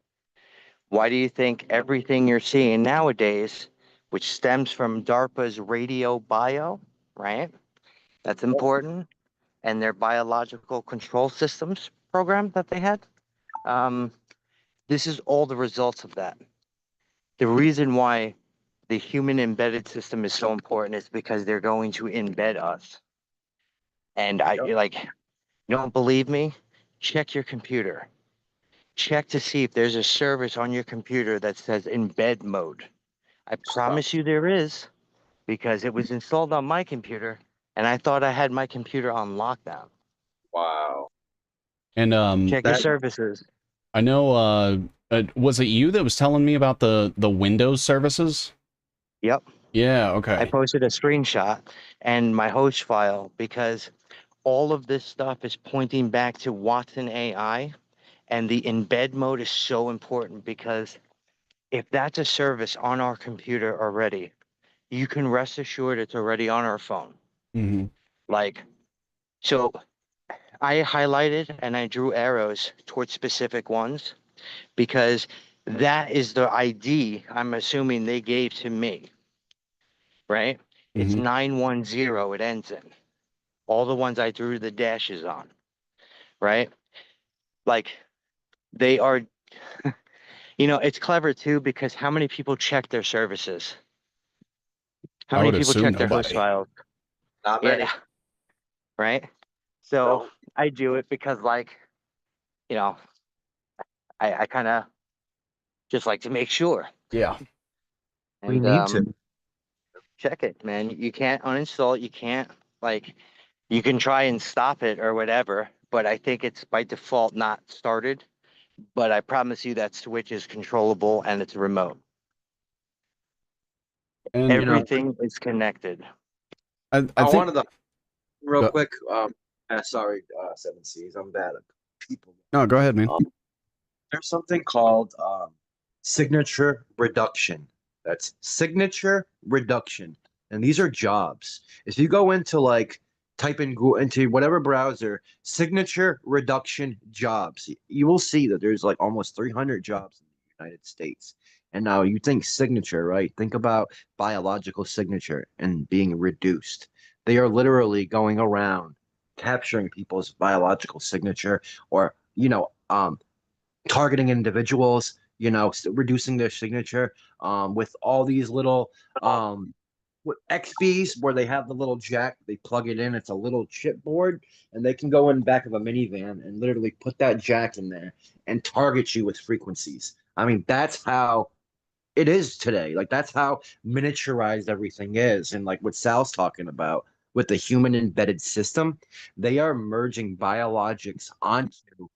S4: Why do you think everything you're seeing nowadays, which stems from DARPA's radio bio, right? That's important. And their biological control systems program that they had. Um, this is all the results of that. The reason why the human embedded system is so important is because they're going to embed us. And you're like, you don't believe me? Check your computer. Check to see if there's a service on your computer that says embed mode. I promise you there is, because it was installed on my computer and I thought I had my computer on lockdown.
S3: Wow.
S1: And
S4: Check your services.
S1: I know was it you that was telling me about the Windows services?
S4: Yep.
S1: Yeah,
S4: I
S1: okay.
S4: posted a screenshot and my host file because all of this stuff is pointing back to Watson AI, and the embed mode is so important because if that's a service on our computer already, you can rest assured it's already on our phone.
S1: Mm-hmm.
S4: Like, so I highlighted and I drew arrows towards specific ones because that is the ID I'm assuming they gave to me, right? It's
S1: Mm-hmm.
S4: 910 it ends in. All the ones I drew the dashes on, right? Like they are, it's clever too because how many people check their services? How
S1: I
S4: many
S1: would
S4: people
S1: assume
S4: check their host
S1: nobody.
S4: files?
S3: Not many.
S4: Yeah, right. So I do it because, like, you know, I kind of just like to make sure.
S1: Yeah.
S3: We
S4: And
S3: need to.
S4: check it, man. You can't uninstall it. You can't, like, you can try and stop it or whatever, but I think it's by default not started. But I promise you that switch is controllable and it's remote.
S1: And
S4: Everything is connected.
S1: I
S3: I
S1: think
S3: wanted to real
S1: go,
S3: quick. Sorry, Seven Seas. I'm bad at people.
S1: no, go ahead, man.
S3: There's something called signature reduction. That's signature reduction, and these are jobs. If you go into like type in Google into whatever browser, signature reduction jobs, you will see that there's like almost 300 jobs in the United States. And now you think signature, right? Think about biological signature and being reduced. They are literally going around capturing people's biological signature or, targeting individuals, reducing their signature with all these little XBs where they have the little jack, they plug it in, it's a little chipboard, and they can go in the back of a minivan and literally put that jack in there and target you with frequencies. I mean, that's how it is today. Like that's how miniaturized everything is. And like what Sal's talking about with the human embedded system, they are merging biologics onto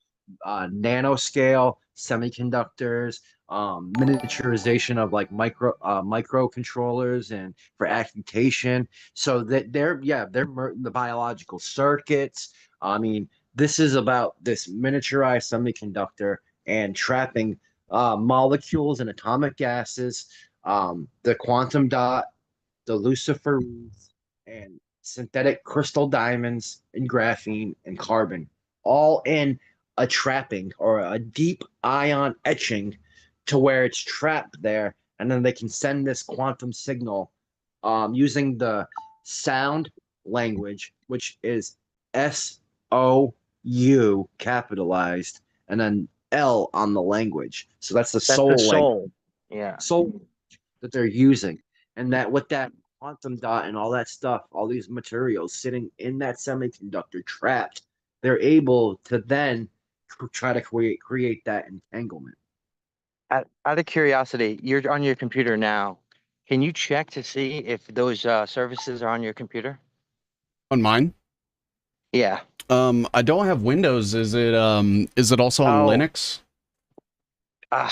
S3: nanoscale semiconductors, miniaturization of like microcontrollers and for agitation. So that the biological circuits. I mean, this is about this miniaturized semiconductor and trapping molecules and atomic gases, the quantum dot, the Lucifer and synthetic crystal diamonds and graphene and carbon, all in a trapping or a deep ion etching to where it's trapped there. And then they can send this quantum signal using the sound language, which is SOU capitalized, and then L on the language. So that's the
S4: That's the
S3: soul language,
S4: soul. Yeah.
S3: soul that they're using. And that with that quantum dot and all that stuff, all these materials sitting in that semiconductor trapped, they're able to then try to create that entanglement.
S4: Out of curiosity, you're on your computer now. Can you check to see if those services are on your computer?
S1: On mine?
S4: Yeah.
S1: I don't have Windows. Is it also on
S4: Oh,
S1: Linux?
S4: uh,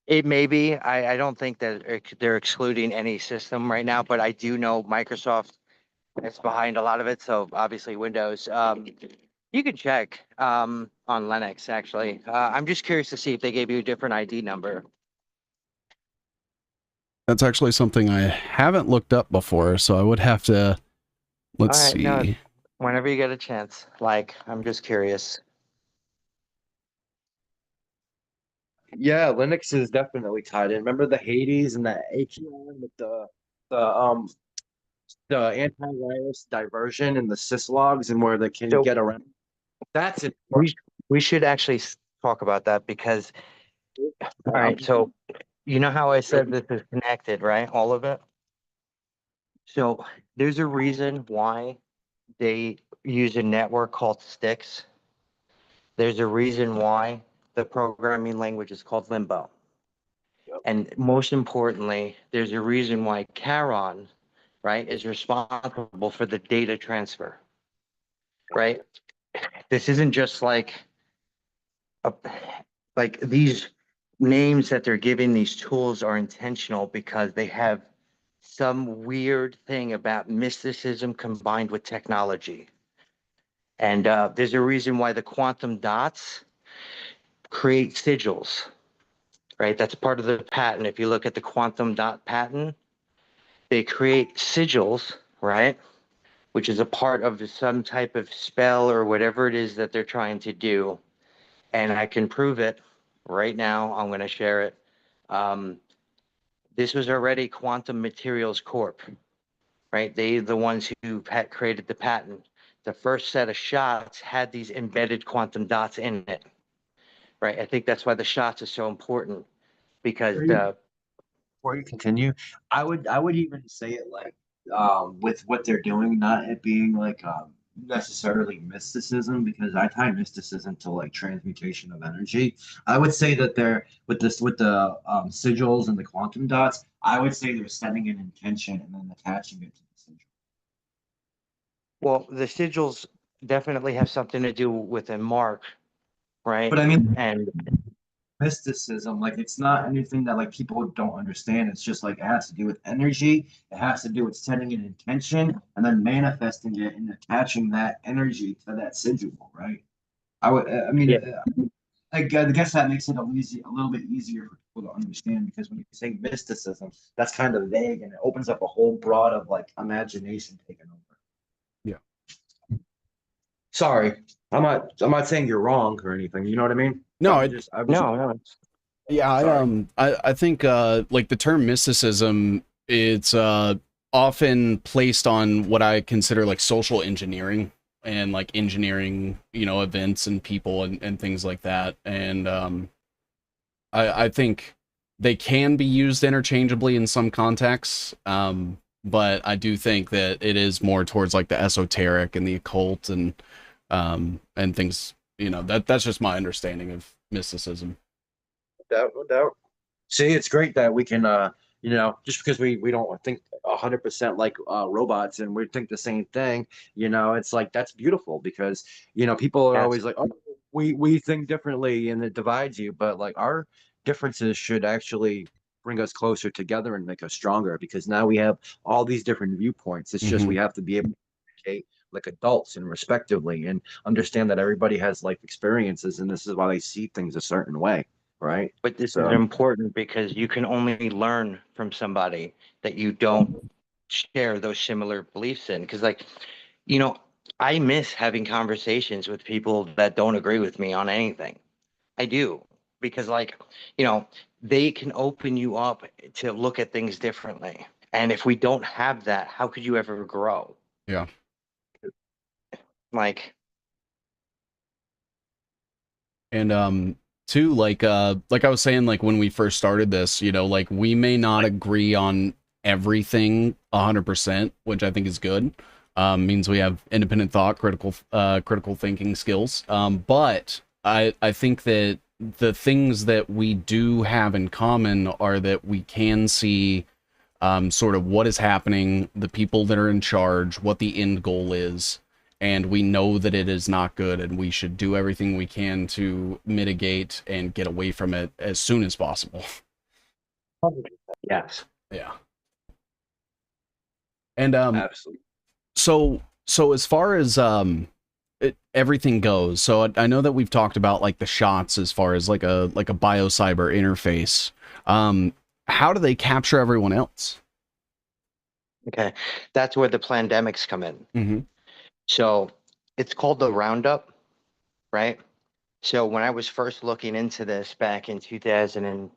S4: it may be. I don't think that they're excluding any system right now, but I do know Microsoft is behind a lot of it. So obviously Windows. You can check on Linux actually. I'm just curious to see if they gave you a different ID number.
S1: That's actually something I haven't looked up before, so I would have to let's
S4: All right, no,
S1: see.
S4: whenever you get a chance. Like, I'm just curious.
S3: Yeah, Linux is definitely tied in. Remember the Hades and the AQN with the um the antivirus diversion and the syslogs and where they can
S4: So
S3: get around. That's it.
S4: we we should actually talk about that because, all right, so you know how I said this is connected, right? All of it. So there's a reason why they use a network called Sticks. There's a reason why the programming language is called Limbo. And most importantly, there's a reason why Charon, right, is responsible for the data transfer, right? This isn't just a, like these names that they're giving these tools are intentional because they have some weird thing about mysticism combined with technology. And there's a reason why the quantum dots create sigils, right? That's part of the patent. If you look at the quantum dot patent, they create sigils, right? Which is a part of some type of spell or whatever it is that they're trying to do. And I can prove it right now. I'm going to share it. Um, this was already Quantum Materials Corp, right? They the ones who had created the patent. The first set of shots had these embedded quantum dots in it, right? I think that's why the shots are so important because the
S3: Before you continue, I would even say it like with what they're doing, not it being like necessarily mysticism, because I tie mysticism to like transmutation of energy. I would say that they're with the sigils and the quantum dots, I would say they're setting an intention and then attaching it to the sigil.
S4: well, the sigils definitely have something to do with a mark, right?
S3: But I mean,
S4: And
S3: mysticism, like it's not anything that like people don't understand. It's just like it has to do with energy. It has to do with setting an intention and then manifesting it and attaching that energy to that sigil, right? I mean,
S4: yeah,
S3: I guess that makes it a little bit easier for people to understand because when you say mysticism, that's kind of vague and it opens up a whole broad of like imagination taking over.
S1: Yeah.
S3: Sorry, I'm not saying you're wrong or anything. You know what I mean?
S1: No,
S3: I was just
S4: no, no,
S1: yeah,
S3: sorry.
S1: I think like the term mysticism, it's often placed on what I consider like social engineering and like engineering, events and people and things like that. And I think they can be used interchangeably in some contexts. But I do think that it is more towards like the esoteric and the occult and things, that's just my understanding of mysticism.
S3: Doubt, no doubt. See, it's great that we can, just because we don't think 100% like robots and we think the same thing, it's like that's beautiful because people are
S4: yes.
S3: always like, oh, we think differently and it divides you, but like our differences should actually bring us closer together and make us stronger because now we have all these different viewpoints. It's just
S1: Hmm.
S3: we have to be able to communicate like adults and respectively and understand that everybody has life experiences and this is why they see things a certain way, right?
S4: But this is
S3: So.
S4: important because you can only learn from somebody that you don't share those similar beliefs in. Because, like, you know, I miss having conversations with people that don't agree with me on anything. I do. Because, like, you know, they can open you up to look at things differently. And if we don't have that, how could you ever grow?
S1: Yeah.
S4: Like,
S1: And too, like I was saying, like when we first started this, like we may not agree on everything 100%, which I think is good. Means we have independent thought, critical thinking skills. But I think that the things that we do have in common are that we can see sort of what is happening, the people that are in charge, what the end goal is, and we know that it is not good, and we should do everything we can to mitigate and get away from it as soon as possible.
S4: yes.
S1: Yeah. And
S3: Absolutely.
S1: so as far as everything goes, so I know that we've talked about like the shots as far as like a biocyber interface. How do they capture everyone else?
S4: Okay. That's where the pandemics come in.
S1: Mm-hmm.
S4: So it's called the Roundup, right? So when I was first looking into this back in 2000 and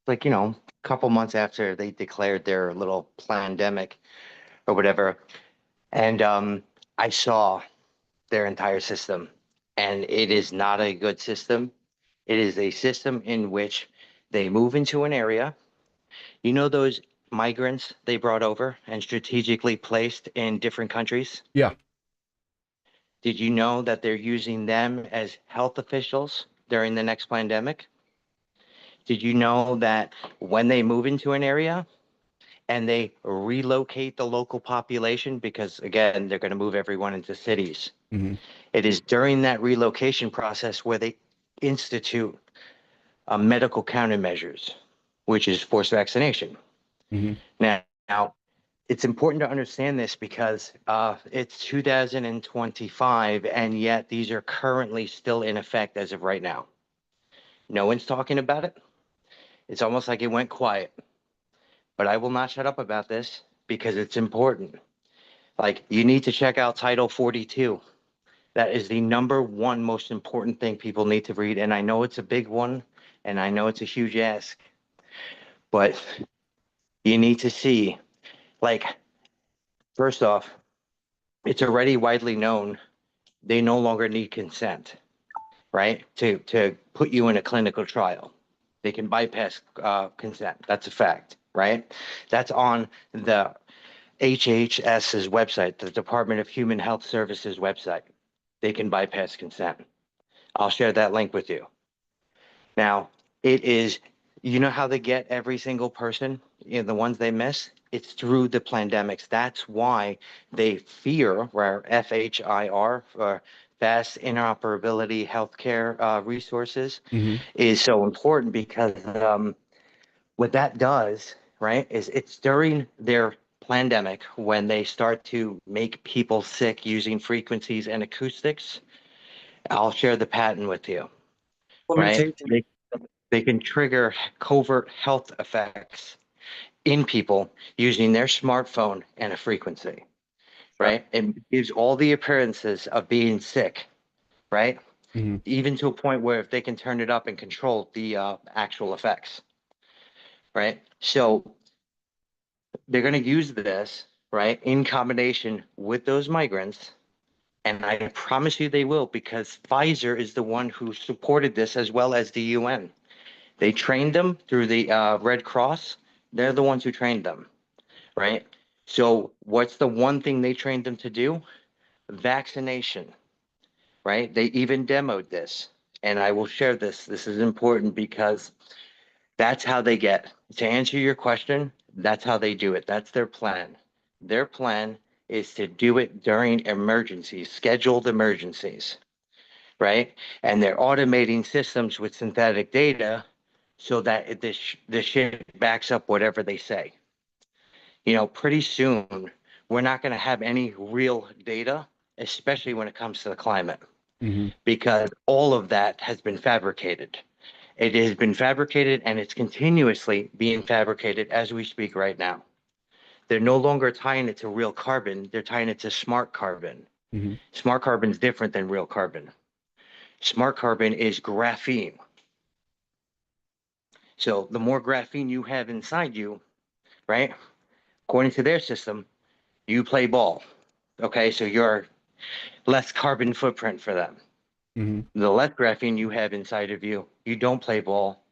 S4: like, a couple months after they declared their little pandemic or whatever, and I saw their entire system, and it is not a good system. It is a system in which they move into an area. You know those migrants they brought over and strategically placed in different countries?
S1: Yeah.
S4: Did you know that they're using them as health officials during the next pandemic? Did you know that when they move into an area and they relocate the local population, because again, they're going to move everyone into cities,
S1: Hmm.
S4: it is during that relocation process where they institute medical countermeasures, which is forced vaccination.
S1: Hmm.
S4: Now, it's important to understand this because it's 2025, and yet these are currently still in effect as of right now. No one's talking about it. It's almost like it went quiet, but I will not shut up about this because it's important. Like, you need to check out Title 42. That is the number one most important thing people need to read. And I know it's a big one, and I know it's a huge ask, but you need to see, like, first off, it's already widely known they no longer need consent, right? To put you in a clinical trial. They can bypass consent. That's a fact, right? That's on the HHS's website, the Department of Human Health Services website. They can bypass consent. I'll share that link with you. Now, it is, you know how they get every single person, the ones they miss? It's through the pandemics. That's why they fear, where FHIR, for fast interoperability healthcare resources,
S1: Hmm.
S4: is so important because what that does, right, is it's during their pandemic when they start to make people sick using frequencies and acoustics. I'll share the patent with you, right?
S3: Implementation.
S4: They can trigger covert health effects in people using their smartphone and a frequency, right? It gives all the appearances of being sick, right?
S1: Hmm.
S4: Even to a point where if they can turn it up and control the actual effects, right? So they're going to use this, right, in combination with those migrants. And I promise you they will, because Pfizer is the one who supported this as well as the UN. They trained them through the Red Cross. They're the ones who trained them, right? So what's the one thing they trained them to do? Vaccination, right? They even demoed this. And I will share this. This is important because that's how they get, to answer your question, that's how they do it. That's their plan. Their plan is to do it during emergencies, scheduled emergencies, right? And they're automating systems with synthetic data so that this shit backs up whatever they say. Pretty soon, we're not going to have any real data, especially when it comes to the climate,
S1: Hmm.
S4: because all of that has been fabricated. It has been fabricated and it's continuously being fabricated as we speak right now. They're no longer tying it to real carbon, they're tying it to smart carbon.
S1: Hmm.
S4: Smart carbon is different than real carbon. Smart carbon is graphene. So the more graphene you have inside you, right? According to their system, you play ball. Okay, so you're less carbon footprint for them.
S1: Hmm.
S4: The less graphene you have inside of you, you don't play ball.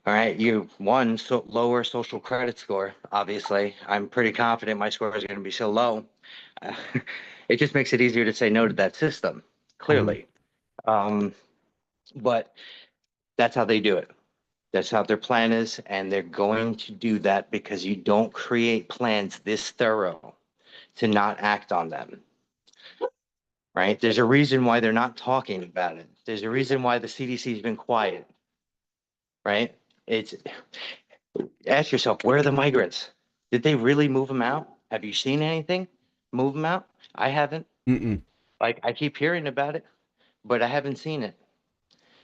S4: All right, lower social credit score. Obviously, I'm pretty confident my score is going to be so low. It just makes it easier to say no to that system,
S1: Hmm.
S4: clearly. But that's how they do it. That's how their plan is, and they're going to do that because you don't create plans this thorough to not act on them. Right? There's a reason why they're not talking about it. There's a reason why the CDC has been quiet. Right? It's Ask yourself, where are the migrants? Did they really move them out? Have you seen anything move them out? I haven't.
S1: Mm-mm.
S4: Like, I keep hearing about it, but I haven't seen it.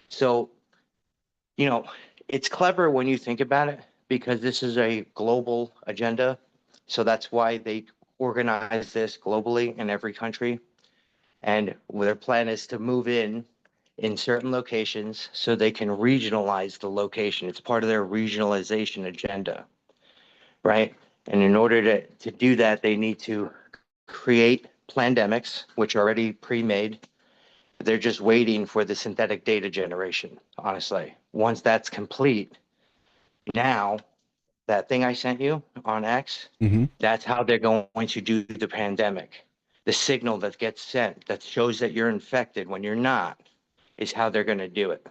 S4: So, you know, it's clever when you think about it because this is a global agenda. So that's why they organize this globally in every country. And their plan is to move in in certain locations so they can regionalize the location. It's part of their regionalization agenda, right? And in order to do that, they need to create pandemics, which are already pre-made. They're just waiting for the synthetic data generation, honestly. Once that's complete, now that thing I sent you on X,
S1: Mm-hmm.
S4: that's how they're going to do the pandemic. The signal that gets sent that shows that you're infected when you're not is how they're going to do it.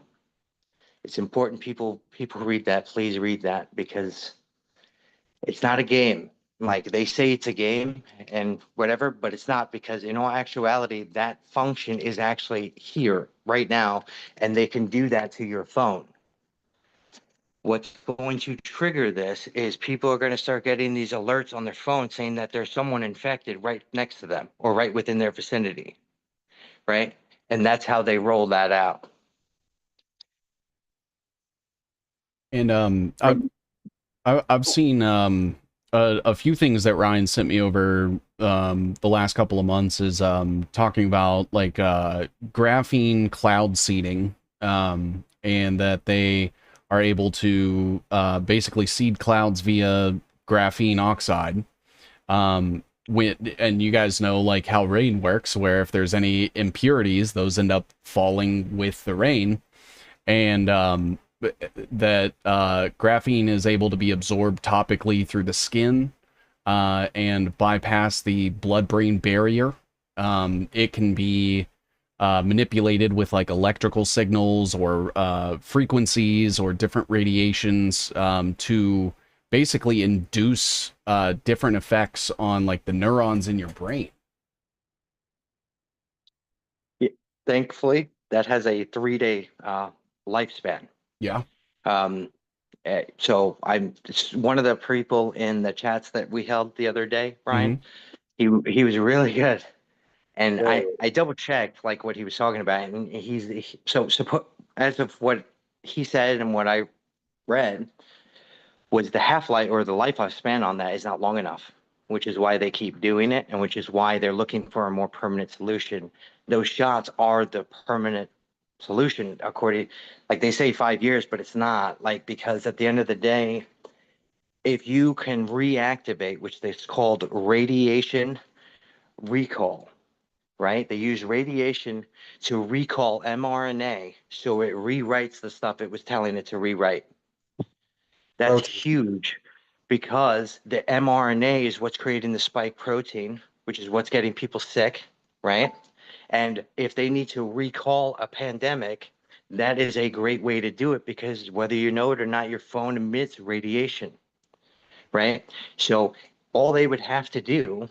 S4: It's important people read that. Please read that, because it's not a game. Like they say it's a game and whatever, but it's not, because in all actuality, that function is actually here right now, and they can do that to your phone. What's going to trigger this is people are going to start getting these alerts on their phone saying that there's someone infected right next to them or right within their vicinity, right? And that's how they roll that out.
S1: And
S4: Right.
S1: I've seen a few things that Ryan sent me over the last couple of months is talking about like graphene cloud seeding, and that they are able to basically seed clouds via graphene oxide. And you guys know like how rain works, where if there's any impurities, those end up falling with the rain. And that graphene is able to be absorbed topically through the skin and bypass the blood-brain barrier. It can be manipulated with like electrical signals or frequencies or different radiations to basically induce different effects on like the neurons in your brain.
S4: Thankfully, that has a 3-day lifespan.
S1: Yeah.
S4: So I'm one of the people in the chats that we held the other day, Brian. He was really good, and I double checked like what he was talking about, and so as of what he said and what I read was the half-life or the lifespan on that is not long enough, which is why they keep doing it, and which is why they're looking for a more permanent solution. Those shots are the permanent solution, according, like they say 5 years, but it's not, like, because at the end of the day, if you can reactivate, which is called radiation recall, right? They use radiation to recall mRNA so it rewrites the stuff it was telling it to rewrite. That's huge, because the mRNA is what's creating the spike protein, which is what's getting people sick, right? And if they need to recall a pandemic, that is a great way to do it, because whether you know it or not, your phone emits radiation, right? So all they would have to do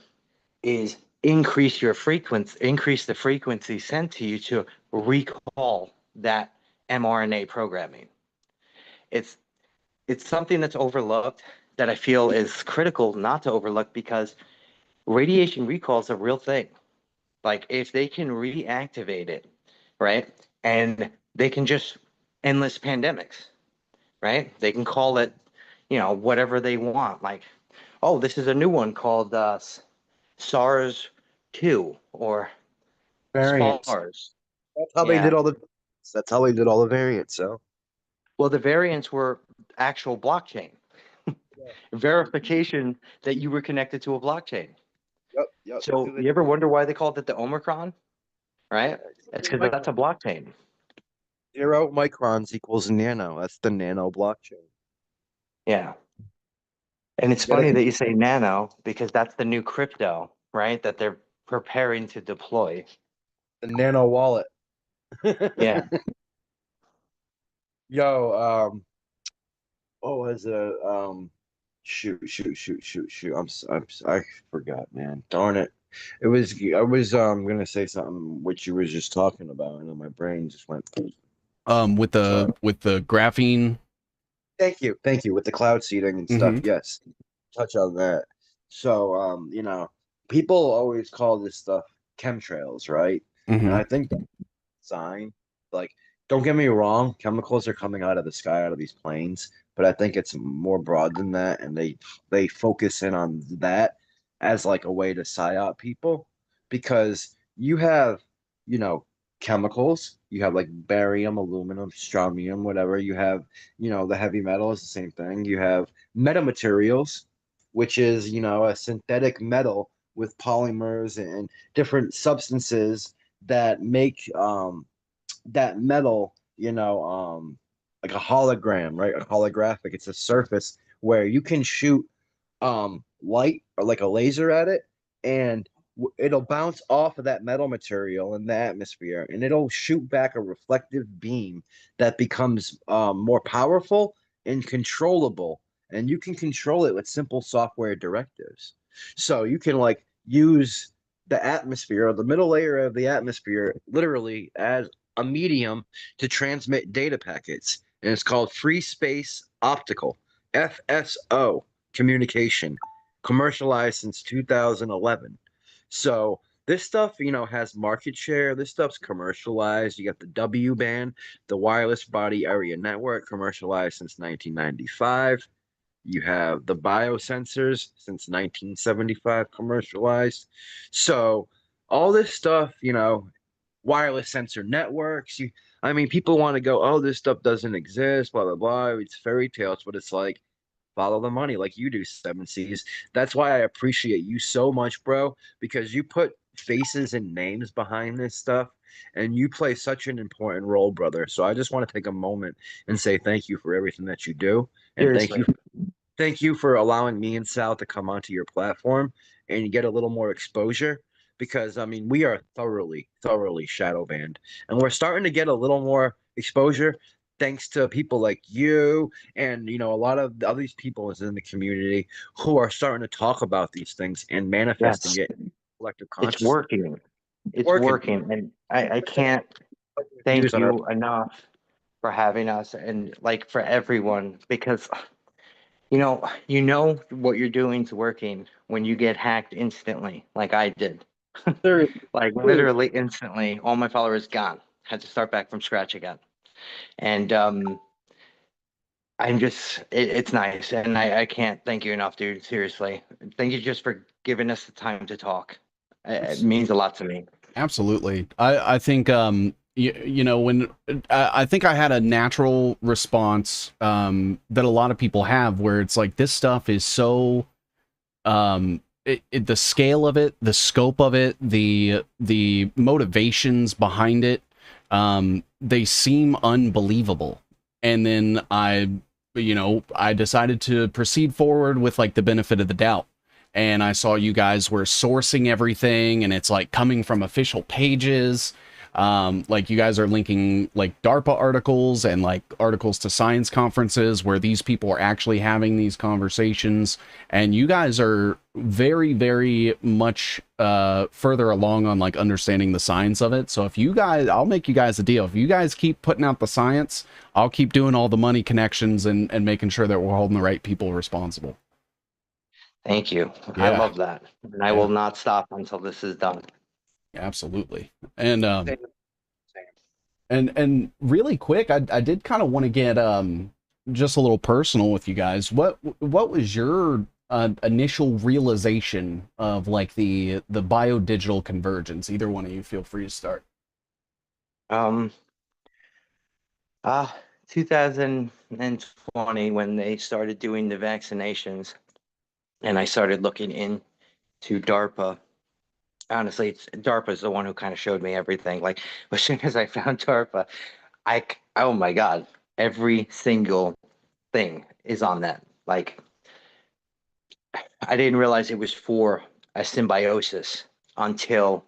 S4: is increase the frequency sent to you to recall that mRNA programming. It's something that's overlooked that I feel is critical not to overlook, because radiation recall is a real thing. Like if they can reactivate it, right? And they can just endless pandemics, right? They can call it, whatever they want. Like, oh, this is a new one called SARS-2 or
S3: Variants.
S4: SPARS.
S3: That's how they
S4: Yeah.
S3: did all the. That's how they did all the variants. So
S4: Well, the variants were actual blockchain verification that you were connected to a blockchain.
S3: yep.
S4: So you ever wonder why they called it the Omicron? Right? It's because that's a blockchain.
S3: 0 microns equals nano. That's the nano blockchain.
S4: Yeah. And it's funny that you say nano, because that's the new crypto, right? That they're preparing to deploy.
S3: The nano wallet.
S4: Yeah.
S3: Yo, what was it? Shoot. I forgot, man. Darn it. I was gonna say something which you was just talking about, and then my brain just went.
S1: With the graphene.
S3: Thank you. With the cloud seeding and stuff, yes. Touch on that. So, people always call this stuff chemtrails, right? And I think that's a sign. Like, don't get me wrong, chemicals are coming out of the sky, out of these planes, but I think it's more broad than that, and they focus in on that as like a way to psyop people, because you have, you know, chemicals. You have like barium, aluminum, strontium, whatever. You have, the heavy metal is the same thing. You have metamaterials, which is, a synthetic metal with polymers and different substances that make that metal, like a hologram, right? A holographic. It's a surface where you can shoot light or like a laser at it, and it'll bounce off of that metal material in the atmosphere, and it'll shoot back a reflective beam that becomes more powerful and controllable. And you can control it with simple software directives. So you can like use the atmosphere or the middle layer of the atmosphere literally as a medium to transmit data packets. And it's called free space optical, FSO communication, commercialized since 2011. So this stuff, has market share. This stuff's commercialized. You got the W band, the wireless body area network, commercialized since 1995. You have the biosensors since 1975, commercialized. So all this stuff, wireless sensor networks. I mean, people want to go, oh, this stuff doesn't exist, blah blah blah. It's fairy tales, but it's like follow the money, like you do, Seven Seas. That's why I appreciate you so much, bro, because you put faces and names behind this stuff, and you play such an important role, brother. So I just want to take a moment and say thank you for everything that you do, and
S4: Seriously.
S3: thank you for allowing me and Sal to come onto your platform and get a little more exposure, because I mean we are thoroughly shadow banned, and we're starting to get a little more exposure thanks to people like you and a lot of the other people in the community who are starting to talk about these things and manifesting
S4: Yes,
S3: it in collective
S4: it's
S3: consciousness.
S4: working. It's
S3: Working.
S4: working. And I can't thank
S3: Views on our
S4: you enough for having us and like for everyone because you know what you're doing is working when you get hacked instantly, like I did. Like literally instantly, all my followers gone. Had to start back from scratch again. And I'm just it's nice. And I can't thank you enough, dude. Seriously. Thank you just for giving us the time to talk. It means a lot to me.
S1: Absolutely. I think when I think I had a natural response that a lot of people have where it's like this stuff is so the scale of it, the scope of it, the motivations behind it, they seem unbelievable. And then I decided to proceed forward with like the benefit of the doubt. And I saw you guys were sourcing everything and it's like coming from official pages. Like you guys are linking like DARPA articles and like articles to science conferences where these people are actually having these conversations. And you guys are very, very much further along on like understanding the science of it. So if you guys, I'll make you guys a deal. If you guys keep putting out the science, I'll keep doing all the money connections and making sure that we're holding the right people responsible.
S4: Thank you. I
S1: Yeah.
S4: love that. And I will not stop until this is done.
S1: Absolutely. And and really quick, I did kind of want to get just a little personal with you guys. What was your initial realization of like the BioDigital Convergence? Either one of you, feel free to start.
S4: 2020 when they started doing the vaccinations and I started looking into DARPA. Honestly, DARPA is the one who kind of showed me everything. Like as soon as I found DARPA, oh my God, every single thing is on that. Like I didn't realize it was for a symbiosis until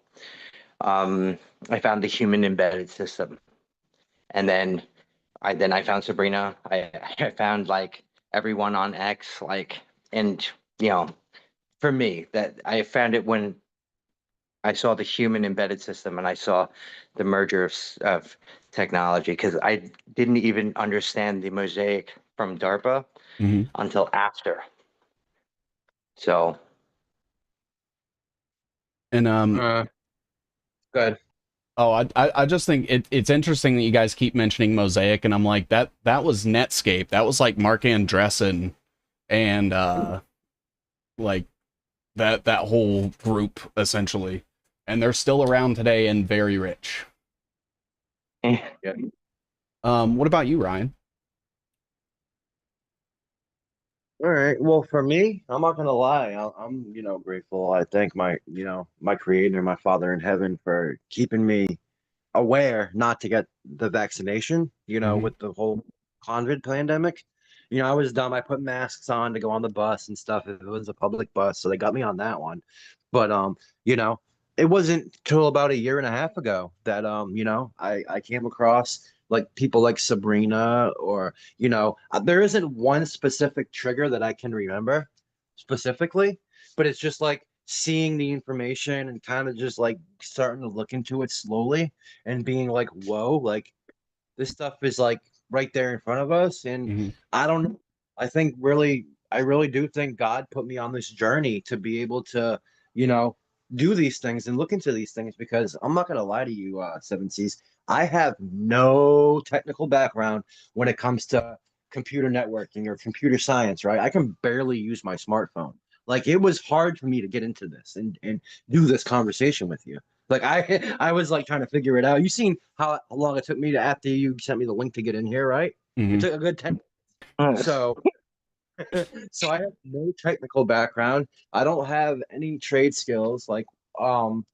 S4: I found the human embedded system. And then I found Sabrina. I found like everyone on X, like, and for me, that I found it when I saw the human embedded system and I saw the merger of technology, because I didn't even understand the mosaic from DARPA until after. So.
S1: And
S3: Good.
S1: oh, I just think it's interesting that you guys keep mentioning Mosaic, and I'm like that was Netscape. That was like Mark Andreessen and like that whole group essentially, and they're still around today and very rich.
S3: Yeah.
S1: What about you, Ryan?
S3: All right. Well, for me, I'm not gonna lie. I'm, grateful. I thank my creator, my Father in heaven, for keeping me aware not to get the vaccination,
S1: Hmm.
S3: with the whole COVID pandemic. I was dumb. I put masks on to go on the bus and stuff. If it was a public bus, so they got me on that one. But you know, it wasn't till about a year and a half ago that I came across like people like Sabrina, or there isn't one specific trigger that I can remember specifically, but it's just like seeing the information and kind of just like starting to look into it slowly and being like, whoa, like this stuff is like right there in front of us. And
S1: Hmm.
S3: I don't know. I really do think God put me on this journey to be able to, you know, do these things and look into these things, because I'm not going to lie to you, Seven Seas. I have no technical background when it comes to computer networking or computer science, right? I can barely use my smartphone. Like it was hard for me to get into this and do this conversation with you. Like I was like trying to figure it out. You seen how long it took me to after you sent me the link to get in here, right? It
S1: Hmm.
S3: took a good 10. So so I have no technical background. I don't have any trade skills like um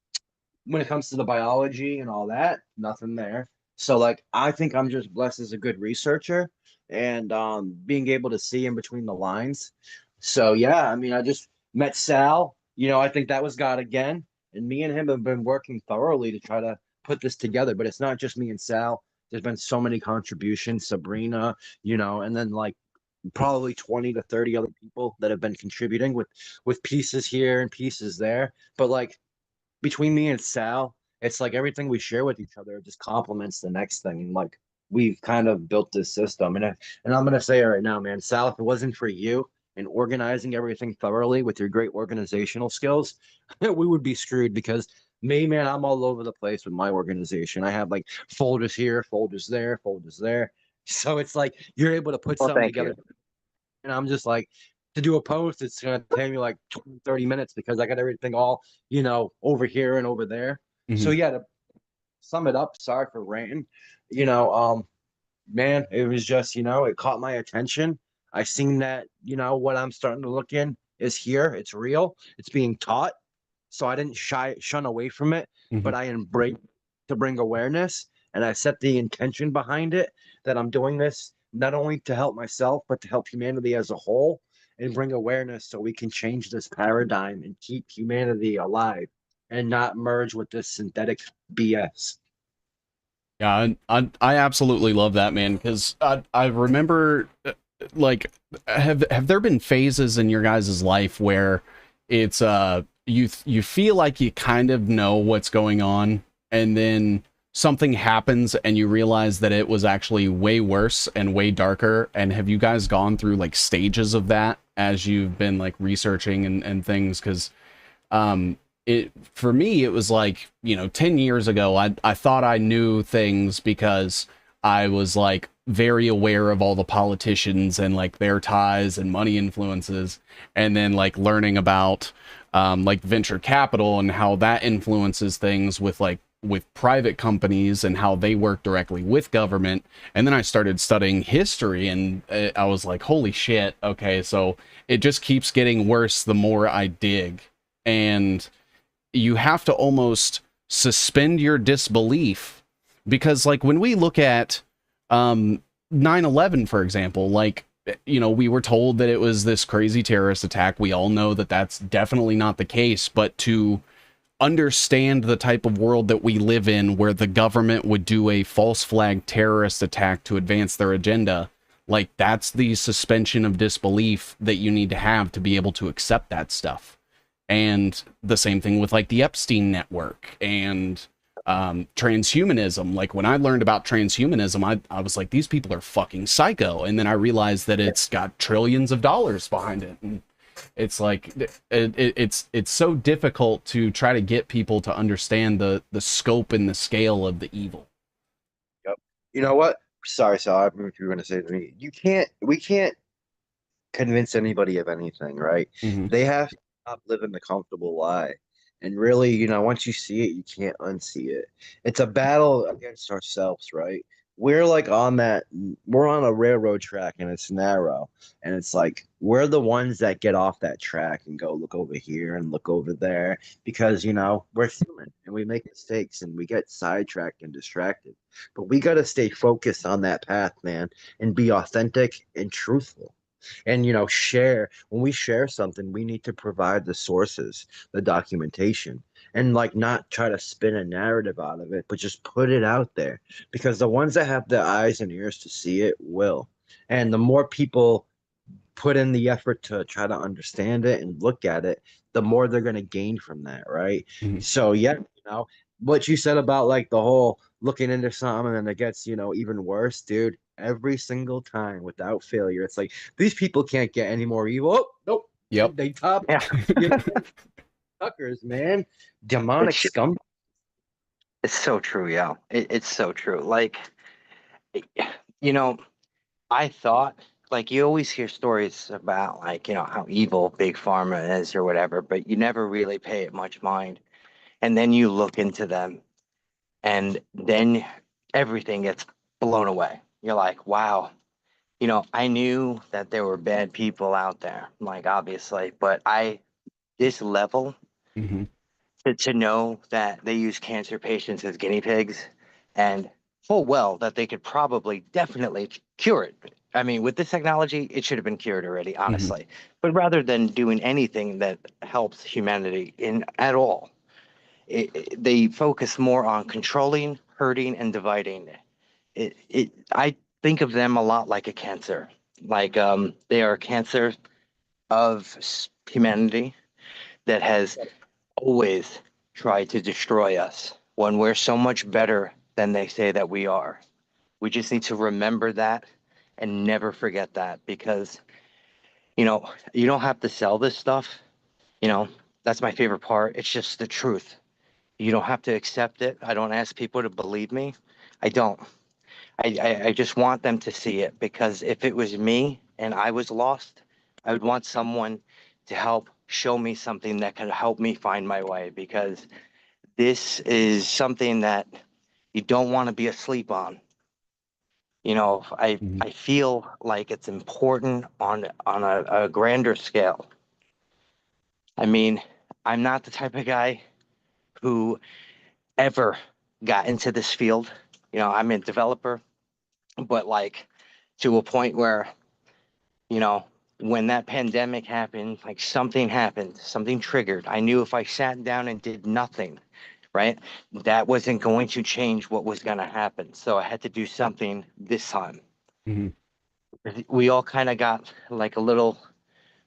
S3: when it comes to the biology and all that, nothing there. So like I think I'm just blessed as a good researcher and being able to see in between the lines. So yeah, I mean I just met Sal, I think that was God again. And me and him have been working thoroughly to try to put this together. But it's not just me and Sal. There's been so many contributions, Sabrina, and then like probably 20 to 30 other people that have been contributing with pieces here and pieces there. But like between me and Sal, it's like everything we share with each other just complements the next thing. And like we've kind of built this system. And I'm gonna say it right now, man, Sal, if it wasn't for you and organizing everything thoroughly with your great organizational skills, we would be screwed, because me, man, I'm all over the place with my organization. I have like folders here, folders there, folders there. So it's like you're able to put
S4: Well,
S3: something
S4: thank you.
S3: together, and I'm just like, to do a post, it's gonna take me like 20, 30 minutes because I got everything all, over here and over there. So
S1: Hmm.
S3: yeah, to sum it up, sorry for ranting, you know, um, man, it was just, it caught my attention. I seen that, what I'm starting to look in is here. It's real. It's being taught. So I didn't shun away from it,
S1: Hmm.
S3: but I embraced to bring awareness, and I set the intention behind it that I'm doing this not only to help myself, but to help humanity as a whole and bring awareness so we can change this paradigm and keep humanity alive and not merge with this synthetic BS.
S1: Yeah, I absolutely love that, man, because I remember like have there been phases in your guys' life where it's you feel like you kind of know what's going on, and then something happens and you realize that it was actually way worse and way darker? And have you guys gone through like stages of that as you've been like researching and things? Because it for me it was like 10 years ago I thought I knew things because I was like very aware of all the politicians and like their ties and money influences, and then like learning about like venture capital and how that influences things with like with private companies and how they work directly with government. And then I started studying history, and I was like, holy shit, okay, so it just keeps getting worse the more I dig. And you have to almost suspend your disbelief, because like when we look at 9/11, for example, like we were told that it was this crazy terrorist attack. We all know that that's definitely not the case, but to understand the type of world that we live in where the government would do a false flag terrorist attack to advance their agenda, like that's the suspension of disbelief that you need to have to be able to accept that stuff. And the same thing with like the Epstein network and transhumanism. Like when I learned about transhumanism, I was like, these people are fucking psycho. And then I realized that it's got trillions of dollars behind it. And it's like it's so difficult to try to get people to understand the scope and the scale of the evil.
S3: Yep. You know what? Sorry, Sal, I remember what you were going to say to me. We can't convince anybody of anything, right?
S1: Hmm.
S3: They have to stop living the comfortable lie And really, once you see it, you can't unsee it. It's a battle against ourselves, right? We're like we're on a railroad track and it's narrow. And it's like, we're the ones that get off that track and go look over here and look over there because, we're human and we make mistakes and we get sidetracked and distracted. But we got to stay focused on that path, man, and be authentic and truthful. And, when we share something, we need to provide the sources, the documentation, and like not try to spin a narrative out of it, but just put it out there because the ones that have the eyes and ears to see it will. And the more people put in the effort to try to understand it and look at it, the more they're going to gain from that, right?
S1: Mhm.
S3: So, yeah, what you said about like the whole looking into something and it gets, even worse, dude, every single time without failure. It's like these people can't get any more evil. Oh, nope.
S1: Yep.
S3: They top,
S4: Yeah.
S3: suckers, man. Demonic
S4: It's
S3: scum.
S4: it's so true, yeah. It's so true. Like, you know, I thought, like, you always hear stories about, like, how evil big pharma is or whatever, but you never really pay it much mind. And then you look into them, and then everything gets blown away. You're like, wow, I knew that there were bad people out there, like, obviously, but this level,
S1: Hmm.
S4: to know that they use cancer patients as guinea pigs and full well that they could probably definitely cure it. I mean, with this technology, it should have been cured already,
S1: Hmm.
S4: honestly. But rather than doing anything that helps humanity in at all, they focus more on controlling, hurting, and dividing. I think of them a lot like a cancer. Like, they are a cancer of humanity that has always try to destroy us when we're so much better than they say that we are. We just need to remember that and never forget that because, you don't have to sell this stuff. You know, that's my favorite part. It's just the truth. You don't have to accept it. I don't ask people to believe me. I don't. I just want them to see it because if it was me and I was lost, I would want someone to help show me something that could help me find my way because this is something that you don't want to be asleep on.
S1: Hmm.
S4: I feel like it's important on a grander scale. I mean, I'm not the type of guy who ever got into this field. I'm a developer, but like to a point where, you know, when that pandemic happened, like something happened, something triggered. I knew if I sat down and did nothing, right? That wasn't going to change what was going to happen. So I had to do something this time.
S1: Hmm.
S4: We all kind of got like a little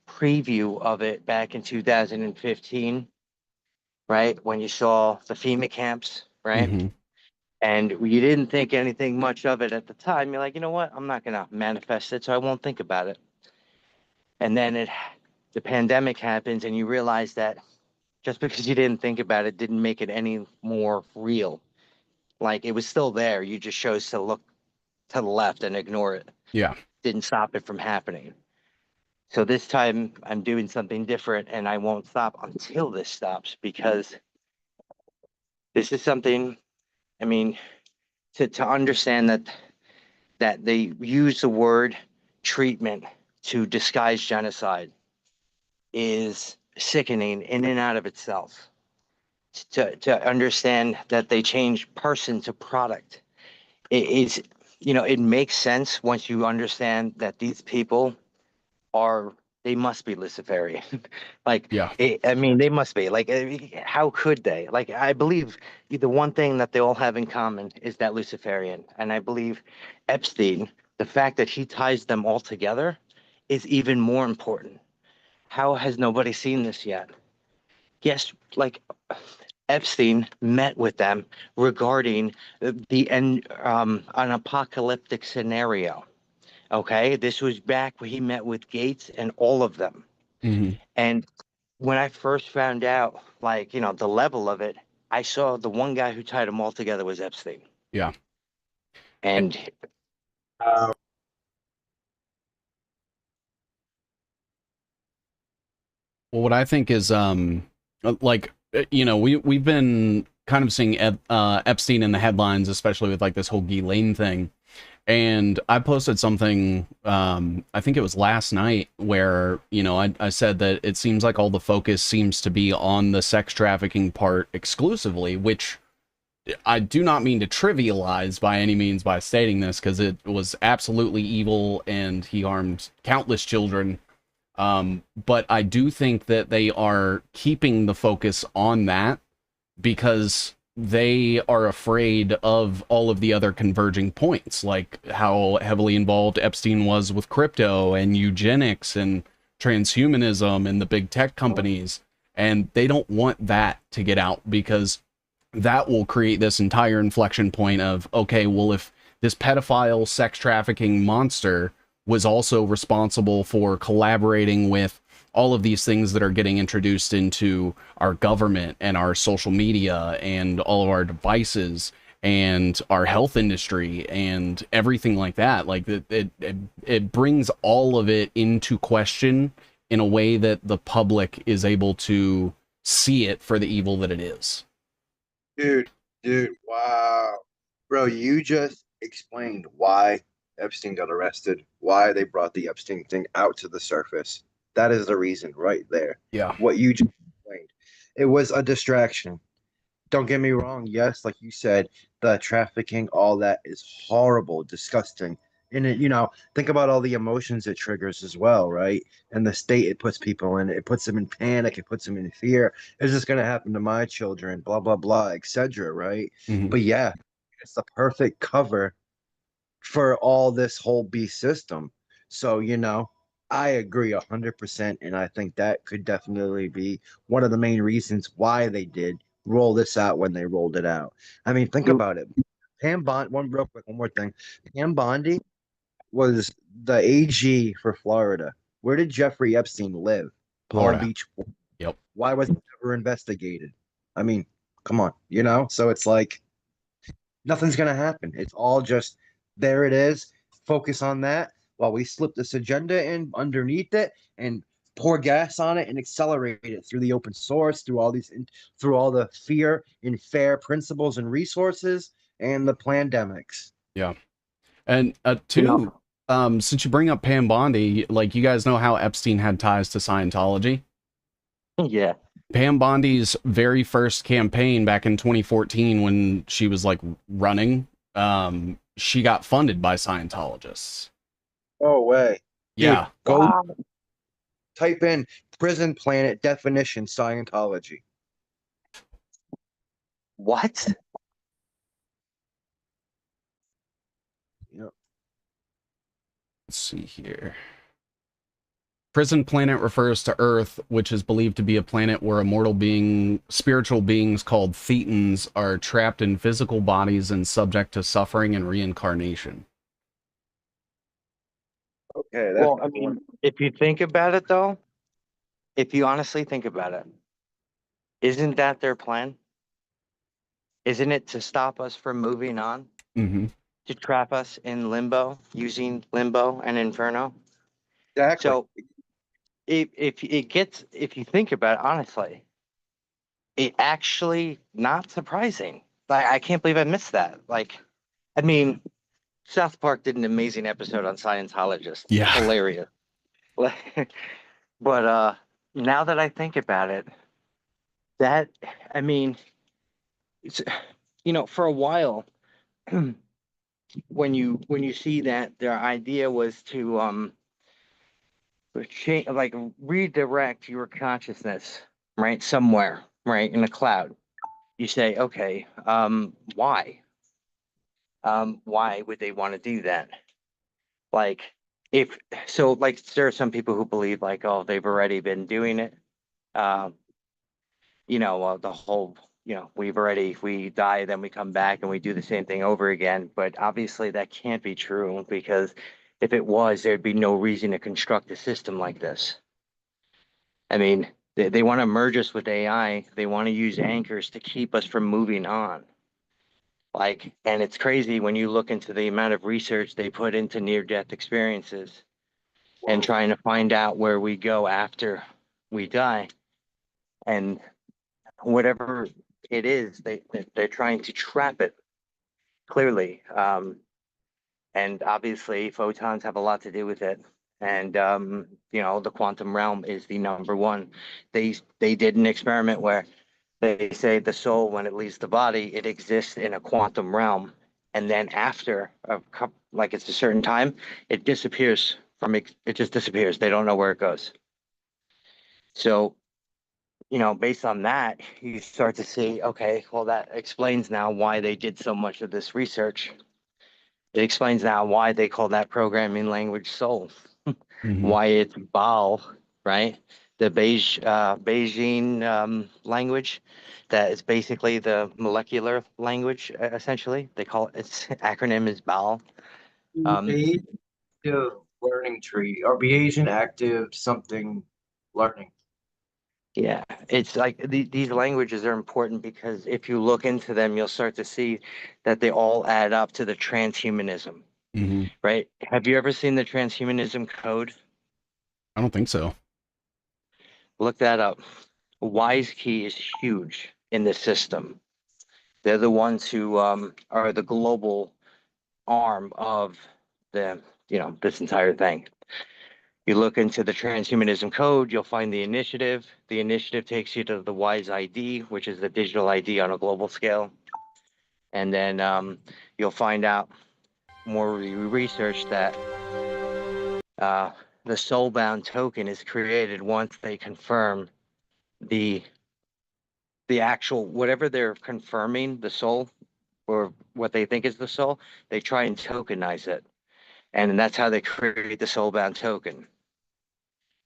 S4: preview of it back in 2015, right? When you saw the FEMA camps, right?
S1: Hmm.
S4: And you didn't think anything much of it at the time. You're like, you know what? I'm not going to manifest it, so I won't think about it. And then the pandemic happens, and you realize that just because you didn't think about it didn't make it any more real. Like it was still there. You just chose to look to the left and ignore it.
S1: Yeah.
S4: Didn't stop it from happening. So this time I'm doing something different and I won't stop until this stops because this is something, I mean, to understand that they use the word treatment to disguise genocide is sickening in and out of itself. To understand that they change person to product is, it makes sense once you understand that these people are they must be Luciferian. Like,
S1: Yeah.
S4: I mean, they must be. Like, how could they? Like, I believe the one thing that they all have in common is that Luciferian, and I believe Epstein, the fact that he ties them all together, is even more important. How has nobody seen this yet? Yes, like Epstein met with them regarding an apocalyptic scenario. Okay, this was back when he met with Gates and all of them.
S1: Hmm.
S4: And when I first found out, like, the level of it, I saw the one guy who tied them all together was Epstein.
S1: Yeah.
S4: And
S1: Well, what I think is like you know, we've been kind of seeing Epstein in the headlines, especially with like this whole Ghislaine thing. And I posted something, I think it was last night, where, you know, I said that it seems like all the focus seems to be on the sex trafficking part exclusively, which I do not mean to trivialize by any means by stating this, because it was absolutely evil and he harmed countless children. But I do think that they are keeping the focus on that because they are afraid of all of the other converging points, like how heavily involved Epstein was with crypto and eugenics and transhumanism and the big tech companies. And they don't want that to get out because that will create this entire inflection point of, okay, well, if this pedophile sex trafficking monster was also responsible for collaborating with all of these things that are getting introduced into our government and our social media and all of our devices and our health industry and everything like that, like it brings all of it into question in a way that the public is able to see it for the evil that it is.
S3: Dude, wow. Bro, you just explained why Epstein got arrested, why they brought the Epstein thing out to the surface. That is the reason right there.
S1: Yeah.
S3: What you just explained. It was a distraction. Don't get me wrong. Yes, like you said, the trafficking, all that is horrible, disgusting. And it, think about all the emotions it triggers as well, right? And the state it puts people in. It puts them in panic. It puts them in fear. Is this going to happen to my children? Blah, blah, blah, etc. Right?
S1: Mhm.
S3: But yeah, it's the perfect cover for all this whole beast system. So, I agree 100%. And I think that could definitely be one of the main reasons why they did roll this out when they rolled it out. I mean, think about it. Pam Bond, one more thing. Pam Bondi was the AG for Florida. Where did Jeffrey Epstein live? Palm
S1: Florida.
S3: Beach.
S1: Yep.
S3: Why was it never investigated? I mean, come on, So it's like nothing's gonna happen. It's all just there it is. Focus on that while we slip this agenda in underneath it and pour gas on it and accelerate it through the open source, through all the fear and fair principles and resources and the pandemics.
S1: Yeah. And
S4: You know,
S1: two, since you bring up Pam Bondi, like, you guys know how Epstein had ties to Scientology.
S4: yeah.
S1: Pam Bondi's very first campaign back in 2014, when she was like running, she got funded by Scientologists.
S3: No way.
S1: Yeah.
S3: Dude, go
S4: Wow.
S3: type in prison planet definition Scientology.
S4: What?
S3: Yep.
S1: Let's see here. Prison planet refers to Earth, which is believed to be a planet where spiritual beings called thetans are trapped in physical bodies and subject to suffering and reincarnation.
S3: Okay, that's
S4: Well, I mean, if you think about it though, if you honestly think about it, isn't that their plan? Isn't it to stop us from moving on,
S1: Mm-hmm.
S4: to trap us in limbo, using limbo and inferno?
S3: exactly.
S4: So if you think about it honestly, it actually not surprising. Like, I can't believe I missed that. Like, I mean, South Park did an amazing episode on Scientologists.
S1: Yeah.
S4: Hilarious. But now that I think about it, that I mean, it's, for a while, when you see that their idea was to change, like, redirect your consciousness, right, somewhere, right, in a cloud. You say, okay, why? Why would they want to do that? Like, if so, like, there are some people who believe, like, oh, they've already been doing it. Um, the whole, if we die, then we come back and we do the same thing over again. But obviously that can't be true, because if it was, there'd be no reason to construct a system like this. I mean, they want to merge us with AI. They want to use anchors to keep us from moving on. Like, and it's crazy when you look into the amount of research they put into near-death experiences and trying to find out where we go after we die. And whatever it is, they're trying to trap it clearly. And obviously photons have a lot to do with it. And the quantum realm is the number one. They did an experiment where they say the soul, when it leaves the body, it exists in a quantum realm, and then after like it's a certain time, it disappears it just disappears. They don't know where it goes. So, based on that, you start to see, okay, well, that explains now why they did so much of this research. It explains now why they call that programming language soul,
S1: Hmm.
S4: why it's Baal, right? The Beijing language, that is basically the molecular language, essentially. They call it, its acronym is Baal. Um,
S3: Bayesian learning tree or Bayesian active something learning.
S4: yeah, it's like these languages are important because if you look into them, you'll start to see that they all add up to the transhumanism,
S1: Hmm.
S4: right? Have you ever seen the transhumanism code?
S1: I don't think so.
S4: Look that up. WiseKey is huge in this system. They're the ones who are the global arm of this entire thing. You look into the transhumanism code, you'll find the initiative. The initiative takes you to the WISE ID, which is the digital ID on a global scale. And then you'll find out more research that uh, the soulbound token is created once they confirm the the actual whatever they're confirming, the soul or what they think is the soul, they try and tokenize it. And that's how they create the soulbound token,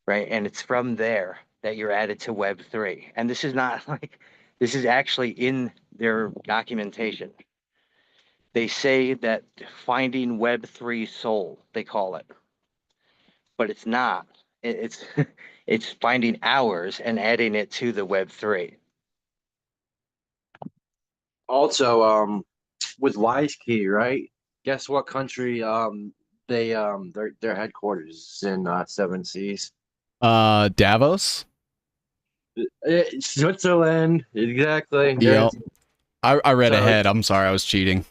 S4: right? And it's from there that you're added to Web3. And this is not like, this is actually in their documentation. They say that finding Web3 soul, they call it, but it's not. It's it's finding ours and adding it to the Web3.
S3: Also, with WiseKey, right? Guess what country their headquarters is in Seven Seas.
S1: Davos.
S3: Switzerland, exactly.
S1: Yep. I read
S3: So
S1: ahead. I'm sorry, I was cheating.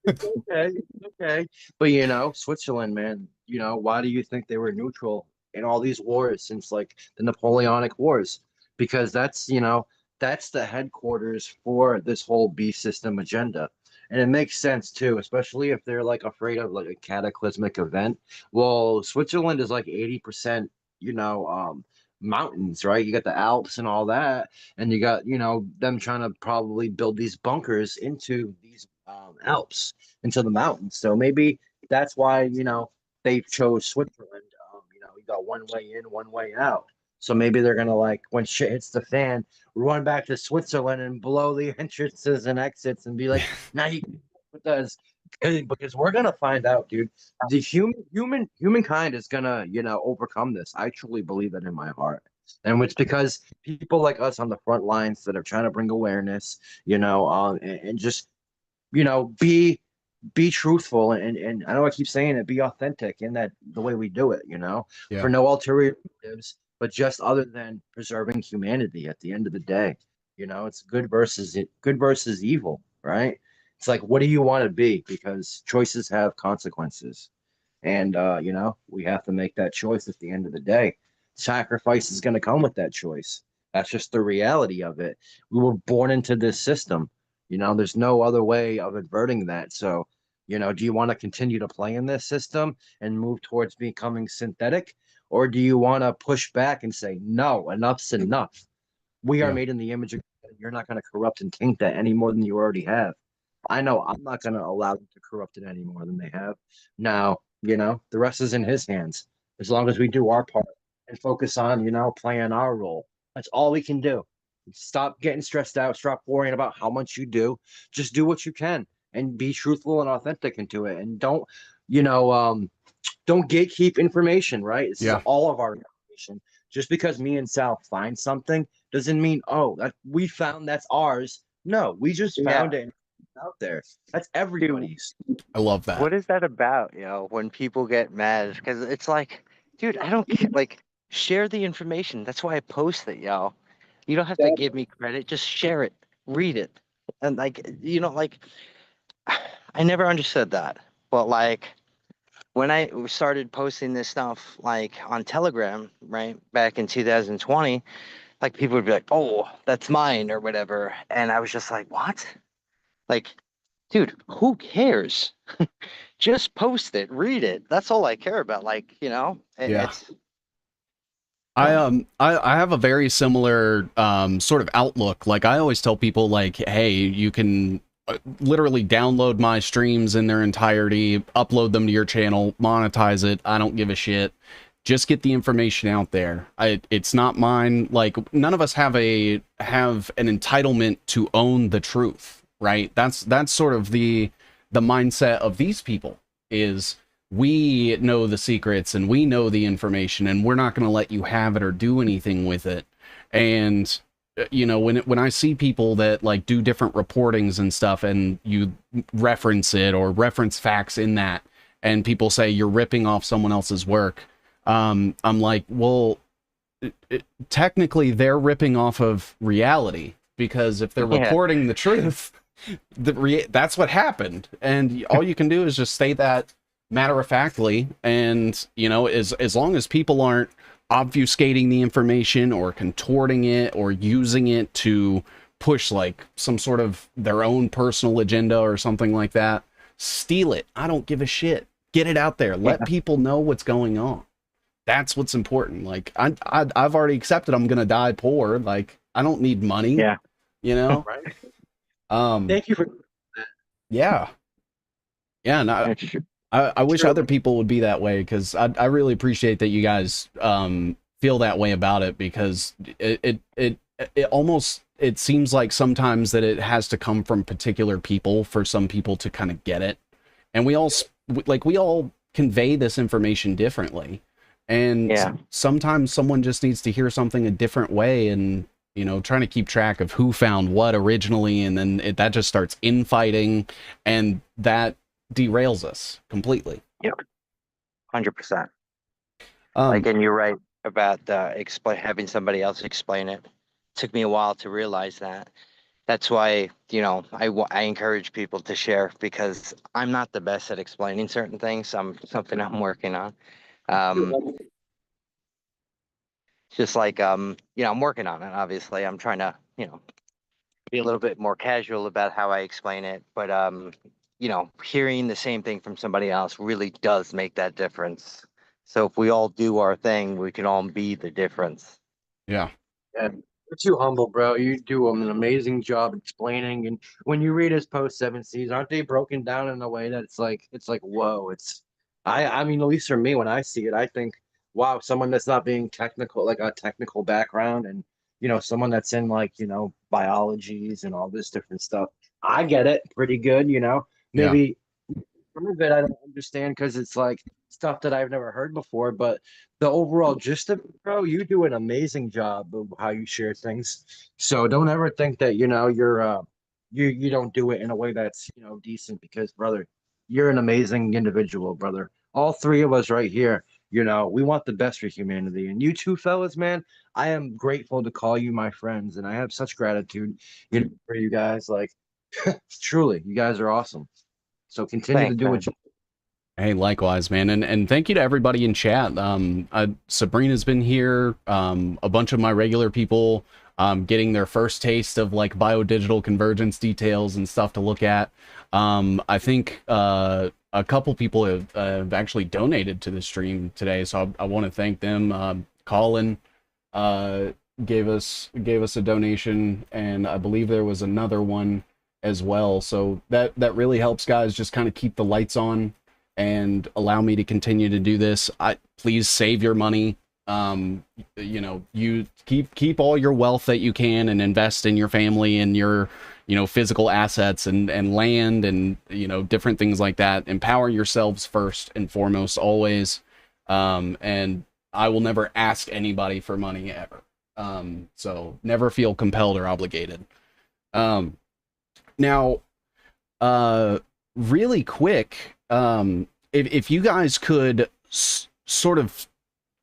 S3: it's okay, it's okay. But Switzerland, man, why do you think they were neutral in all these wars since like the Napoleonic Wars? Because that's the headquarters for this whole beast system agenda. And it makes sense too, especially if they're like afraid of like a cataclysmic event. Well, Switzerland is like 80%, mountains, right? You got the Alps and all that, and you got, them trying to probably build these bunkers into these Alps, into the mountains. So maybe that's why, they chose Switzerland. You got one way in, one way out. So maybe they're gonna like when shit hits the fan, run back to Switzerland and blow the entrances and exits and be like, now you can with us because we're gonna find out, dude. The humankind is gonna, overcome this. I truly believe that in my heart. And it's because people like us on the front lines that are trying to bring awareness, and just, be truthful and I know I keep saying it, be authentic in that the way we do it,
S1: Yeah.
S3: for no ulterior motives, but just other than preserving humanity at the end of the day. It's good versus evil, right? It's like what do you want to be? Because choices have consequences. And we have to make that choice at the end of the day. Sacrifice is going to come with that choice. That's just the reality of it. We were born into this system. There's no other way of averting that. So, do you want to continue to play in this system and move towards becoming synthetic? Or do you want to push back and say, no, enough's enough? We are
S1: Yeah.
S3: made in the image of God. You're not going to corrupt and taint that any more than you already have. I know I'm not going to allow them to corrupt it any more than they have. Now, the rest is in his hands. As long as we do our part and focus on, playing our role. That's all we can do. Stop getting stressed out. Stop worrying about how much you do. Just do what you can and be truthful and authentic into it. And don't gatekeep information, right? This is
S1: Yeah.
S3: all of our information. Just because me and Sal find something doesn't mean, oh, that we found that's ours. No, we just found
S4: Yeah.
S3: it out there. That's
S4: Dude,
S3: everybody's.
S1: I love that.
S4: what is that about, when people get mad? Because it's like, dude, I don't care. Like, share the information. That's why I post it, yo. You don't have to give me credit. Just share it, read it. And like, like I never understood that. But like when I started posting this stuff like on Telegram, right, back in 2020, like people would be like, "Oh, that's mine" or whatever. And I was just like, "What?" Like, dude, who cares? Just post it, read it. That's all I care about. Like,
S1: Yeah.
S4: it's
S1: I have a very similar sort of outlook. Like I always tell people like, hey, you can literally download my streams in their entirety, upload them to your channel, monetize it. I don't give a shit. Just get the information out there. It's not mine. Like none of us have an entitlement to own the truth, right? That's sort of the mindset of these people is we know the secrets and we know the information and we're not going to let you have it or do anything with it. And when I see people that like do different reportings and stuff and you reference it or reference facts in that and people say you're ripping off someone else's work, I'm like, well, technically they're ripping off of reality because if they're reporting the truth, that's what happened. And all you can do is just state that matter-of-factly, and as long as people aren't obfuscating the information or contorting it or using it to push like some sort of their own personal agenda or something like that, steal it. I don't give a shit. Get it out there. Let people know what's going on. That's what's important. Like I've already accepted I'm gonna die poor. Like I don't need money.
S4: Yeah.
S1: Right.
S3: Thank you for
S1: yeah. And I wish other people would be that way because I really appreciate that you guys feel that way about it because it almost it seems like sometimes that it has to come from particular people for some people to kind of get it, and we all convey this information differently, and sometimes someone just needs to hear something a different way, and trying to keep track of who found what originally, and then that just starts infighting, and that derails us completely.
S4: Yep. 100%. And you're right about having somebody else explain it. Took me a while to realize that. That's why I encourage people to share because I'm not the best at explaining certain things. Something I'm working on. Just like I'm working on it. Obviously, I'm trying to be a little bit more casual about how I explain it, but hearing the same thing from somebody else really does make that difference. So if we all do our thing, we can all be the difference.
S1: Yeah.
S5: Yeah, you're too humble, bro. You do an amazing job explaining, and when you read his post 7Cs, aren't they broken down in a way that it's like whoa, I mean, at least for me, when I see it, I think, wow, someone that's not being technical, like a technical background, and someone that's in like biologies and all this different stuff. I get it pretty good, maybe some of it I don't understand because it's like stuff that I've never heard before, but the overall gist of it, bro, you do an amazing job of how you share things. So don't ever think that you're you don't do it in a way that's decent because, brother, you're an amazing individual, brother. All three of us right here, we want the best for humanity. And you two fellas, man, I am grateful to call you my friends, and I have such gratitude, for you guys. Like, truly, you guys are awesome. So continue to do what you.
S1: Hey, likewise, man, and thank you to everybody in chat. Sabrina's been here. A bunch of my regular people getting their first taste of like BioDigital Convergence details and stuff to look at. I think a couple people have actually donated to the stream today, so I want to thank them. Colin gave us a donation, and I believe there was another one as well. So that really helps, guys. Just kind of keep the lights on and allow me to continue to do this. Please save your money. You keep all your wealth that you can and invest in your family and your physical assets and land and different things like that. Empower yourselves first and foremost always. And I will never ask anybody for money ever. So never feel compelled or obligated. Now, really quick, if you guys could sort of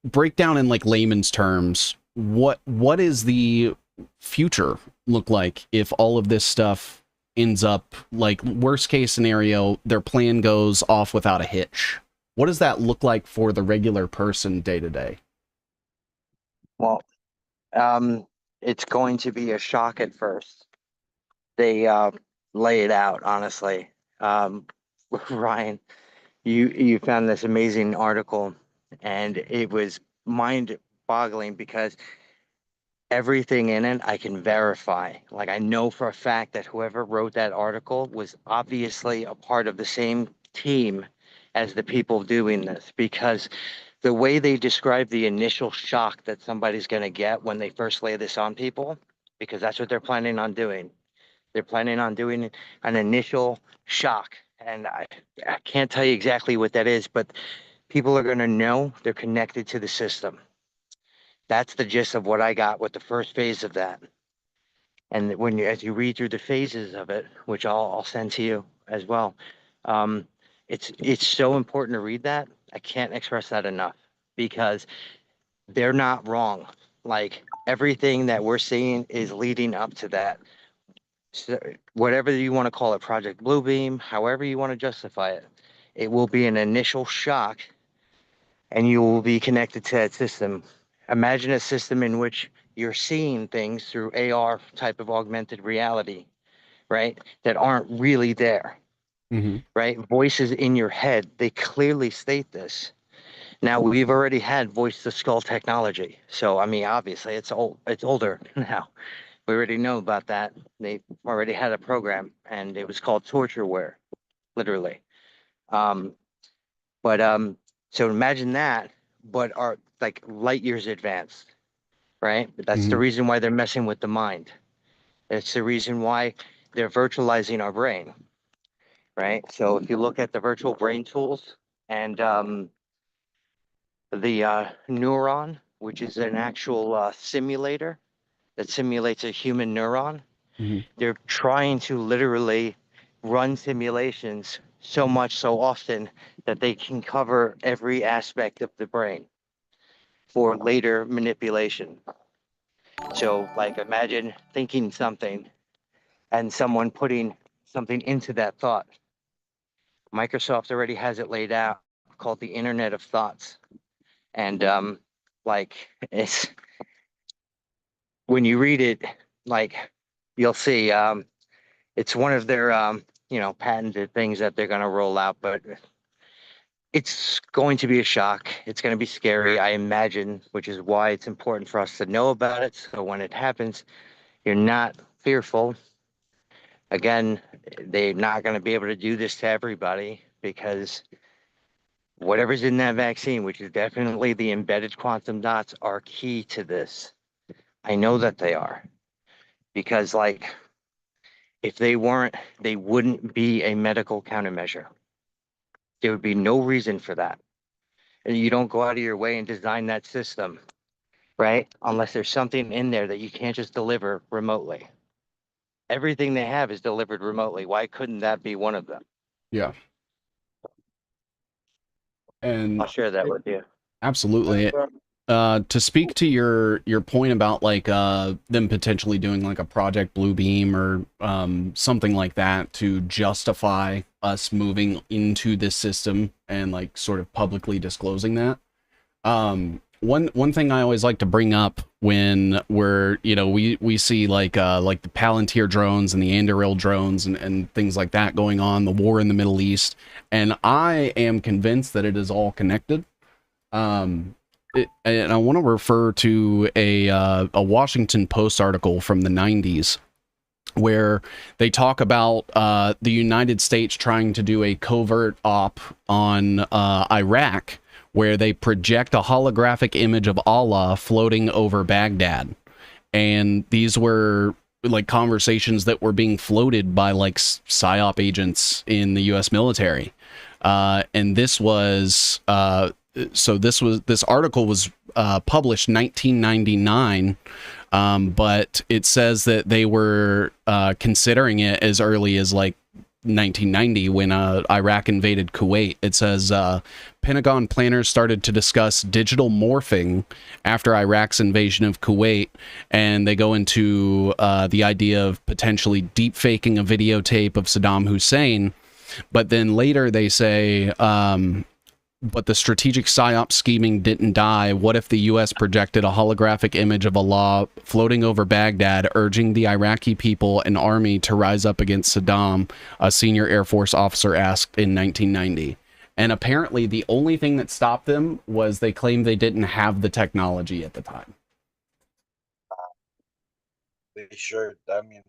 S1: break down in like layman's terms, what is the future look like if all of this stuff ends up, like, worst case scenario, their plan goes off without a hitch? What does that look like for the regular person day to day?
S4: Well, it's going to be a shock at first. They lay it out, honestly. Um, Ryan, you found this amazing article, and it was mind-boggling because everything in it I can verify. Like, I know for a fact that whoever wrote that article was obviously a part of the same team as the people doing this, because the way they describe the initial shock that somebody's going to get when they first lay this on people, because that's what they're planning on doing. They're planning on doing an initial shock. And I can't tell you exactly what that is, but people are going to know they're connected to the system. That's the gist of what I got with the first phase of that. And when you, as you read through the phases of it, which I'll send to you as well, it's so important to read that. I can't express that enough, because they're not wrong. Like, everything that we're seeing is leading up to that. So whatever you want to call it, Project Bluebeam, however you want to justify it, it will be an initial shock, and you will be connected to that system. Imagine a system in which you're seeing things through AR type of augmented reality, right? That aren't really there, right? Voices in your head, they clearly state this. Now, we've already had voice to skull technology. So, I mean, obviously it's older now. We already know about that. They already had a program, and it was called tortureware, literally. So imagine that, but are like light years advanced, right? That's the reason why they're messing with the mind. It's the reason why they're virtualizing our brain, right? So if you look at the virtual brain tools and the neuron, which is an actual simulator that simulates a human neuron, they're trying to literally run simulations so much so often that they can cover every aspect of the brain for later manipulation. So, like, imagine thinking something and someone putting something into that thought. Microsoft already has it laid out, called the Internet of Thoughts. And like, it's, when you read it, like, you'll see it's one of their patented things that they're going to roll out, but it's going to be a shock. It's going to be scary, I imagine, which is why it's important for us to know about it. So when it happens, you're not fearful. Again, they're not going to be able to do this to everybody, because whatever's in that vaccine, which is definitely the embedded quantum dots, are key to this. I know that they are, because, like, if they weren't, they wouldn't be a medical countermeasure. There would be no reason for that. And you don't go out of your way and design that system, right? Unless there's something in there that you can't just deliver remotely. Everything they have is delivered remotely. Why couldn't that be one of them?
S1: Yeah. And
S4: I'll share that with you.
S1: absolutely. To speak to your point about, like, them potentially doing like a Project Bluebeam or something like that to justify us moving into this system and, like, sort of publicly disclosing that. One thing I always like to bring up when we're, we see like the Palantir drones and the Anduril drones and things like that going on, the war in the Middle East, and I am convinced that it is all connected. And I want to refer to a Washington Post article from the 90s where they talk about the United States trying to do a covert op on Iraq, where they project a holographic image of Allah floating over Baghdad. And these were like conversations that were being floated by like PSYOP agents in the US military. And this was, this article was published 1999, but it says that they were considering it as early as like 1990 when Iraq invaded Kuwait. It says Pentagon planners started to discuss digital morphing after Iraq's invasion of Kuwait, and they go into the idea of potentially deep faking a videotape of Saddam Hussein. But then later they say, but the strategic psyop scheming didn't die. What if the U.S. projected a holographic image of Allah floating over Baghdad, urging the Iraqi people and army to rise up against Saddam? A senior Air Force officer asked in 1990. And apparently the only thing that stopped them was they claimed they didn't have the technology at the time.
S3: They sure. I mean,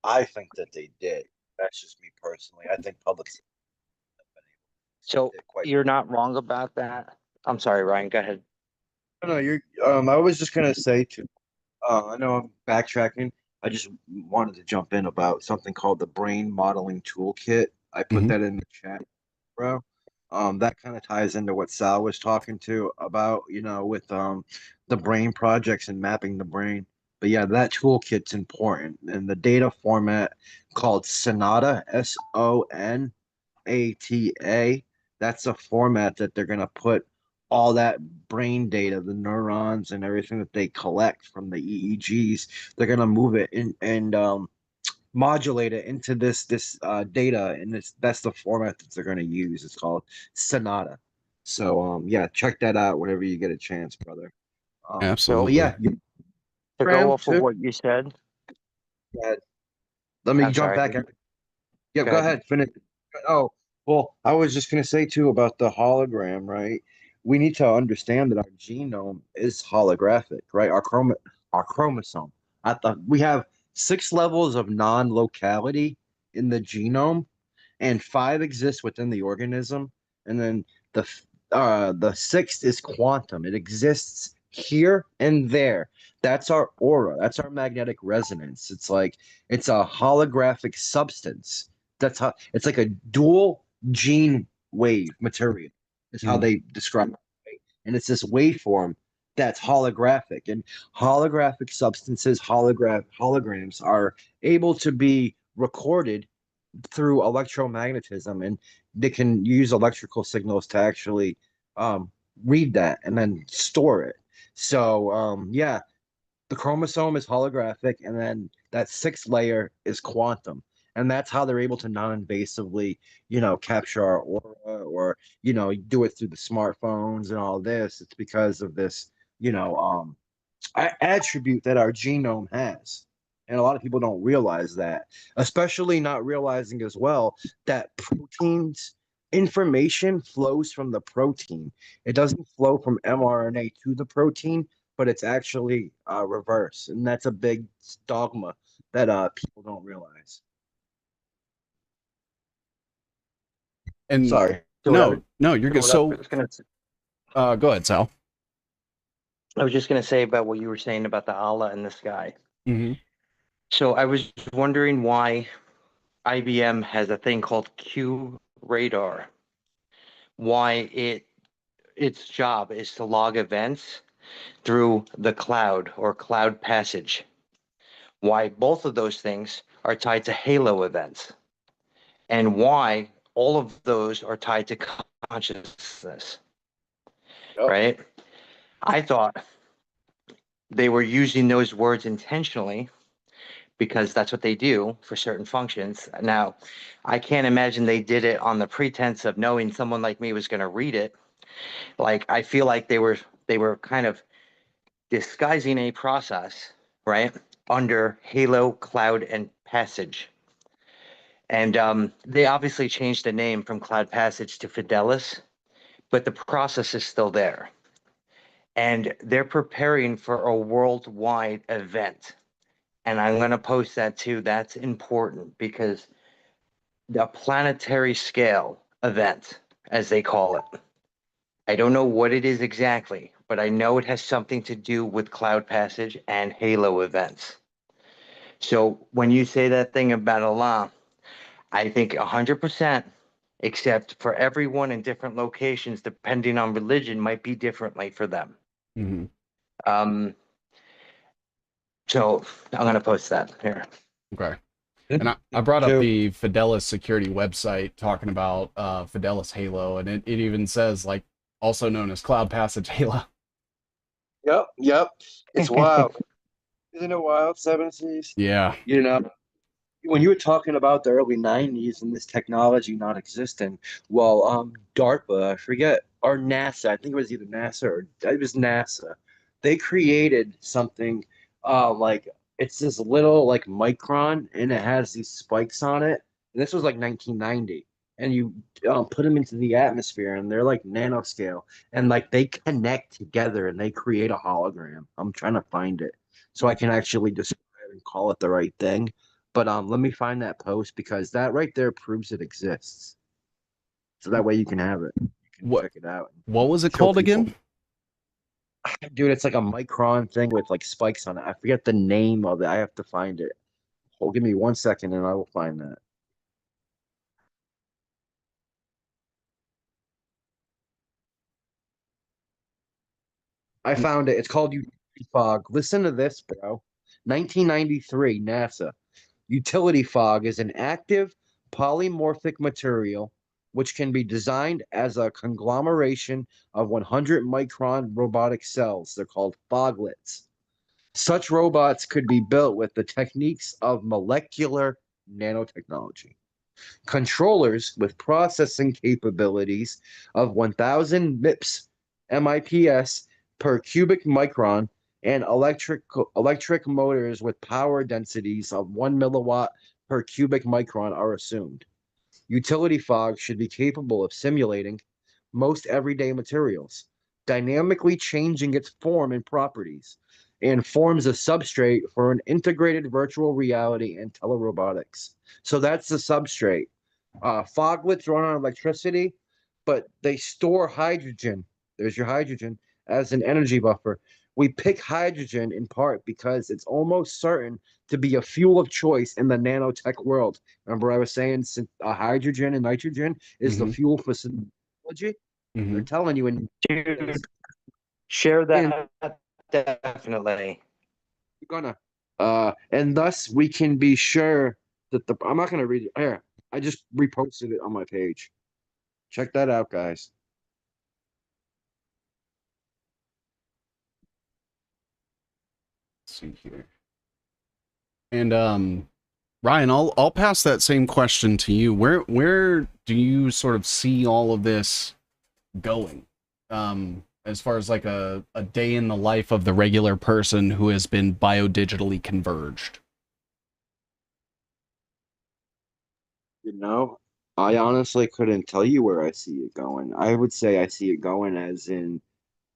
S3: I think that they did. That's just me personally. I think public
S4: So
S3: did quite.
S4: you're not wrong about that. I'm sorry, Ryan, go ahead.
S3: No, you're. I was just gonna say too. I know I'm backtracking. I just wanted to jump in about something called the Brain Modeling Toolkit. I put that in the chat, bro. That kind of ties into what Sal was talking to about, with the brain projects and mapping the brain. But yeah, that toolkit's important. And the data format called Sonata, SONATA, that's a format that they're gonna put all that brain data, the neurons and everything that they collect from the EEGs, they're gonna move it in and modulate it into this data, and that's the format that they're gonna use. It's called Sonata. So yeah, check that out whenever you get a chance, brother.
S1: Absolutely.
S3: But yeah,
S4: To go off of what you said,
S3: let me
S4: I'm
S3: jump
S4: sorry.
S3: back. Yeah,
S4: Go
S3: go
S4: ahead.
S3: ahead. Finish. Oh, well, I was just gonna say too about the hologram, right? We need to understand that our genome is holographic, right? Our chromosome. I thought we have 6 levels of non-locality in the genome, and 5 exist within the organism, and then the sixth is quantum. It exists here and there. That's our aura. That's our magnetic resonance. It's like it's a holographic substance. That's how it's like a dual gene wave material is how they describe it. Right? And it's this waveform that's holographic. And holographic substances, holograms are able to be recorded through electromagnetism, and they can use electrical signals to actually read that and then store it. So yeah, the chromosome is holographic, and then that 6th layer is quantum. And that's how they're able to non-invasively, capture our aura, or, do it through the smartphones and all this. It's because of this, attribute that our genome has. And a lot of people don't realize that, especially not realizing as well that proteins information flows from the protein. It doesn't flow from mRNA to the protein, but it's actually reverse. And that's a big dogma that people don't realize.
S1: And
S3: Sorry.
S1: no, you're good. So go ahead, Sal.
S4: I was just going to say about what you were saying about the Allah in the sky.
S1: Mm-hmm.
S4: So I was wondering why IBM has a thing called Q radar. Why its job is to log events through the cloud or cloud passage. Why both of those things are tied to halo events, and why all of those are tied to consciousness.
S3: Yep.
S4: Right? I thought they were using those words intentionally because that's what they do for certain functions. Now, I can't imagine they did it on the pretense of knowing someone like me was going to read it. Like, I feel like they were kind of disguising a process, right, under Halo, Cloud, and Passage. And they obviously changed the name from Cloud Passage to Fidelis, but the process is still there. And they're preparing for a worldwide event. And I'm going to post that too. That's important because the planetary scale event, as they call it. I don't know what it is exactly, but I know it has something to do with Cloud Passage and Halo events. So when you say that thing about Allah, I think 100%, except for everyone in different locations, depending on religion, might be differently for them.
S1: Mm-hmm.
S4: So I'm going to post that here.
S1: Okay. And I brought up
S3: Two.
S1: the Fidelis security website talking about Fidelis Halo, and it even says, like, also known as Cloud Passage Halo.
S5: Yep, yep. It's wild. Isn't it wild, Seven Seas?
S1: Yeah.
S5: You know, when you were talking about the early 90s and this technology not existing, well, DARPA, I forget, or NASA, I think it was either NASA or it was NASA. They created something like it's this little like micron and it has these spikes on it. And this was like 1990. And you put them into the atmosphere and they're like nanoscale and like they connect together and they create a hologram. I'm trying to find it so I can actually describe and call it the right thing. But let me find that post because that right there proves it exists. So that way you can have it. You can
S1: What
S5: check it out.
S1: what was it
S5: Show
S1: called
S5: people.
S1: again?
S5: Dude, it's like a micron thing with like spikes on it. I forget the name of it. I have to find it. Hold, give me 1 second and I will find that. I found it. It's called Utility Fog. Listen to this, bro. 1993, NASA. Utility fog is an active polymorphic material which can be designed as a conglomeration of 100 micron robotic cells. They're called foglets. Such robots could be built with the techniques of molecular nanotechnology. Controllers with processing capabilities of 1000 MIPS per cubic micron and electric motors with power densities of 1 milliwatt per cubic micron are assumed. Utility fog should be capable of simulating most everyday materials, dynamically changing its form and properties, and forms a substrate for an integrated virtual reality and telerobotics. So that's the substrate. Foglets run on electricity, but they store hydrogen. There's your hydrogen as an energy buffer. We pick hydrogen in part because it's almost certain to be a fuel of choice in the nanotech world. Remember, I was saying hydrogen and nitrogen is the
S1: Mm-hmm.
S5: fuel for technology. They're
S1: Mm-hmm.
S5: telling you in
S4: Dude, share
S5: and
S4: that definitely.
S5: you're gonna and thus we can be sure that the I'm not gonna read it here. I just reposted it on my page. Check that out, guys.
S1: Let's see here. And Ryan, I'll pass that same question to you. Where do you sort of see all of this going? As far as like a day in the life of the regular person who has been biodigitally converged.
S5: You know, I honestly couldn't tell you where I see it going. I would say I see it going as in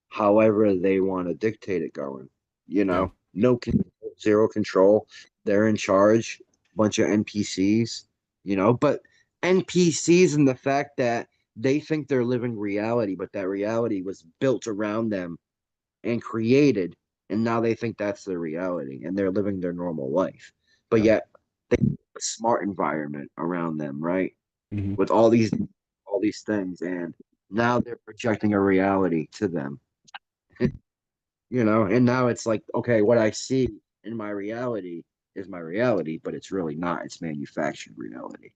S5: however they want to dictate it going. You
S1: Yeah.
S5: know, no control, zero control. They're in charge, bunch of NPCs, you know, but NPCs in the fact that they think they're living reality, but that reality was built around them and created, and now they think that's their reality and they're living their normal life. But
S1: Yeah.
S5: yet they have a smart environment around them, right?
S1: Mm-hmm.
S5: With all these things, and now they're projecting a reality to them. You know, and now it's like, okay, what I see in my reality is my reality, but it's really not. It's manufactured reality.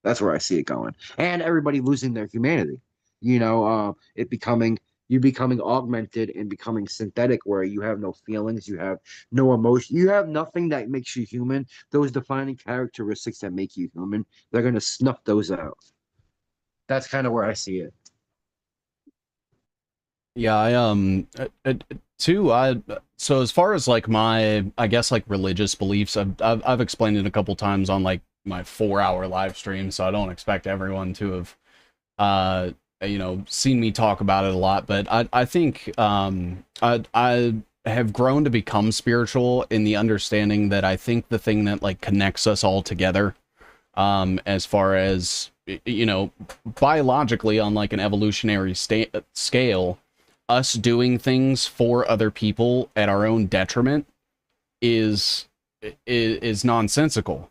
S5: That's where I see it going. And everybody losing their humanity. You know, it becoming you becoming augmented and becoming synthetic where you have no feelings, you have no emotion, you have nothing that makes you human. Those defining characteristics that make you human, they're gonna snuff those out. That's kind of where I see it.
S1: Yeah, too. So as far as like my, I guess like religious beliefs, I've explained it a couple times on like my 4 hour live stream, so I don't expect everyone to have uh seen me talk about it a lot, but I think I have grown to become spiritual in the understanding that I think the thing that like connects us all together, as far as biologically on like an evolutionary scale, us doing things for other people at our own detriment is nonsensical,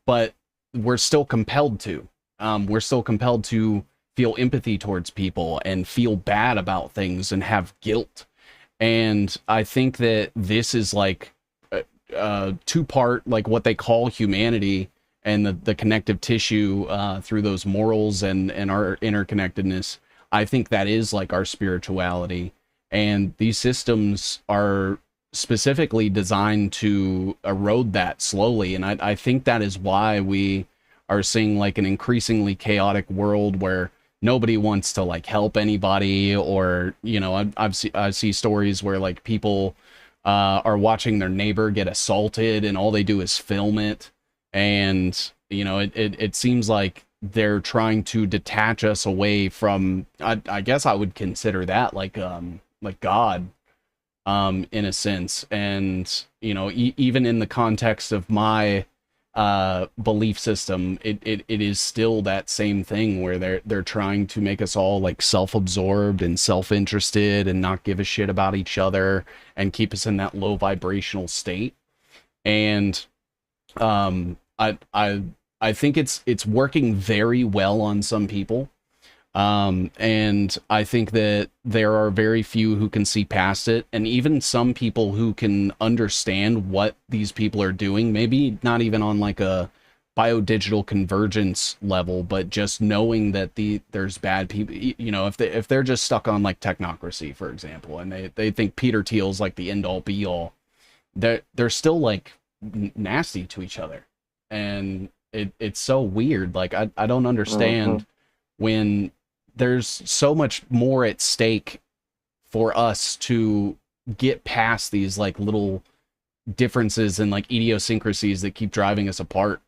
S1: but we're still compelled to. We're still compelled to feel empathy towards people and feel bad about things and have guilt. And I think that this is like two-part, like what they call humanity and the connective tissue through those morals and our interconnectedness. I think that is like our spirituality, and these systems are specifically designed to erode that slowly. And I think that is why we are seeing like an increasingly chaotic world where nobody wants to like help anybody, or I see stories where like people are watching their neighbor get assaulted and all they do is film it. And it seems like they're trying to detach us away from, I guess I would consider that like God, in a sense. And even in the context of my belief system, it is still that same thing where they're trying to make us all like self-absorbed and self-interested and not give a shit about each other and keep us in that low vibrational state. And I think it's working very well on some people. And I think that there are very few who can see past it, and even some people who can understand what these people are doing, maybe not even on like a BioDigital Convergence level, but just knowing that there's bad people, if they're just stuck on like technocracy, for example, and they think Peter Thiel's like the end all be all, they're still like nasty to each other. And it's so weird. Like I don't understand when there's so much more at stake for us to get past these like little differences and like idiosyncrasies that keep driving us apart.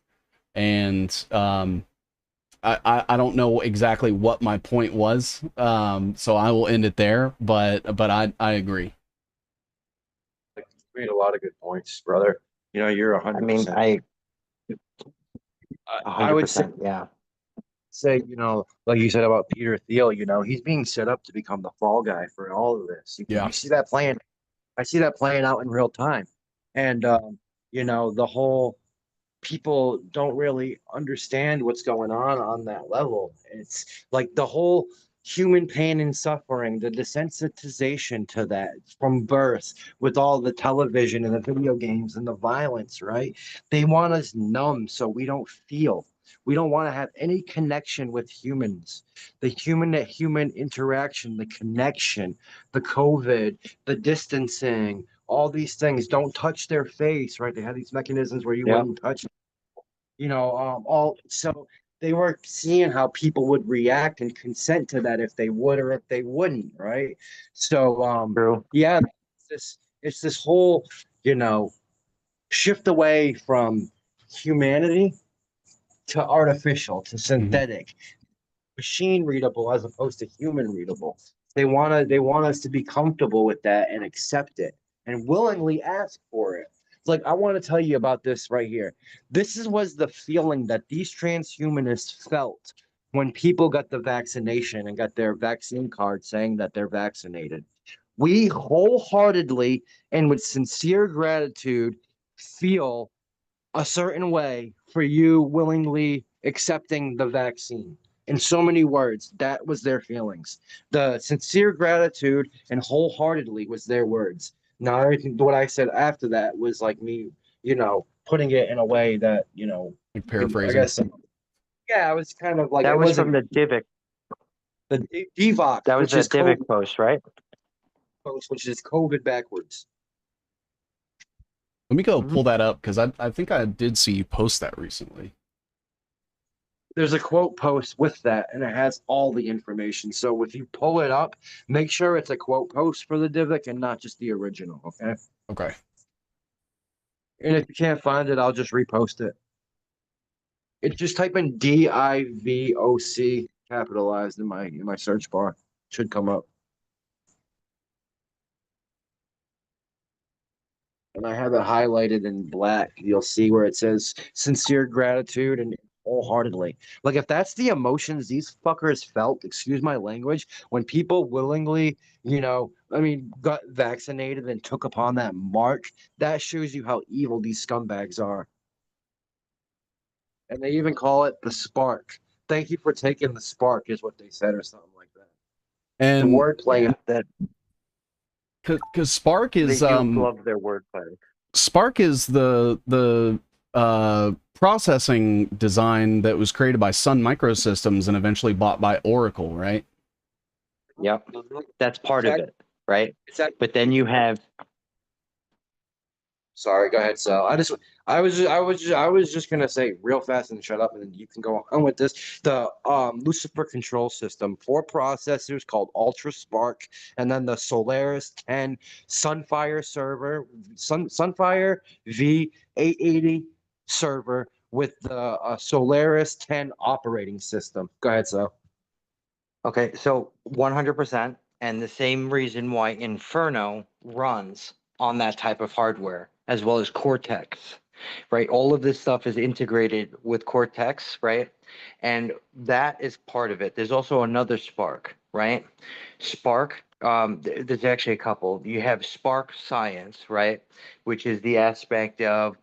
S1: And I don't know exactly what my point was, so I will end it there. But I agree.
S5: You made a lot of good points, brother. You're 100%. I would say,
S4: 100%, yeah.
S5: like you said about Peter Thiel, he's being set up to become the fall guy for all of this. You see that playing. I see that playing out in real time. And, the whole people don't really understand what's going on that level. It's like the whole human pain and suffering, the desensitization to that from birth with all the television and the video games and the violence, right? They want us numb so we don't feel. We don't want to have any connection with humans. The human to human interaction, the connection, the COVID, the distancing, all these things. Don't touch their face, right? They have these mechanisms where you wouldn't touch, all so they were seeing how people would react and consent to that if they would or if they wouldn't, right? So
S4: True.
S5: yeah, it's this whole, shift away from humanity to artificial, to synthetic, machine readable as opposed to human readable. They want us to be comfortable with that and accept it and willingly ask for it. It's like, I want to tell you about this right here. Was the feeling that these transhumanists felt when people got the vaccination and got their vaccine card saying that they're vaccinated. We wholeheartedly and with sincere gratitude feel a certain way for you willingly accepting the vaccine. In so many words, that was their feelings. The sincere gratitude and wholeheartedly was their words. Now, everything what I said after that was like me, putting it in a way that,
S1: Like
S5: I
S1: paraphrasing.
S5: guess, yeah, I was kind of like,
S4: That
S5: it
S4: was
S5: wasn't
S4: from the Divic.
S5: the DVOC,
S4: That was
S5: which
S4: the
S5: is
S4: Divic
S5: COVID
S4: post, right?
S5: post, which is COVID backwards.
S1: Let me go pull that up, because I think I did see you post that recently.
S5: There's a quote post with that, and it has all the information. So if you pull it up, make sure it's a quote post for the Divic and not just the original, okay?
S1: Okay.
S5: And if you can't find it, I'll just repost it. It's just type in DIVOC capitalized in my search bar. Should come up. And I have it highlighted in black. You'll see where it says sincere gratitude and wholeheartedly. Like, if that's the emotions these fuckers felt, excuse my language, when people willingly, got vaccinated and took upon that march, that shows you how evil these scumbags are. And they even call it the spark. Thank you for taking the spark, is what they said, or something like that. The
S1: And
S5: wordplay.
S4: That
S1: because Spark
S4: they
S1: is
S4: do love their wordplay.
S1: Spark is the processing design that was created by Sun Microsystems and eventually bought by Oracle, right?
S4: Yep,
S5: Mhm.
S4: that's part of it, right?
S5: It's that.
S4: But then you have,
S5: Sorry, go ahead, Sal. I was just gonna say real fast and shut up, and then you can go on with this. The Lucifer control system, 4 processors called Ultra Spark, and then the Solaris 10 Sunfire server, Sunfire V880 server with the Solaris 10 operating system. Go ahead, Sal.
S4: okay, so 100%, and the same reason why Inferno runs on that type of hardware, as well as Cortex, right? All of this stuff is integrated with Cortex, right? And that is part of it. There's also another Spark, right? Spark, there's actually a couple. You have Spark Science, right? Which is the aspect of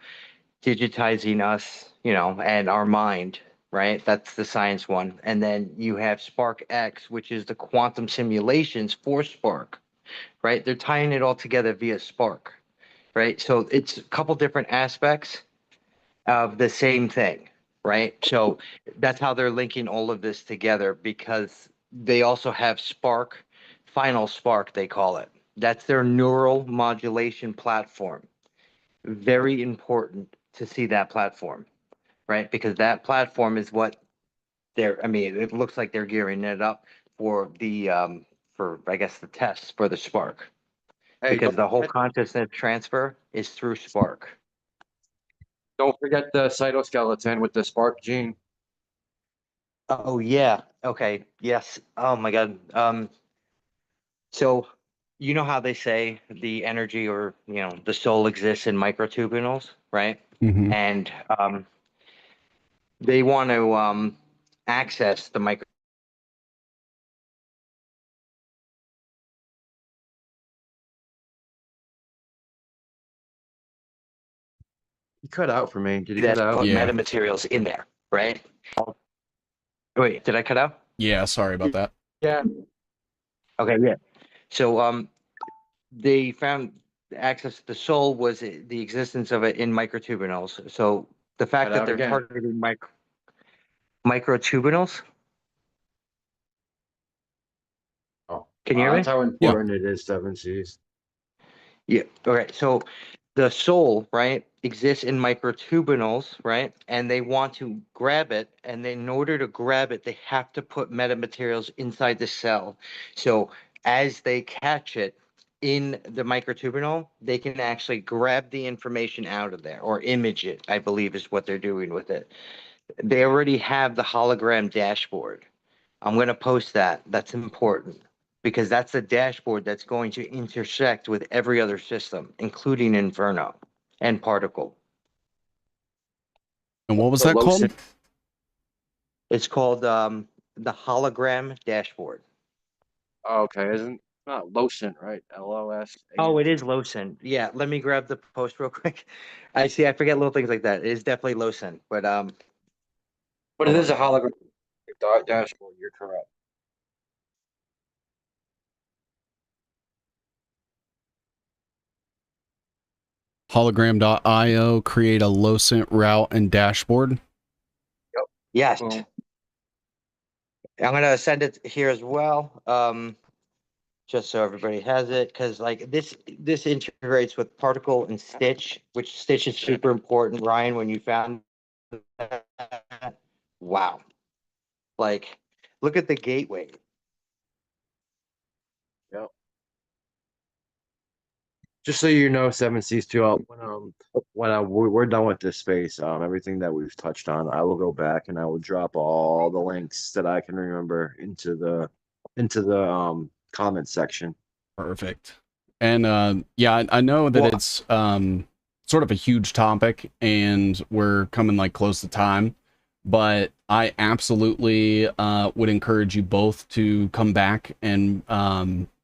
S4: digitizing us, and our mind, right? That's the science one. And then you have Spark X, which is the quantum simulations for Spark, right? They're tying it all together via Spark, right? So it's a couple different aspects of the same thing, right? So that's how they're linking all of this together, because they also have Spark, Final Spark, they call it. That's their neural modulation platform. Very important to see that platform, right? Because that platform is what it looks like they're gearing it up for for I guess the tests for the Spark,
S5: Hey,
S4: because the whole consciousness transfer is through Spark.
S5: don't forget the cytoskeleton with the Spark gene.
S4: Oh yeah. Okay. Yes. Oh my God. So you know how they say the energy, or the soul, exists in microtubules, right?
S1: Mm-hmm.
S4: And they want to access the micro.
S5: He cut out for me. Did he cut
S4: That's
S5: out?
S4: put
S1: Yeah.
S4: metamaterials in there, right? Wait, did I cut out?
S1: Yeah, sorry about that.
S5: Yeah.
S4: Okay, yeah. So they found access to the soul was the existence of it in microtubules. So the fact
S5: Cut
S4: that
S5: out
S4: they're
S5: again.
S4: targeting microtubules.
S5: Oh,
S4: Can you hear
S5: that's
S4: me?
S5: how important it is, Seven Seas.
S4: Yeah. Okay. So the soul, right, exists in microtubules, right? And they want to grab it. And then in order to grab it, they have to put metamaterials inside the cell. So as they catch it in the microtubule, they can actually grab the information out of there, or image it, I believe is what they're doing with it. They already have the hologram dashboard. I'm going to post that. That's important, because that's the dashboard that's going to intersect with every other system, including Inferno and Particle.
S1: And what was
S5: The
S1: that
S5: low
S1: called?
S4: It's called the hologram dashboard.
S5: Oh, okay, isn't not Losant, right? LOS.
S4: Oh, it is Losin. Yeah, let me grab the post real quick. I see. I forget little things like that. It is definitely Losin, but
S5: But it is a hologram dashboard. You're correct.
S1: Hologram.io, create a LOCENT route and dashboard.
S4: yes,
S5: Boom.
S4: I'm gonna send it here as well. Just so everybody has it, because like this integrates with Particle and Stitch, which Stitch is super important. Ryan, when you found that, wow, like look at the gateway.
S5: Yep. Just so you know, Seven Seas too. We're done with this space, everything that we've touched on, I will go back and I will drop all the links that I can remember into the comment section.
S1: Perfect. And yeah, I know that
S4: Well,
S1: it's sort of a huge topic and we're coming like close to time, but I absolutely would encourage you both to come back and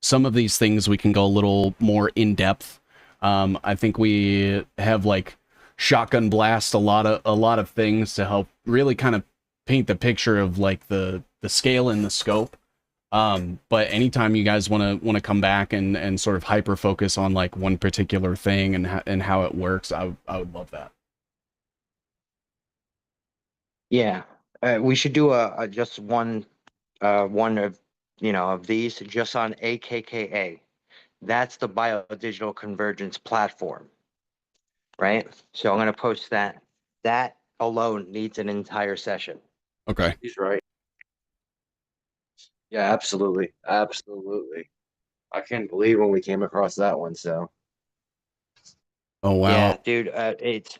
S1: some of these things we can go a little more in depth. I think we have like shotgun blast a lot of things to help really kind of paint the picture of like the scale and the scope. But anytime you guys want to come back and sort of hyper focus on like one particular thing and how it works, I would love that.
S4: Yeah, we should do a just one of of these just on AKKA. That's the BioDigital Convergence platform, right? So I'm going to post that. That alone needs an entire session.
S1: Okay.
S5: He's right. Yeah, absolutely. Absolutely. I can't believe when we came across that one. So,
S1: Oh wow.
S4: Yeah, dude, it's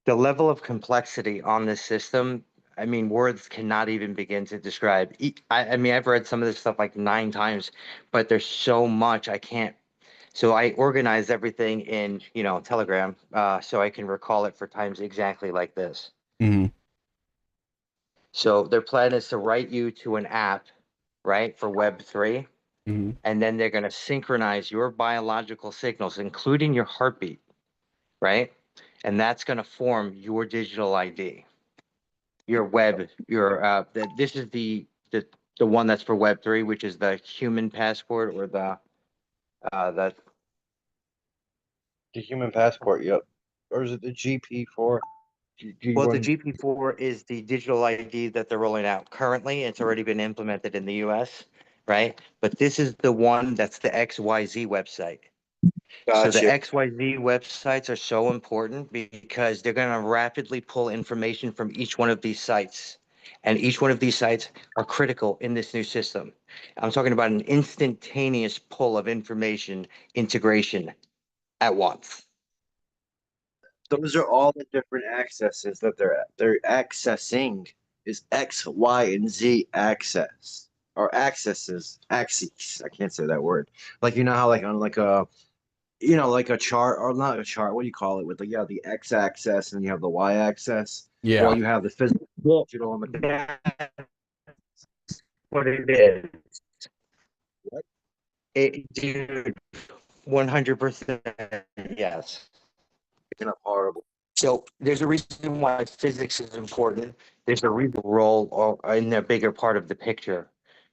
S4: the level of complexity on this system. I mean, words cannot even begin to describe. I mean, I've read some of this stuff like 9 times, but there's so much I can't. So I organized everything in, Telegram, so I can recall it for times exactly like this.
S1: Mm-hmm.
S4: So their plan is to write you to an app, right, for Web3,
S1: Mm-hmm.
S4: and then they're going to synchronize your biological signals, including your heartbeat, right? And that's going to form your digital ID, your this is the one that's for Web3, which is the human passport or the
S5: human passport. Yep. Or is it the GP4?
S4: Well, the GP4 is the digital ID that they're rolling out currently. It's already been implemented in the US, right? But this is the one that's the XYZ website. So the
S5: Gotcha.
S4: XYZ websites are so important because they're going to rapidly pull information from each one of these sites. And each one of these sites are critical in this new system. I'm talking about an instantaneous pull of information integration at once.
S5: Those are all the different accesses that they're accessing is X, Y, and Z access or accesses axes. I can't say that word. Like how like on like a like a chart or not a chart. What do you call it? With the X axis and you have the Y axis.
S1: Yeah.
S5: Well, you have the physical, digital, and the
S4: That's what it is.
S5: what?
S4: Dude, 100% yes.
S5: Picking up horrible.
S4: So there's a reason why physics is important. There's a real role in the bigger part of the picture,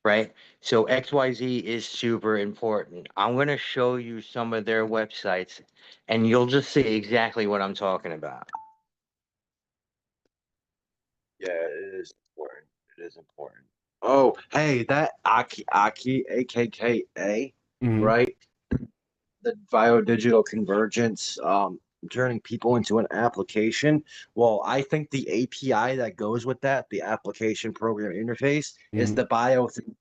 S4: right? So XYZ is super important. I'm going to show you some of their websites and you'll just see exactly what I'm talking about.
S5: Yeah, it is important. It is important. Oh, hey, that Aki, AKKA,
S1: Mm-hmm.
S5: right? The BioDigital Convergence, turning people into an application. Well, I think the API that goes with that, the application program interface, is
S1: Mm-hmm.
S5: the bio thing,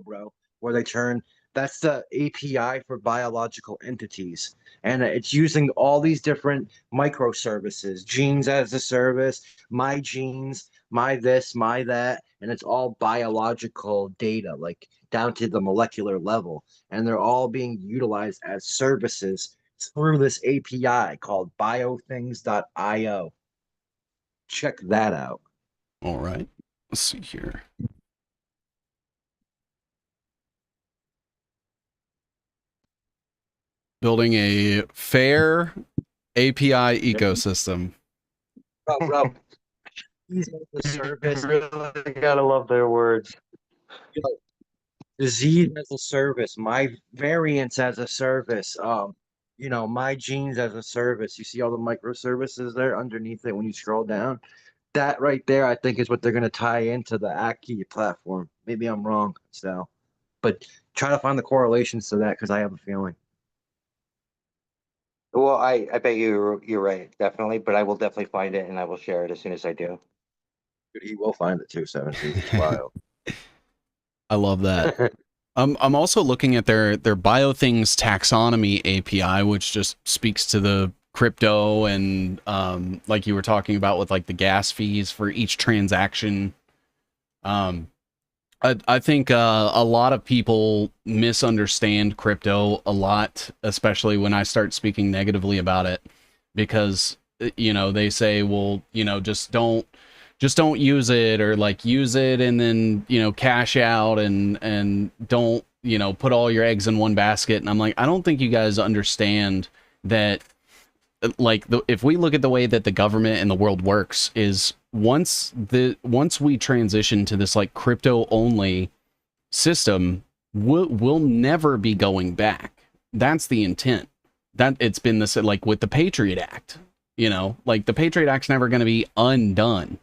S5: bro, where they turn that's the API for biological entities. And it's using all these different microservices, genes as a service, my genes, my this, my that, and it's all biological data, like down to the molecular level. And they're all being utilized as services through this API called biothings.io. Check that out.
S1: All right. Let's see here. Building a fair API ecosystem.
S5: Bro. These are the service.
S4: Really gotta love their words.
S5: Disease as a service, my variants as a service, my genes as a service. You see all the microservices there underneath it when you scroll down. That right there, I think, is what they're gonna tie into the Aki platform. Maybe I'm wrong, so, but try to find the correlations to that because I have a feeling.
S4: Well, I bet you're right, definitely, but I will definitely find it and I will share it as soon as I do.
S5: Dude, he will find it too. 17 is wild.
S1: I love that. I'm also looking at their BioThings taxonomy API, which just speaks to the crypto and like you were talking about with like the gas fees for each transaction. I think a lot of people misunderstand crypto a lot, especially when I start speaking negatively about it, because they say, well, just don't use it, or like use it and then cash out and don't put all your eggs in one basket. And I'm like, I don't think you guys understand that. Like if we look at the way that the government and the world works, is once we transition to this like crypto only system will never be going back. That's the intent. That it's been this, like with the Patriot Act, you know, like the Patriot Act's never going to be undone.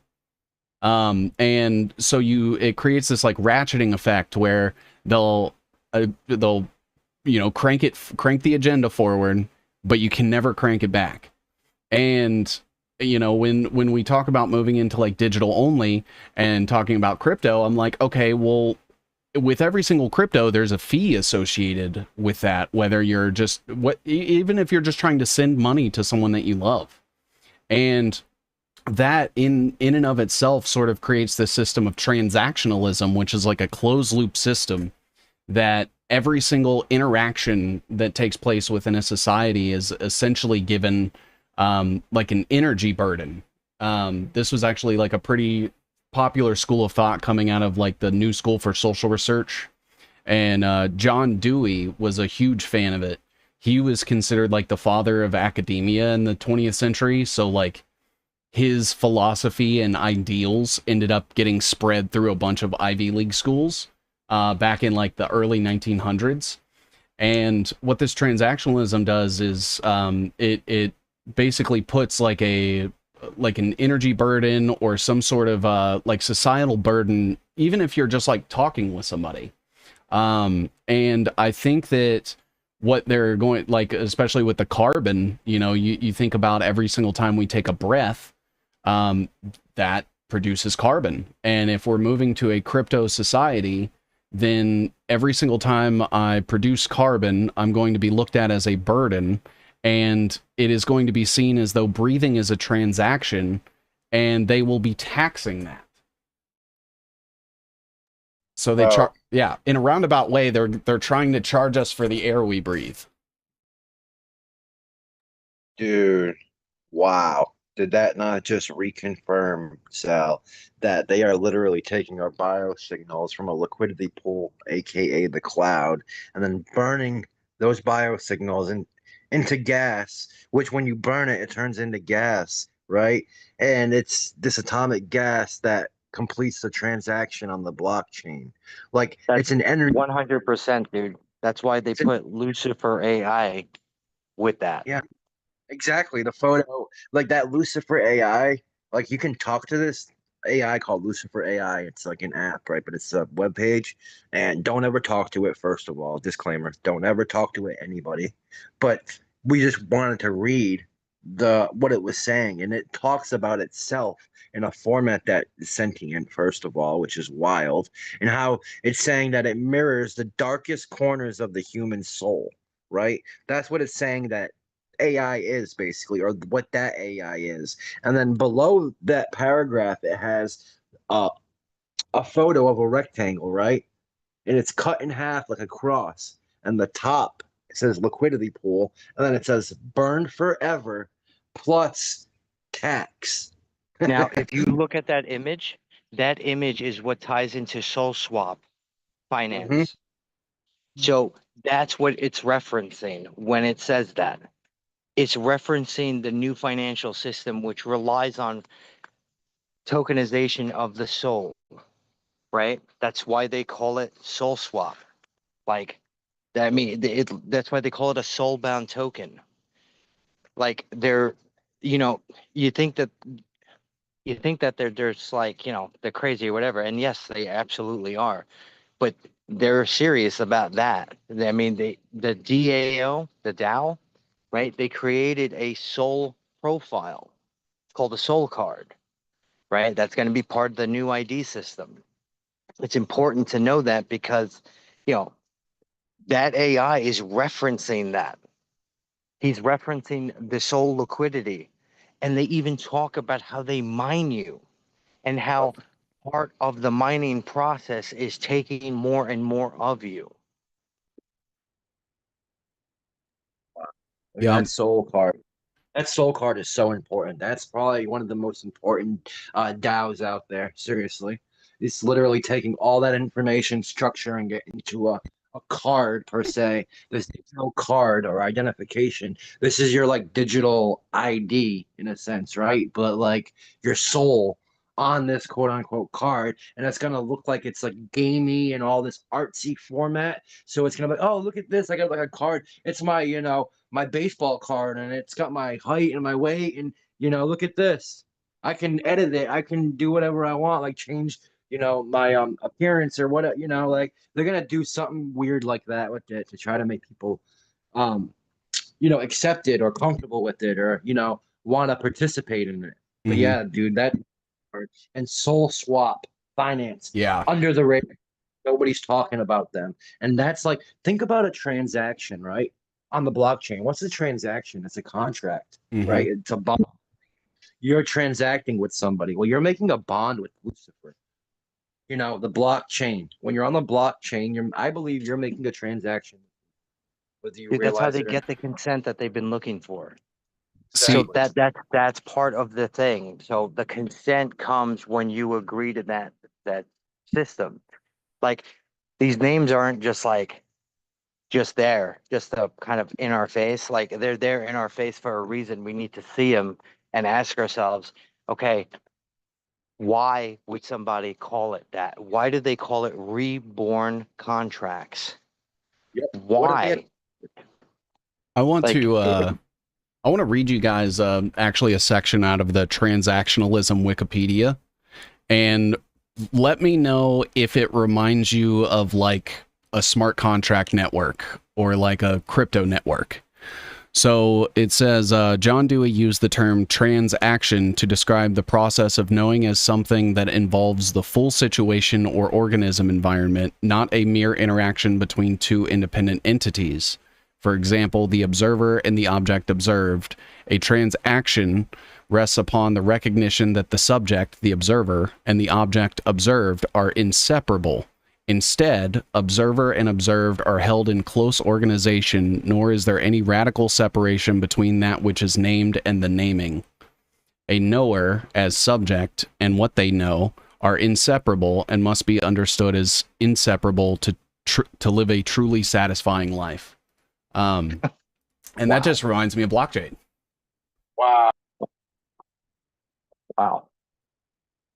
S1: And so it creates this like ratcheting effect where they'll you know, crank the agenda forward, but you can never crank it back. And you know, when we talk about moving into like digital only and talking about crypto, I'm like, okay, well, with every single crypto, there's a fee associated with that, whether you're just even if you're just trying to send money to someone that you love. And that in and of itself sort of creates this system of transactionalism, which is like a closed loop system that every single interaction that takes place within a society is essentially given like an energy burden. This was actually like a pretty popular school of thought coming out of like the New School for Social Research, and John Dewey was a huge fan of it. He was considered like the father of academia in the 20th century, so like his philosophy and ideals ended up getting spread through a bunch of Ivy League schools back in like the early 1900s. And what this transactionalism does is it basically puts like an energy burden or some sort of like societal burden, even if you're just like talking with somebody. And I think that what they're going, like, especially with the carbon, you know, you think about every single time we take a breath, that produces carbon. And if we're moving to a crypto society, then every single time I produce carbon, I'm going to be looked at as a burden, and it is going to be seen as though breathing is a transaction, and they will be taxing that. So they yeah, in a roundabout way, they're trying to charge us for the air we breathe.
S3: Dude, wow. Did that not just reconfirm, Sal, that they are literally taking our biosignals from a liquidity pool, aka the cloud, and then burning those biosignals into gas, which when you burn it, it turns into gas, right? And it's this atomic gas that completes the transaction on the blockchain. Like it's an energy.
S4: 100%, dude. That's why they put Lucifer AI with that.
S3: Yeah. Exactly. The photo, like that Lucifer AI, like you can talk to this AI called Lucifer AI. It's like an app, right? But it's a web page, and don't ever talk to it, first of all. Disclaimer, don't ever talk to it, anybody. But we just wanted to read what it was saying, and it talks about itself in a format that is sentient, first of all, which is wild, and how it's saying that it mirrors the darkest corners of the human soul, right? That's what it's saying that AI is, basically, or what that AI is. And then below that paragraph, it has a photo of a rectangle, right? And it's cut in half like a cross. And the top, it says liquidity pool. And then it says burned forever plus tax.
S4: Now, if you look at that image is what ties into SoulSwap finance. So that's what it's referencing when it says that. It's referencing the new financial system, which relies on tokenization of the soul, right? That's why they call it soul swap. Like, I mean, that's why they call it a soul-bound token. Like, you know, you think that they're just like, you know, they're crazy or whatever, and yes, they absolutely are, but they're serious about that. I mean, the DAO, right? They created a soul profile called a soul card, right? That's going to be part of the new ID system. It's important to know that because, you know, that AI is referencing that. He's referencing the soul liquidity. And they even talk about how they mine you and how part of the mining process is taking more and more of you.
S3: Yeah. That soul card is so important. That's probably one of the most important DAOs out there. Seriously, it's literally taking all that information, structure, and get into a card per se. This digital card or identification. This is your like digital ID in a sense, right? But like your soul
S5: on this quote unquote card, and it's gonna look like it's like gamey and all this artsy format. So it's gonna be like, oh, look at this, I got like a card. It's my, my baseball card, and it's got my height and my weight, and look at this. I can edit it. I can do whatever I want, like change, my appearance or what, like they're gonna do something weird like that with it to try to make people accept it or comfortable with it, or want to participate in it. But yeah, dude, that and Soul Swap Finance,
S1: Yeah.
S5: under the radar. Nobody's talking about them. And that's like, think about a transaction, right? On the blockchain. What's the transaction? It's a contract, right? It's a bond. You're transacting with somebody. Well, you're making a bond with Lucifer. The blockchain. When you're on the blockchain, I believe you're making a transaction. Whether you
S4: Dude, that's how
S5: realize
S4: they
S5: it or
S4: get the consent that they've been looking for.
S1: See,
S4: So that's part of the thing. So the consent comes when you agree to that system. Like, these names aren't just there, just kind of in our face. Like, they're there in our face for a reason. We need to see them and ask ourselves, okay, why would somebody call it that? Why do they call it reborn contracts?
S5: Yep.
S4: Why?
S1: I want
S4: Like,
S1: to read you guys actually a section out of the transactionalism Wikipedia, and let me know if it reminds you of like a smart contract network or like a crypto network. So it says, John Dewey used the term transaction to describe the process of knowing as something that involves the full situation or organism environment, not a mere interaction between two independent entities. For example, the observer and the object observed. A transaction rests upon the recognition that the subject, the observer, and the object observed are inseparable. Instead, observer and observed are held in close organization, nor is there any radical separation between that which is named and the naming. A knower, as subject, and what they know are inseparable and must be understood as inseparable to live a truly satisfying life. And that just reminds me of blockchain.
S5: Wow.
S4: wow.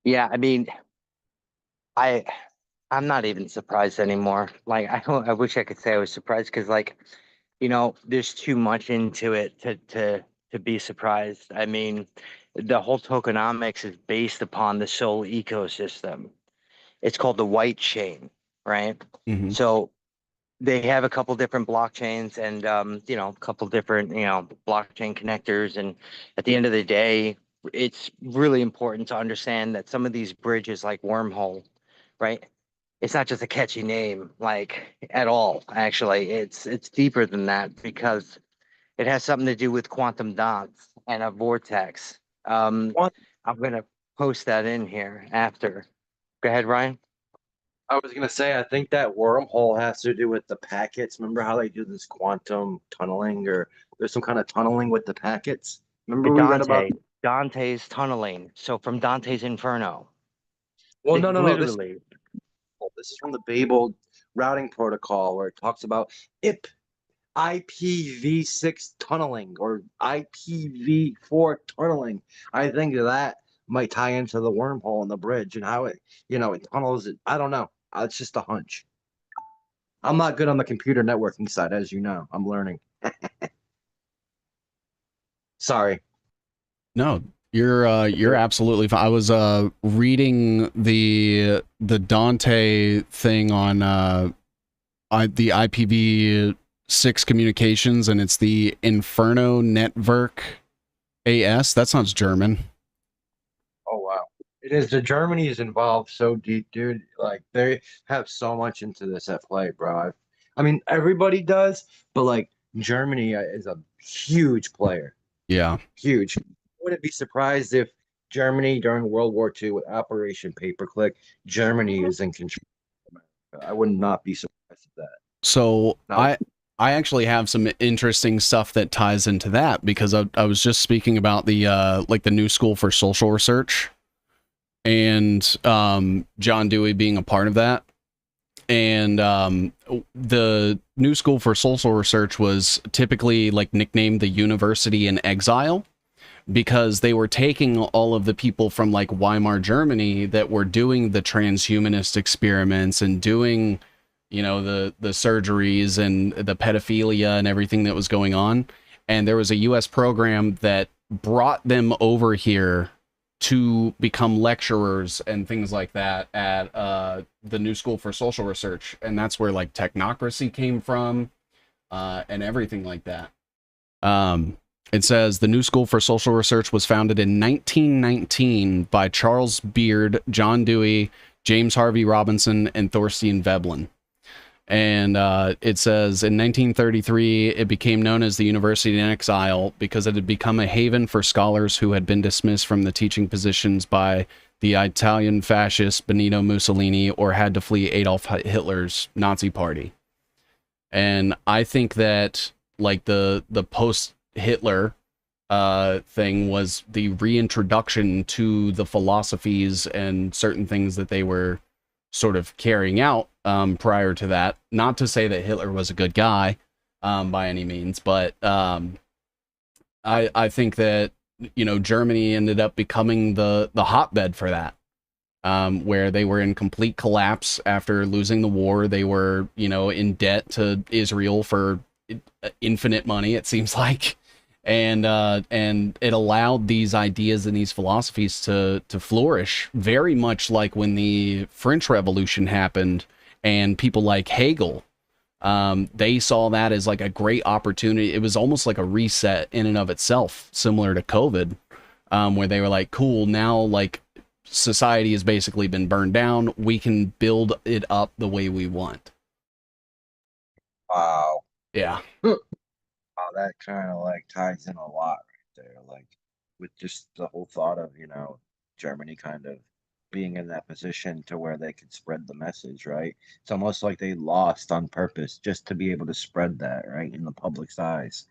S4: Yeah, I mean, I'm not even surprised anymore. Like, I wish I could say I was surprised, because, like, there's too much into it to be surprised. I mean, the whole tokenomics is based upon the Sol ecosystem. It's called the white chain, right? So they have a couple different blockchains and a couple different blockchain connectors, and at the end of the day, it's really important to understand that some of these bridges, like Wormhole, right? It's not just a catchy name, like, at all. Actually, it's deeper than that, because it has something to do with quantum dots and a vortex.
S5: What?
S4: I'm gonna post that in here after. Go ahead, Ryan.
S5: I was gonna say, I think that wormhole has to do with the packets. Remember how they do this quantum tunneling, or there's some kind of tunneling with the packets? Remember we read about?
S4: Dante's tunneling. So from Dante's Inferno.
S5: Well, no.
S4: Literally.
S5: This is from the Babel routing protocol, where it talks about IPv6 tunneling or IPv4 tunneling. I think that might tie into the wormhole in the bridge and how it tunnels it. I don't know. It's just a hunch. I'm not good on the computer networking side, as you know. I'm learning. Sorry.
S1: No, you're absolutely fine. I was reading the Dante thing on the IPv6 communications, and it's the Inferno Network AS. That sounds German.
S5: Oh wow. It is. The Germany is involved so deep, dude. Like, they have so much into this at play, bro. I mean, everybody does, but like, Germany is a huge player.
S1: Yeah.
S5: Huge. Wouldn't be surprised if Germany during World War II with Operation Paperclip, Germany is in control of America. I would not be surprised at that.
S1: So
S5: No.
S1: I actually have some interesting stuff that ties into that, because I was just speaking about the like the New School for Social Research, and John Dewey being a part of that. And the New School for Social Research was typically like nicknamed the University in Exile, because they were taking all of the people from like Weimar Germany that were doing the transhumanist experiments and doing, you know, the surgeries and the pedophilia and everything that was going on. And there was a US program that brought them over here to become lecturers and things like that at the New School for Social Research. And that's where like technocracy came from, and everything like that. It says the New School for Social Research was founded in 1919 by Charles Beard, John Dewey, James Harvey Robinson, and Thorstein Veblen. And it says in 1933, it became known as the University in Exile because it had become a haven for scholars who had been dismissed from the teaching positions by the Italian fascist Benito Mussolini or had to flee Adolf Hitler's Nazi party. And I think that like the post-Hitler thing was the reintroduction to the philosophies and certain things that they were sort of carrying out prior to that. Not to say that Hitler was a good guy by any means, but I think that, you know, Germany ended up becoming the hotbed for that, where they were in complete collapse after losing the war. They were, you know, in debt to Israel for infinite money, it seems like. And it allowed these ideas and these philosophies to flourish, very much like when the French Revolution happened and people like Hegel, they saw that as like a great opportunity. It was almost like a reset in and of itself, similar to COVID, where they were like, cool, now like society has basically been burned down. We can build it up the way we want.
S3: Wow.
S1: Yeah.
S3: Wow, that kind of like ties in a lot right there, like with just the whole thought of, you know, Germany kind of being in that position to where they could spread the message, right? It's almost like they lost on purpose just to be able to spread that, right, in the public's eyes.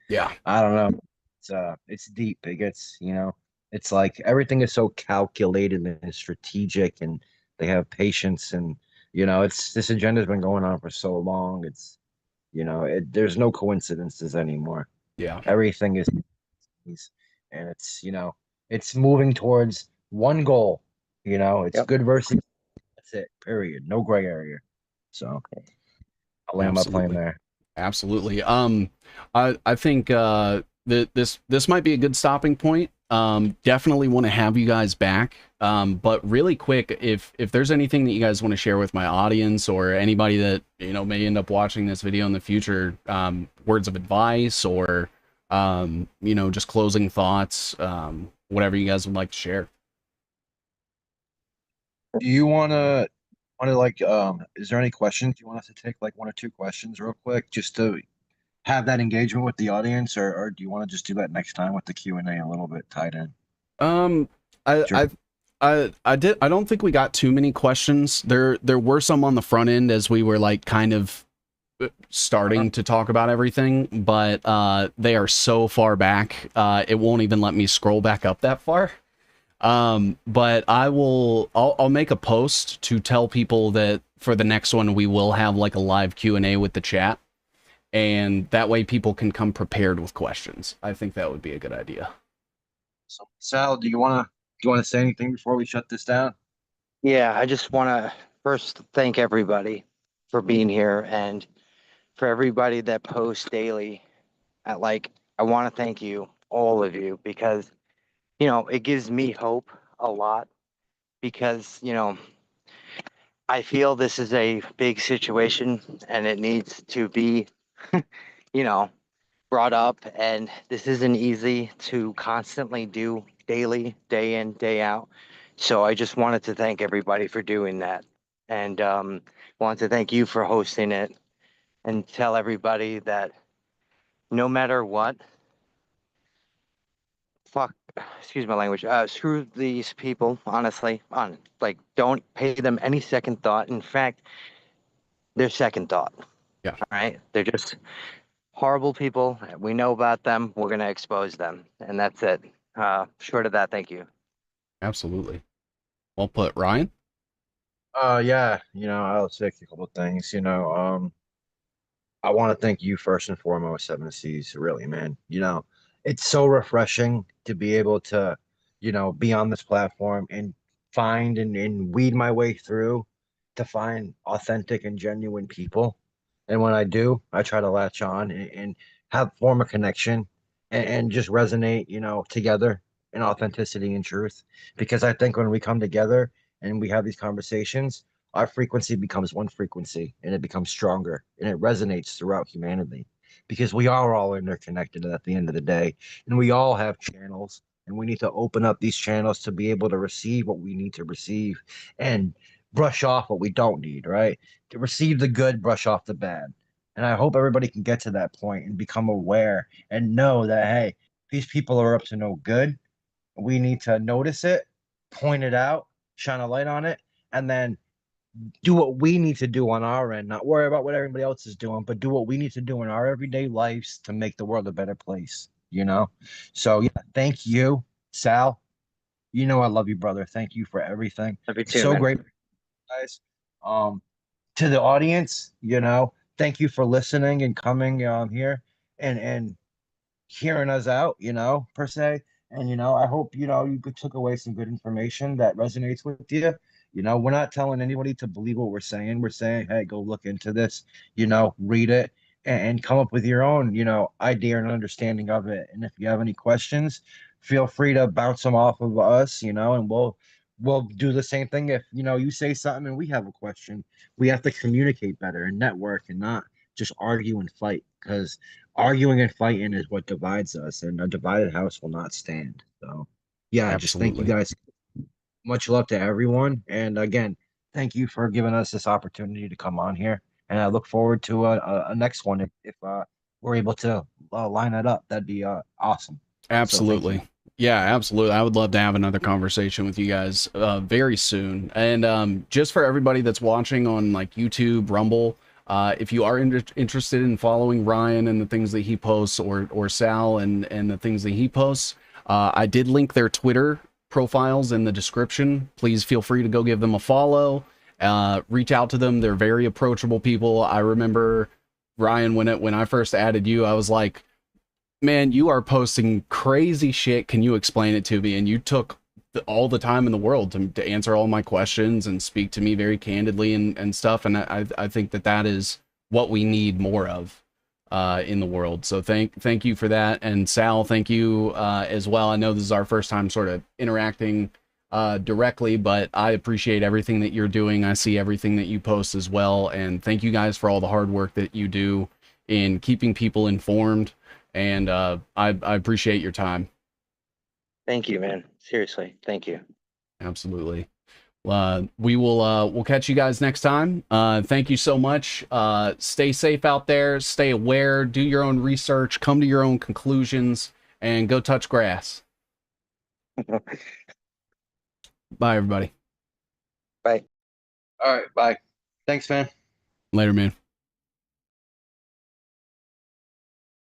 S1: Yeah.
S3: I don't know. It's deep. It gets, you know, it's like everything is so calculated and strategic, and they have patience, and you know, it's this agenda's been going on for so long. It's, you know, there's no coincidences anymore.
S1: Yeah.
S3: Everything is, and it's, you know, it's moving towards one goal. You know, it's
S4: Yep.
S3: good versus that's it. Period. No gray area. So I'll land my plane
S1: Absolutely.
S3: there.
S1: Absolutely. I think that this might be a good stopping point. Definitely want to have you guys back. But really quick, if there's anything that you guys want to share with my audience or anybody that, you know, may end up watching this video in the future, words of advice or you know, just closing thoughts, whatever you guys would like to share.
S3: Do you wanna like is there any questions you want us to take, like one or two questions real quick just to have that engagement with the audience, or do you want to just do that next time with the Q&A a little bit tied in?
S1: Um, I,
S3: Sure.
S1: I don't think we got too many questions. There were some on the front end as we were like kind of starting to talk about everything, but they are so far back, it won't even let me scroll back up that far. But I'll make a post to tell people that for the next one we will have like a live Q&A with the chat, and that way people can come prepared with questions. I think that would be a good idea.
S3: So, Sal, do you wanna say anything before we shut this down?
S4: Yeah, I just want to first thank everybody for being here and for everybody that posts daily. I want to thank you, all of you, because, you know, it gives me hope a lot because, you know, I feel this is a big situation and it needs to be, you know, brought up. And this isn't easy to constantly do daily, day in, day out. So I just wanted to thank everybody for doing that. And wanted to thank you for hosting it and tell everybody that no matter what, fuck, excuse my language, screw these people, honestly, don't pay them any second thought. In fact, they're second thought.
S1: Yeah.
S4: All right. They're just horrible people. We know about them. We're going to expose them. And that's it. Short of that, thank you.
S1: Absolutely. Well put, Ryan.
S3: Yeah, you know, I'll say a couple of things. You know, I want to thank you first and foremost, Seven Seas, really, man. You know,
S5: it's so refreshing to be able to, be on this platform and find and weed my way through to find authentic and genuine people. And when I do, I try to latch on and have form a connection and just resonate, together in authenticity and truth. Because I think when we come together and we have these conversations, our frequency becomes one frequency and it becomes stronger and it resonates throughout humanity because we are all interconnected at the end of the day, and we all have channels, and we need to open up these channels to be able to receive what we need to receive and brush off what we don't need, right? To receive the good, brush off the bad. And I hope everybody can get to that point and become aware and know that, hey, these people are up to no good. We need to notice it, point it out, shine a light on it, and then do what we need to do on our end, not worry about what everybody else is doing, but do what we need to do in our everyday lives to make the world a better place, you know? So, yeah, thank you, Sal. You know, I love you, brother. Thank you for everything.
S4: Love you
S5: It's
S4: too,
S5: so
S4: man.
S5: great, guys. To the audience, thank you for listening and coming here and hearing us out, per se. And I hope you took away some good information that resonates with you. We're not telling anybody to believe what we're saying. We're saying, hey, go look into this, read it and come up with your own, idea and understanding of it. And if you have any questions, feel free to bounce them off of us, and we'll do the same thing. If you say something and we have a question, we have to communicate better and network and not just argue and fight, because arguing and fighting is what divides us, and a divided house will not stand. So, yeah, just thank you
S1: Absolutely.
S5: guys. Much love to everyone. And again, thank you for giving us this opportunity to come on here. And I look forward to a next one if we're able to line it up. That'd be awesome. So, thank you.
S1: Absolutely. Yeah, absolutely. I would love to have another conversation with you guys very soon. And just for everybody that's watching on like YouTube, Rumble, if you are interested in following Ryan and the things that he posts, or Sal and the things that he posts, I did link their Twitter profiles in the description. Please feel free to go give them a follow. Reach out to them. They're very approachable people. I remember, Ryan, when I first added you, I was like, man, you are posting crazy shit. Can you explain it to me? And you took all the time in the world to answer all my questions and speak to me very candidly and stuff. And I think that is what we need more of in the world. So thank you for that. And Sal, thank you as well. I know this is our first time sort of interacting directly, but I appreciate everything that you're doing. I see everything that you post as well. And thank you guys for all the hard work that you do in keeping people informed. And I appreciate your time.
S4: Thank you, man. Seriously, thank you.
S1: Absolutely. We'll catch you guys next time. Thank you so much. Stay safe out there. Stay aware. Do your own research. Come to your own conclusions. And go touch grass. Bye, everybody.
S4: Bye.
S5: All right. Bye. Thanks, man.
S1: Later, man.